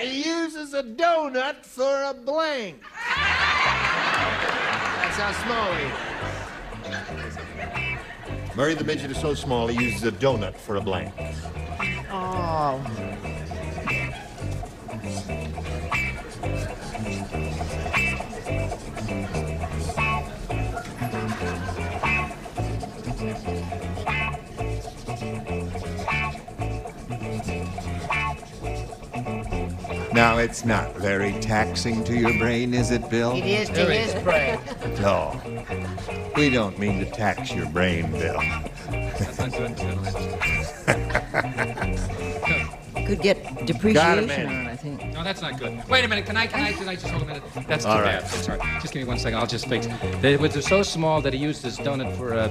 He uses a donut for a blank. That's how small he is. Murray the Midget is so small he uses a donut for a blank. Oh. Now, it's not very taxing to your brain, is it, Bill? It is to his brain. No. We don't mean to tax your brain, Bill. Could get depreciation on it, I think. No, that's not good. Wait a minute. Can I just hold a minute? That's too All bad. right. Sorry. Just give me 1 second. I'll just fix it. They were so small that he used his donut for a...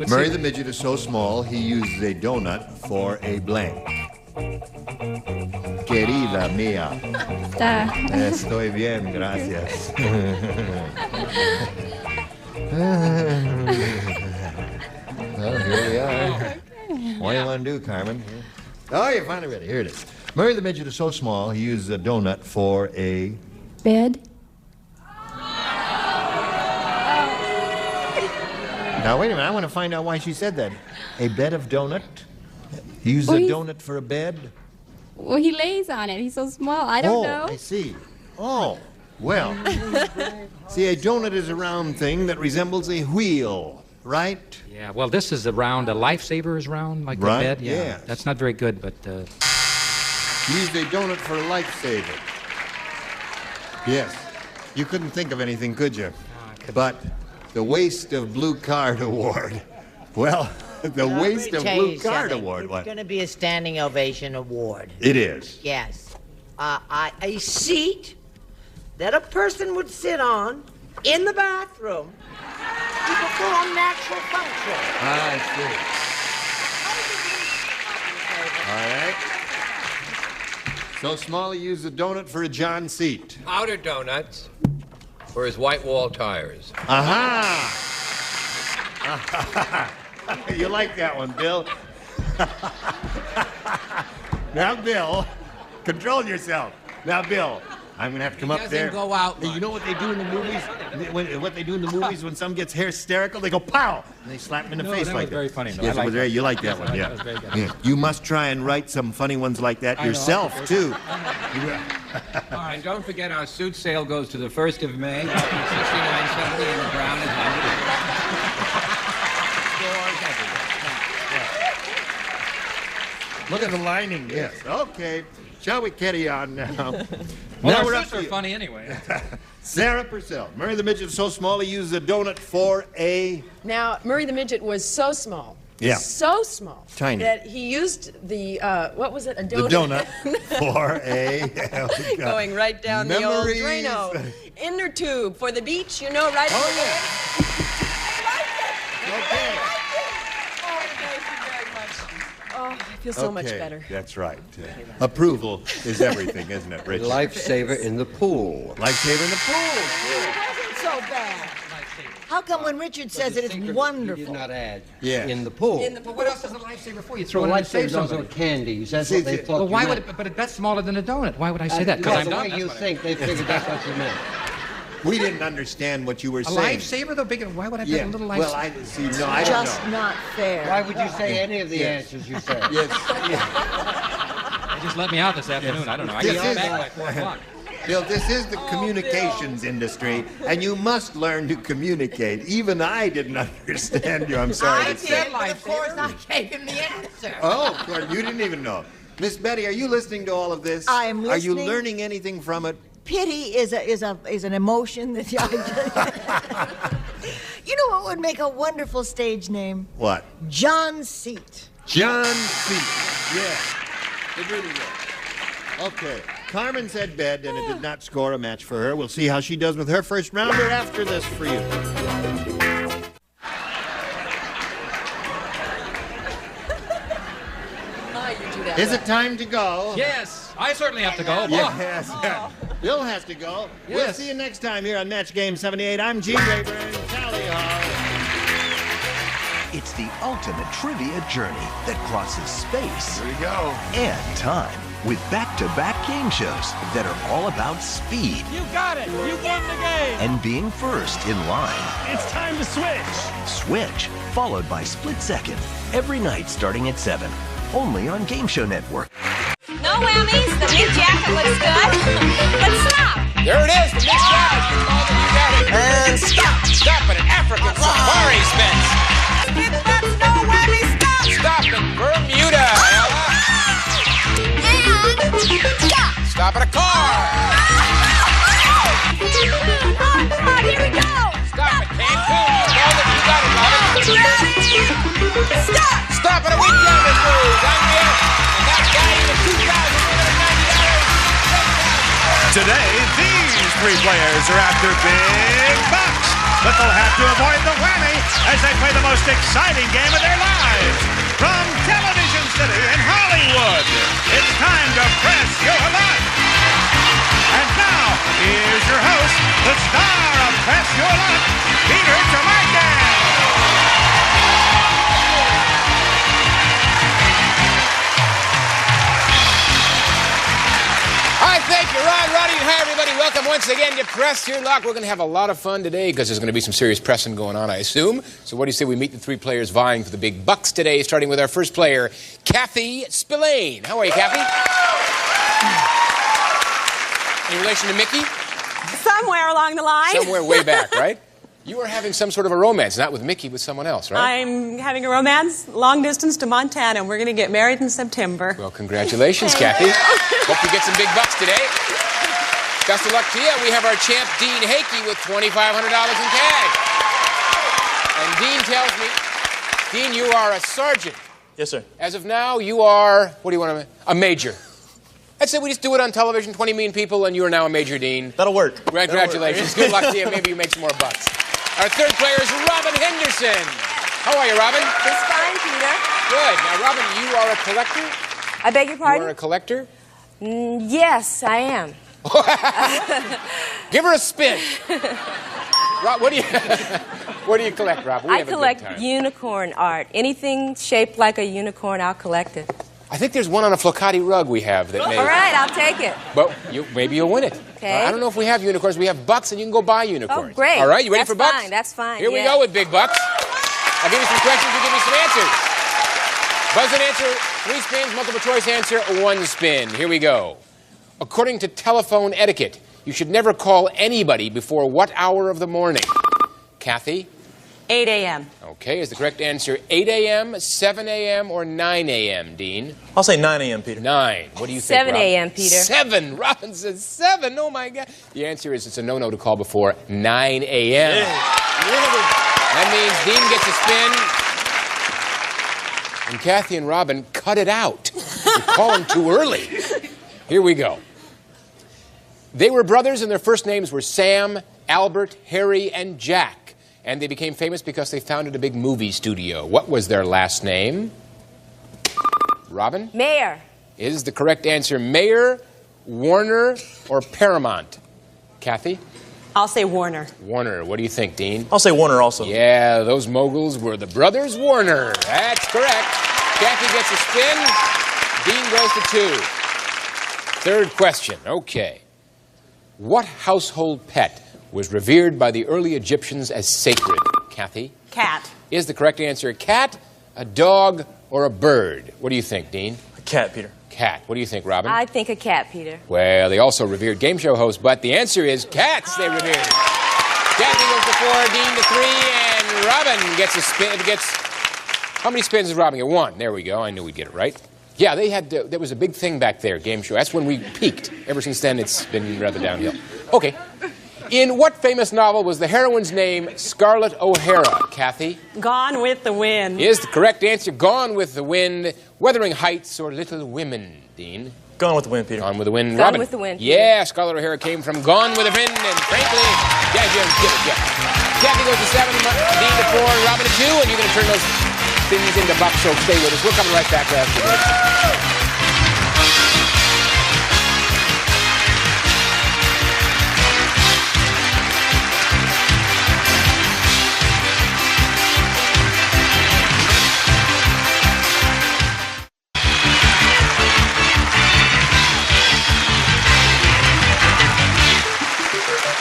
Murray the Midget is so small, he uses a donut for a blank. Querida mía. Estoy bien, gracias. Well, here we are. What do you want to do, Carmen? Oh, you're finally ready. Here it is. Murray the Midget is so small, he uses a donut for a... Bed. Now, wait a minute. I want to find out why she said that. A bed of donut? He uses Well, a he's- donut for a bed? Well, he lays on it. He's so small. I don't know. I see. Oh, well. See, a donut is a round thing that resembles a wheel, right? Yeah, well, this is a lifesaver is round, like Right, the bed. Yeah, yes. that's not very good, but... He used a donut for a lifesaver. Yes. You couldn't think of anything, could you? But the Waste of Blue Card Award. Well, the Waste of Blue Card Award. It's What? going to be a standing ovation award. It is. Yes. A seat that a person would sit on in the bathroom to perform natural function. I see. All right. So Smalley used a donut for a John seat. Powder donuts for his white wall tires. Aha! You like that one, Bill? Now, Bill, control yourself. Now, Bill, I'm gonna have to come up there. Go out. Hey, you know what they do in the movies? What they do in the movies when someone gets hysterical? They go pow, and they slap him in the face that like was very funny, though. Yes, I it was like very. that. You like that one, yeah. That was very good. Yeah. You must try and write some funny ones like that yourself too. All right, and don't forget our suit sale goes to the 1st of May. $69.70 and the brown is Look at the lining. Yes. Okay. Shall we carry on now? Well, Now our we're up suits are to you. funny anyway. Sarah Purcell. Murray the Midget is so small he uses a donut for a... Now, Murray the Midget was so small. Yeah. So small. Tiny. That he used the, what was it? A The donut. donut for a... Going right down the old Memories. Drano. Inner tube for the beach, you know, right? Oh, yeah. Okay. Oh, thank you very much. Oh, I feel so much Okay, better. That's right. Approval is everything, isn't it, Rich? Lifesaver in the pool. Lifesaver in the pool. It wasn't so bad. How come when Richard says it, it's You wonderful? did not add Yeah. in the pool. But what else is a lifesaver for? You throw Well, it in and save lifesavers also somebody. candies. That's See, what they see- thought. Well, why you would meant. it? But that's smaller than a donut. Why would I say that? Because Well, I'm the done. way That's you what I- think, they figured that's what you meant. We didn't understand what you were A saying. lifesaver, though, bigger. Why would I Yeah. put a little Well, lifesaver? I see. No, I don't Just know. not fair. Why would you say any of the Yes. answers you said? Yes. They just let me out this afternoon. I don't know. I got to This get is- back by 4 o'clock. Bill, this is the communications industry, and you must learn to communicate. Even I didn't understand you. I'm sorry I to say. did, but of course I gave him the answer. Oh, of course, you didn't even know. Miss Betty, are you listening to all of this? I am Are you listening. learning anything from it? Pity is an emotion that you know what would make a wonderful stage name? What? John Seat. John Seat. Yeah. It really will. Okay. Carmen said bed, and it did not score a match for her. We'll see how she does with her first rounder after this for you. Oh, you do that. Is it time to go? Yes, I certainly have to go. Yes. Bill has to go. We'll Yes. see you next time here on Match Game 78. I'm Gene Rayburn. Tally ho. It's the ultimate trivia journey that crosses space Here we go. and time with back-to-back game shows that are all about speed You got it. You won the game. and being first in line. It's time to switch. Switch, followed by Split Second, every night starting at 7, only on Game Show Network. No whammies. The new jacket looks good. But stop. There it is, the big jacket. And stop. Stop at an African safari, Spence. That's no whammy. Stop. Stop at Bermuda. And stop. Stop at a car. three players are after big bucks, but they'll have to avoid the whammy as they play the most exciting game of their lives. From Television City in Hollywood, it's time to press your luck. And now, here's your host, the star of Press Your Luck, Peter Tomarken. Hi, thank you, Ron, Roddy, and hi, everybody. Welcome once again to Press Your Luck. We're going to have a lot of fun today because there's going to be some serious pressing going on, I assume. So what do you say we meet the three players vying for the big bucks today, starting with our first player, Kathy Spillane. How are you, Kathy? Any relation to Mickey? Somewhere along the line. Somewhere way back, right? You are having some sort of a romance, not with Mickey, with someone else, right? I'm having a romance, long distance to Montana, and we're going to get married in September. Well, congratulations, Kathy. Hope you get some big bucks today. Best of luck to you. We have our champ, Dean Hakey, with $2,500 in cash. And Dean tells me, Dean, you are a sergeant. Yes, sir. As of now, you are, what do you want to, a major. That's it. We just do it on television, 20 million people, and you are now a major, Dean. That'll work. Congratulations. Good luck to you. Maybe you make some more bucks. Our third player is Robin Henderson. How are you, Robin? Just fine, Peter. Good. Now, Robin, you are a collector? I beg your pardon? You are a collector? Yes, I am. Give her a spin. Rob, what do you collect, Rob? I collect unicorn art. Anything shaped like a unicorn, I'll collect it. I think there's one on a Flocati rug we have that may... All right, I'll take it. But maybe you'll win it. Okay. I don't know if we have unicorns. We have bucks, and you can go buy unicorns. Oh, great. All right, you ready for bucks? That's fine. Here we go with big bucks. I'll give you some questions. You give me some answers. Buzz and answer, 3 spins. Multiple choice answer, 1 spin. Here we go. According to telephone etiquette, you should never call anybody before what hour of the morning? Kathy? 8 a.m. Okay, is the correct answer 8 a.m., 7 a.m., or 9 a.m., Dean? I'll say 9 a.m., Peter. 9. What do you think, 7 a.m., Peter. 7. Robin says 7. Oh, my God. The answer is it's a no-no to call before 9 a.m. That means Dean gets a spin. And Kathy and Robin cut it out. You're calling too early. Here we go. They were brothers, and their first names were Sam, Albert, Harry, and Jack. And they became famous because they founded a big movie studio. What was their last name? Robin? Mayer. Is the correct answer Mayer, Warner, or Paramount? Kathy? I'll say Warner. Warner. What do you think, Dean? I'll say Warner also. Yeah, those moguls were the brothers Warner. That's correct. Kathy gets a spin. Dean goes to 2. Third question. Okay. What household pet was revered by the early Egyptians as sacred? Kathy? Cat. Is the correct answer a cat, a dog, or a bird? What do you think, Dean? A cat, Peter. Cat. What do you think, Robin? I think a cat, Peter. Well, they also revered game show hosts, but the answer is cats they revered. Kathy goes to 4, Dean to 3, and Robin gets a spin. How many spins does Robin get? 1. There we go. I knew we'd get it right. Yeah, they had. There was a big thing back there, game show. That's when we peaked. Ever since then, it's been rather downhill. Okay. In what famous novel was the heroine's name Scarlett O'Hara? Kathy? Gone with the Wind. Is the correct answer Gone with the Wind, Wuthering Heights, or Little Women? Dean? Gone with the Wind, Peter. Gone with the Wind. Gone Robin? with the Wind. Yeah, Scarlett O'Hara came from Gone with the Wind, and frankly, yeah, Kathy goes to 7, Dean to 4, and Robin to 2, and you're going to turn those things into bucks, so stay with us. We're coming right back after this.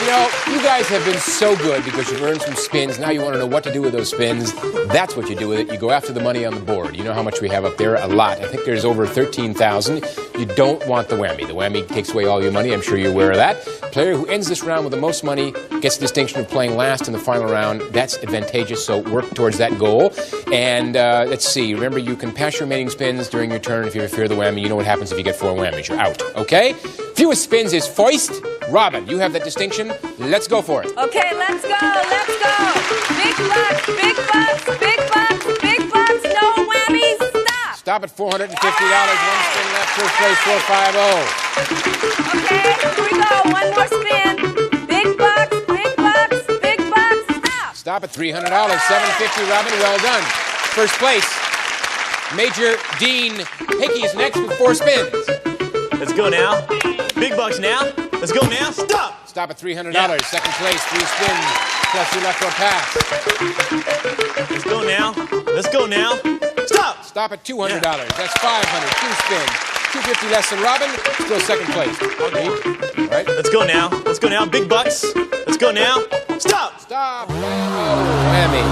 You know, you guys have been so good because you've earned some spins. Now you want to know what to do with those spins. That's what you do with it. You go after the money on the board. You know how much we have up there? A lot. I think there's over 13,000. You don't want the whammy. The whammy takes away all your money. I'm sure you're aware of that. Player who ends this round with the most money gets the distinction of playing last in the final round. That's advantageous, so work towards that goal. And let's see. Remember, you can pass your remaining spins during your turn. If you fear the whammy, you know what happens if you get 4 whammies. You're out. Okay? Fewest spins is foist. Robin, you have that distinction. Let's go for it. Okay, let's go. Let's go. Big bucks, big bucks, big bucks, big bucks. No whammies. Stop. Stop at $450. 1 spin left. First place, 450. Okay, here we go. 1 more spin. Stop at $300. $750, Robin. Well done. First place. Major Dean Hickey is next with 4 spins. Let's go now. Big bucks now. Let's go now. Stop. Stop at $300. Second place, 3 spins, plus your luck or pass. Let's go now. Let's go now. Stop. Stop at $200. That's $500. 2 spins. $250 less than Robin. Still second place. All right. Let's go now. Let's go now. Big bucks. Let's go now. Stop. Stop. Oh, whammy.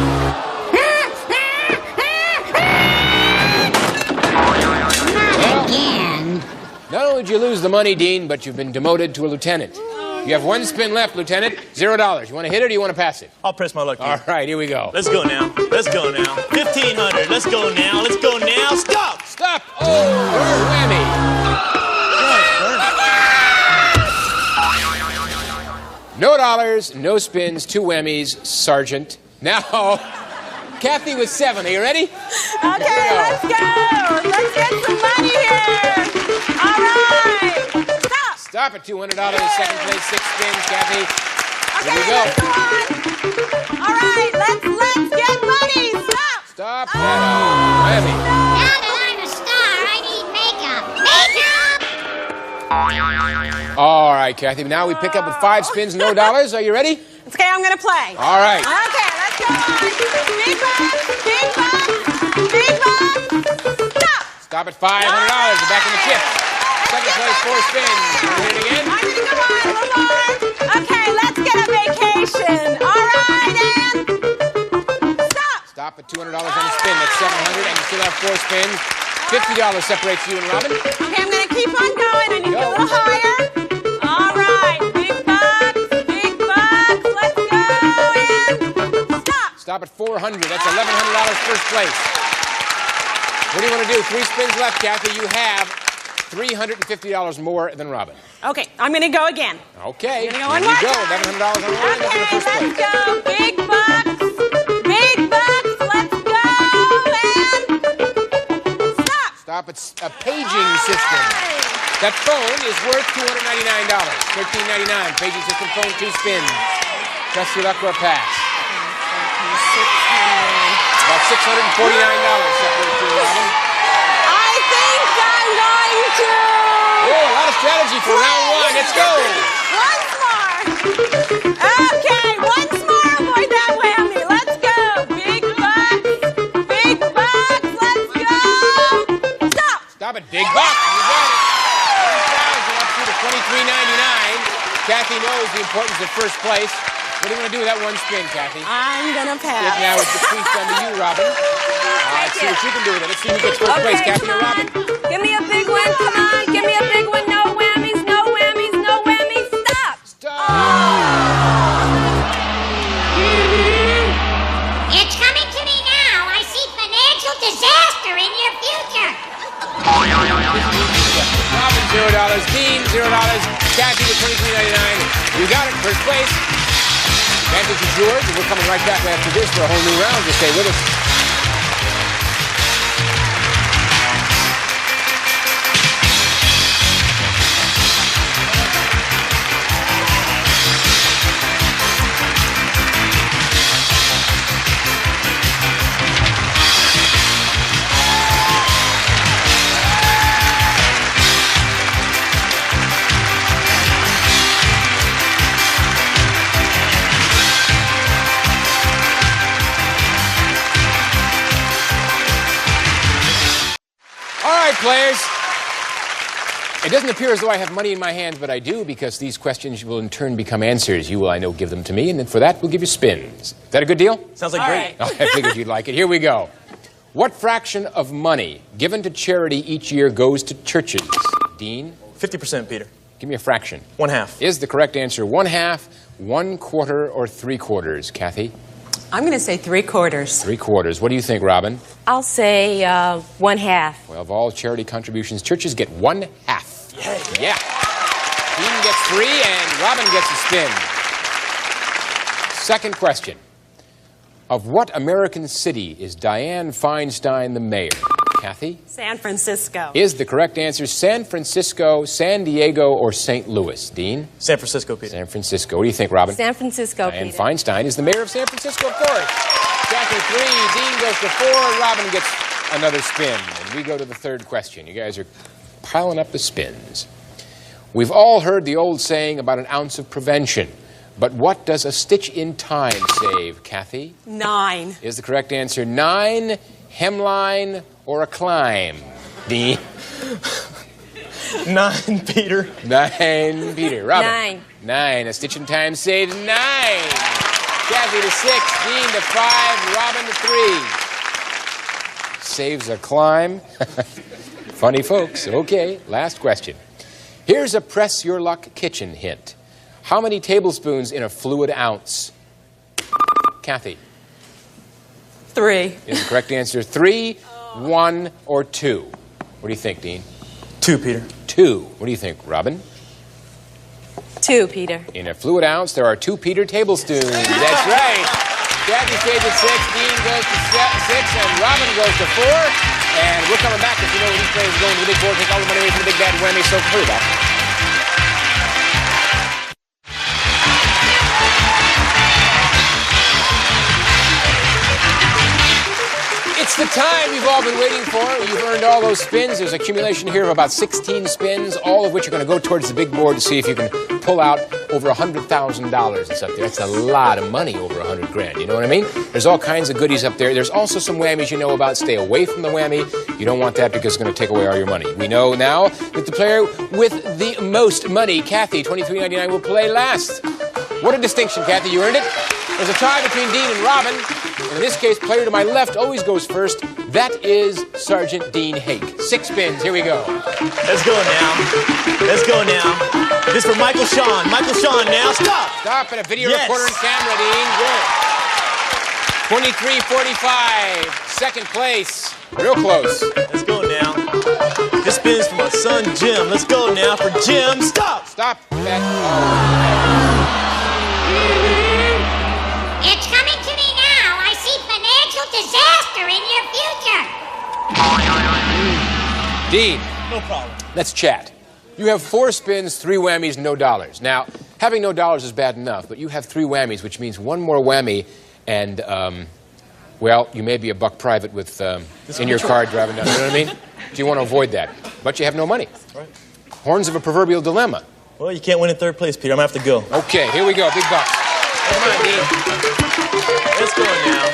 Not only did you lose the money, Dean, but you've been demoted to a lieutenant. You have 1 spin left, Lieutenant. $0. You want to hit it or do you want to pass it? I'll press my luck. All right, here we go. Let's go now. Let's go now. 1,500. Let's go now. Let's go now. Stop. Stop. Oh, whammy. No dollars, no spins, 2 whammies, Sergeant. Now, Kathy with 7. Are you ready? Okay, let's go. Let's get some money here. All right. Stop. Stop at $200. Second place, 6 spins, Kathy. Okay, here we go. let's go on. All right, let's get money. Stop. Stop. Whammy. Now that I'm a star, I need makeup. All right, Kathy. Now we pick up with 5 spins, no dollars. Are you ready? Okay, I'm going to play. All right. Okay, let's go on. Big bucks, big bucks, big bucks. Stop. Stop at $500. You're back in the chip. Second place, 4 spins. Hit it again. I'm going to go on a little more. Okay, let's get a vacation. All right, and stop. Stop at $200 on the spin. That's $700, and you still have 4 spins. $50 separates you and Robin. Okay, I'm going to keep on going. I need to get a little higher. All right, big bucks, let's go, and stop. Stop at $400. That's $1,100 first place. What do you want to do? 3 spins left, Kathy. You have $350 more than Robin. Okay, I'm going to go again. Okay. I'm going to go one Here more you go. time. $1,100 on the line. Okay, That's in the first let's place. go. Big bucks, let's go, and stop. Stop at a paging system. That phone is worth $299. $13.99. Paging system phone, 2 spins. Trust your luck or pass. About $649 separates you and Robin. I think I'm going to. Oh, a lot of strategy for round 1. Let's go. Once more. Okay, once more. Avoid that whammy. Let's go. Big bucks, let's go. Stop. Stop at big bucks. You got it. 1,000 up to the $23.99. Kathy knows the importance of first place. What do you want to do with that 1 spin, Kathy? I'm going to pass. Now it's decreased down to you, Robin. Let's see what you can do with it. Let's see who gets first place, Kathy or Robin. Give me a big one. Come on. Give me a big one. No whammies, no whammies, no whammies. Stop. It's coming to me now. I see financial disaster in your future. Robin, $0. Dean, $0. Kathy with $23.99. You got it. First place. Advantage is yours, and we're coming right back after this for a whole new round. Just stay with us. Players, it doesn't appear as though I have money in my hands, but I do, because these questions will in turn become answers. You will, I know, give them to me, and then for that, we'll give you spins. Is that a good deal? Sounds like great. I figured you'd like it. Here we go. What fraction of money given to charity each year goes to churches? Dean? 50%, Peter. Give me a fraction. 1/2. Is the correct answer 1/2, 1/4, or 3/4? Kathy? I'm going to say 3/4. 3/4. What do you think, Robin? I'll say 1/2. Well, of all charity contributions, churches get 1/2. Yeah. Dean gets 3 and Robin gets a spin. Second question. Of what American city is Dianne Feinstein the mayor? Kathy? San Francisco. Is the correct answer San Francisco, San Diego, or St. Louis? Dean? San Francisco, Peter. San Francisco. What do you think, Robin? San Francisco, Diane Peter. Feinstein is the mayor of San Francisco, of course. Kathy 3, Dean goes to 4, Robin gets another spin. And we go to the third question. You guys are piling up the spins. We've all heard the old saying about an ounce of prevention. But what does a stitch in time save, Kathy? 9. Is the correct answer 9, hemline, or a climb? Dean? 9, Peter. 9, Peter. Robin? 9. 9. A stitch in time saves 9. Kathy to 6, Dean to 5, Robin to 3. Saves a climb. Funny folks. Okay, last question. Here's a press your luck kitchen hint. How many tablespoons in a fluid ounce? Kathy? 3. Is the correct answer 3, 1, or 2? What do you think, Dean? 2, Peter. 2. What do you think, Robin? 2, Peter. In a fluid ounce, there are 2 Peter tablespoons. That's right. Kathy stays at 6, Dean goes to 6, and Robin goes to 4. And we're coming back. If you know these players are going to the big board, take all the money away from the big bad whammy, so hurry back. It's the time you've all been waiting for. You've earned all those spins. There's accumulation here of about 16 spins, all of which are going to go towards the big board to see if you can pull out over $100,000 that's up there. That's a lot of money, over $100,000. You know what I mean? There's all kinds of goodies up there. There's also some whammies you know about. Stay away from the whammy. You don't want that because it's going to take away all your money. We know now that the player with the most money, Kathy, $23.99, will play last. What a distinction, Kathy. You earned it. There's a tie between Dean and Robin. In this case, player to my left always goes first. That is Sergeant Dean Hake. 6 spins. Here we go. Let's go now. Let's go now. This for Michael Sean. Michael Sean now. Stop. Stop and a video recorder and camera, Dean. Good. 23:45. Second place. Real close. Let's go now. This spins for my son Jim. Let's go now for Jim. Stop. Stop. It's coming to me now. I see financial disaster in your future. Dean. No problem. Let's chat. You have 4 spins, 3 whammies, no dollars. Now, having no dollars is bad enough, but you have 3 whammies, which means 1 more whammy, and, well, you may be a buck private with in your car driving down. You know what I mean? Do you want to avoid that? But you have no money. Right. Horns of a proverbial dilemma. Well, you can't win in 3rd place, Peter. I'm going to have to go. Okay, here we go. Big bucks. Come on, Dean. Let's go now.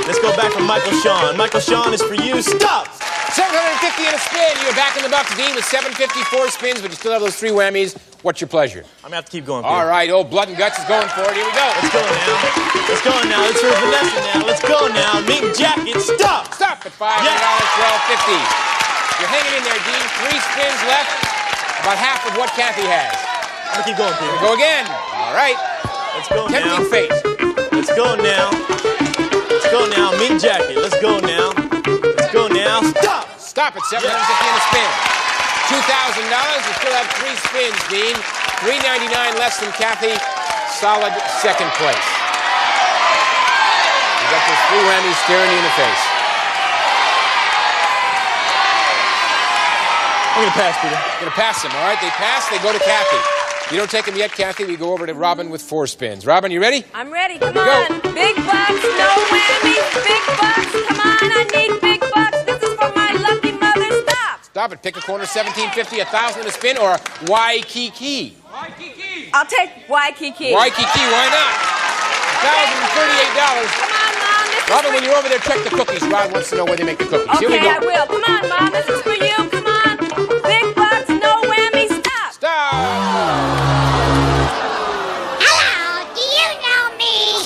Let's go back from Michael Sean. Michael Sean is for you. Stop! 750 in a spin. You're back in the bucks, Dean, with 754 spins, but you still have those 3 whammies. What's your pleasure? I'm going to have to keep going, Peter. All right, old Blood and Guts is going for it. Here we go. Let's go now. Let's go now. Let's hear Vanessa now. Let's go now. Meat and jacket. Stop! Stop at $500, $12.50. You're hanging in there, Dean. 3 spins left. About half of what Kathy has. I'm going to keep going, Peter. Go again. All right. Let's go now. Tempting fate. Let's go now. Let's go now. Meat and jacket. Let's go now. Let's go now. Stop! Stop at $750 in a spin. $2,000. You still have 3 spins, Dean. $399 less than Kathy. Solid second place. You got those 3 whammies staring you in the face. I'm going to pass, Peter. You're going to pass them, all right? They pass, they go to Kathy. You don't take them yet, Kathy. We go over to Robin with 4 spins. Robin, you ready? I'm ready. Come on. Big bucks, no whammies. Big bucks. Come on. I need big bucks. This is for my lucky mother. Stop. Stop it. Pick a corner. $17.50, $1,000 in a spin, or Waikiki. I'll take Waikiki. Waikiki, why not? $1,038. Come on, Mom. Robin, when you're over there, check the cookies. Rod wants to know where they make the cookies. Okay, Here we go. I will. Come on, Mom. This is for you. Come on. Big bucks, no whammies. Stop. Stop. Hello, do you know me?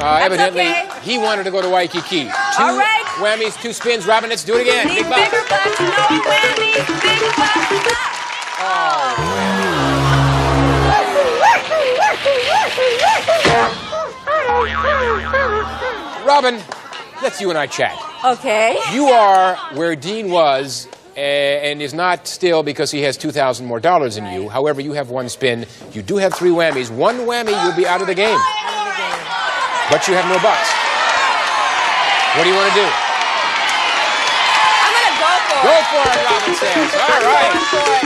Evidently, okay. he wanted to go to Waikiki. 2 All right. whammies, 2 spins. Robin, let's do it again. Need Big bucks. bigger bucks, no whammies. Big bucks. Stop. Robin, let's you and I chat. Okay. You are where Dean was and is not still because he has $2,000 more than you. However, you have 1 spin. You do have 3 whammies. 1 whammy, you'll be out of the game. But you have no bucks. What do you want to do? I'm gonna go for it. Go for it, Robin says. All right.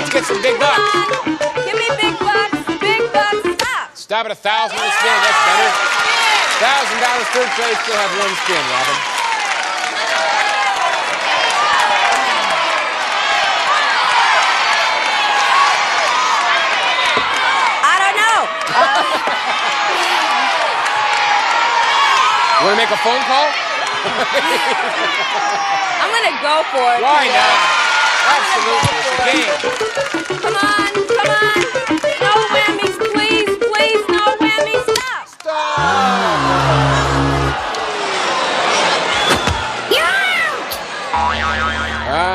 Let's get some big bucks. Give me big bucks. Big bucks. Stop. Stop at 1,000 on the spin. That's better. $1,000 third place. Still have one spin, Robin. I don't know. Want to make a phone call? I'm gonna go for it. Why not? Absolutely. It's a game. Come on, come on. No whammies, please, please, no whammies. Stop.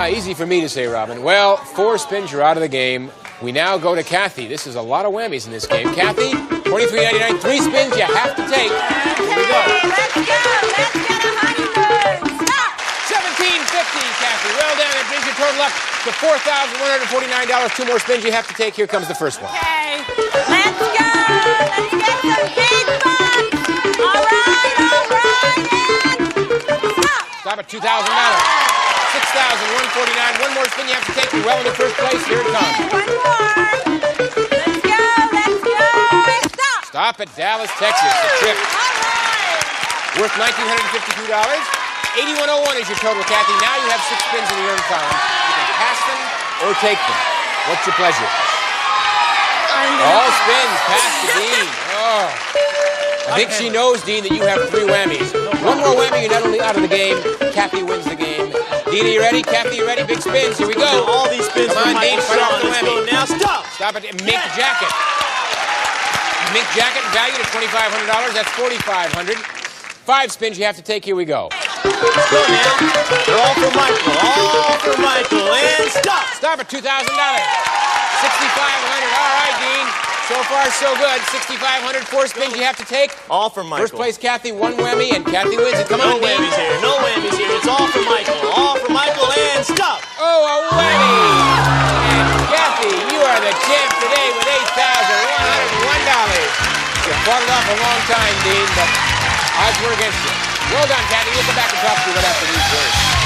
Easy for me to say, Robin. Well, 4 spins, you're out of the game. We now go to Kathy. This is a lot of whammies in this game. Kathy, $23.99, 3 spins you have to take. Here we go. Let's go. Let's get a honeymoon. Stop. $17.50, Kathy. Well done. That brings your total up to $4,149. 2 more spins you have to take. Here comes the first one. Okay. Let's go. Let's get some big bucks. All right, and stop. Stop at $2,000. $6,149. 1 more spin you have to take. You're well into first place. Here it comes. One more. Let's go. Let's go. Stop. Stop at Dallas, Texas. A trip. All right. Worth $1,952. $81.01 is your total, Kathy. Now you have 6 spins in the earned column. You can pass them or take them. What's your pleasure? All spins. Pass to Dean. Oh. I think she knows, Dean, that you have 3 whammies. 1 more whammy, you're not only out of the game, Kathy wins the game. Dean, are you ready? Kathy, you ready? Big spins. Here we go. All these spins Come for on, Dean. Michael Fight off Shawn. the Let's whammy. go now. Stop. Stop it. Mink jacket. Mink jacket valued at $2,500. That's $4,500. 5 spins you have to take. Here we go. Let's go now. They're all for Michael. All for Michael. And stop. Stop at $2,000. $6,500. All right, Dean. So far, so good. $6,500. 4 spins you have to take. All for Michael. First place, Kathy. 1 whammy, and Kathy wins it. Come No on, Dean. whammies here. No whammies here. It's all for Michael. All for Michael. And stop. Oh, a whammy. And Kathy, you are the champ today with $8,101. You fought it off a long time, Dean, but odds were against you. Well done, Kathy. We'll come back and talk to you right after these words.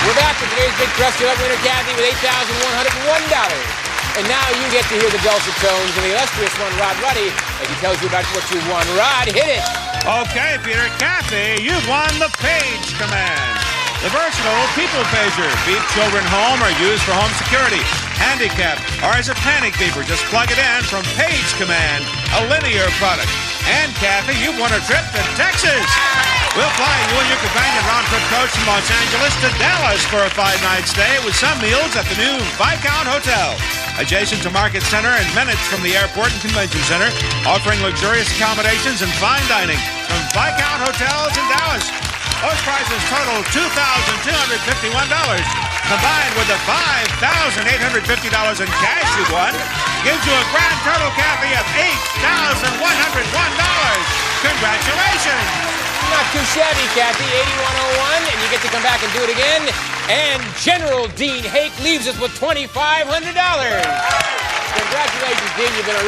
We're back with today's big Trusty Luck winner, Kathy, with $8,101. And now you get to hear the dulcet tones of the illustrious one, Rod Ruddy, as he tells you about what you won. Rod, hit it. Okay, Peter. Kathy, you've won the Page Command. The versatile people pager. Beep children home or used for home security. Handicapped or as a panic beeper. Just plug it in from Page Command, a linear product. And Kathy, you've won a trip to Texas. We'll fly you and your companion round-trip coach from Los Angeles to Dallas for a 5-night stay with some meals at the new Viscount Hotel, adjacent to Market Center and minutes from the airport and convention center, offering luxurious accommodations and fine dining from Viscount Hotels in Dallas. Those prices total $2,251. Combined with the $5,850 in cash you won, gives you a grand total, Kathy, of $8,101. Congratulations! Not too shabby, Kathy. $8,101, and you get to come back and do it again. And General Dean Hake leaves us with $2,500. Congratulations, Dean. You've been a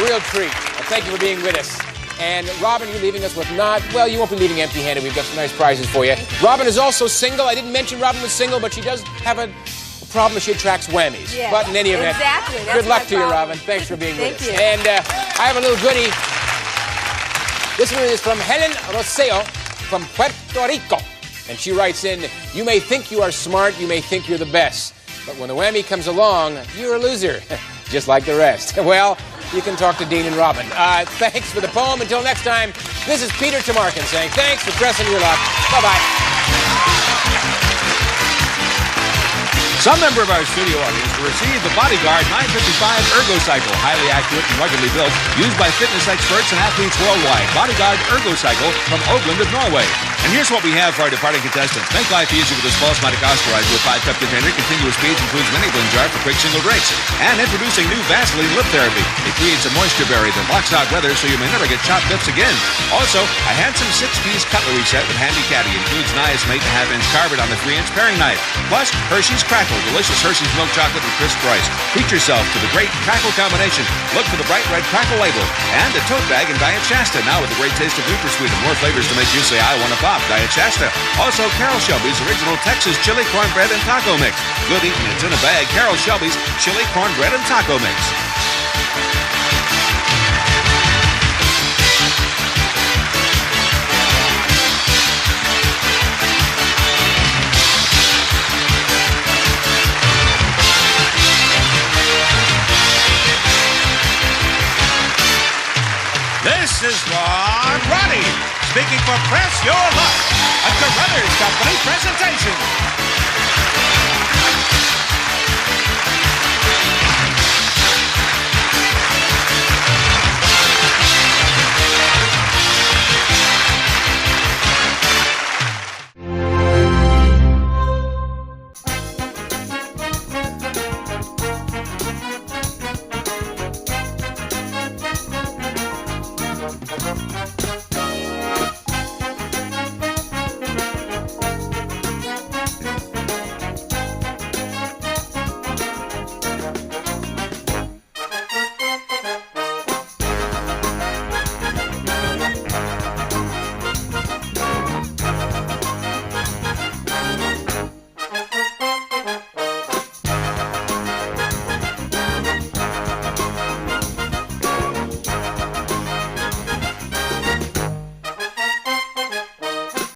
real treat. Thank you for being with us. And Robin, you're leaving us with well, you won't be leaving empty-handed. We've got some nice prizes for you. Robin is also single. I didn't mention Robin was single, but she does have a problem. She attracts whammies. Yeah, but in any event, exactly. good luck to you, Robin. Thanks for being with us. Thank you. And I have a little goodie. This one is from Helen Roseo from Puerto Rico. And she writes in, you may think you are smart, you may think you're the best, but when the whammy comes along, you're a loser, just like the rest. Well, you can talk to Dean and Robin. Thanks for the poem. Until next time, this is Peter Tamarkin saying thanks for pressing your luck. Bye-bye. Some member of our studio audience will receive the Bodyguard 955 Ergocycle, highly accurate and ruggedly built, used by fitness experts and athletes worldwide. Bodyguard Ergocycle from Oakland of Norway. And here's what we have for our departing contestants. Make life easy with this false Madagascarizer with 5-cup container. Continuous speeds includes mini blend jar for quick single drinks. And introducing new Vaseline lip therapy. It creates a moisture barrier that blocks out weather so you may never get chapped lips again. Also, a handsome 6-piece cutlery set with handy caddy. Includes niacin 8.5-inch carbon on the 3-inch paring knife. Plus, Hershey's Crackle, delicious Hershey's milk chocolate and crisp rice. Treat yourself to the great Crackle combination. Look for the bright red Crackle label. And a tote bag in Diet Shasta, now with the great taste of NutraSweet and more flavors to make you say, I want to pop. Diet Shasta. Also, Carol Shelby's original Texas chili cornbread and taco mix. Good eating. It's in a bag. Carol Shelby's chili cornbread and taco mix. This is Ron Roddy speaking for Press Your Luck, a terrific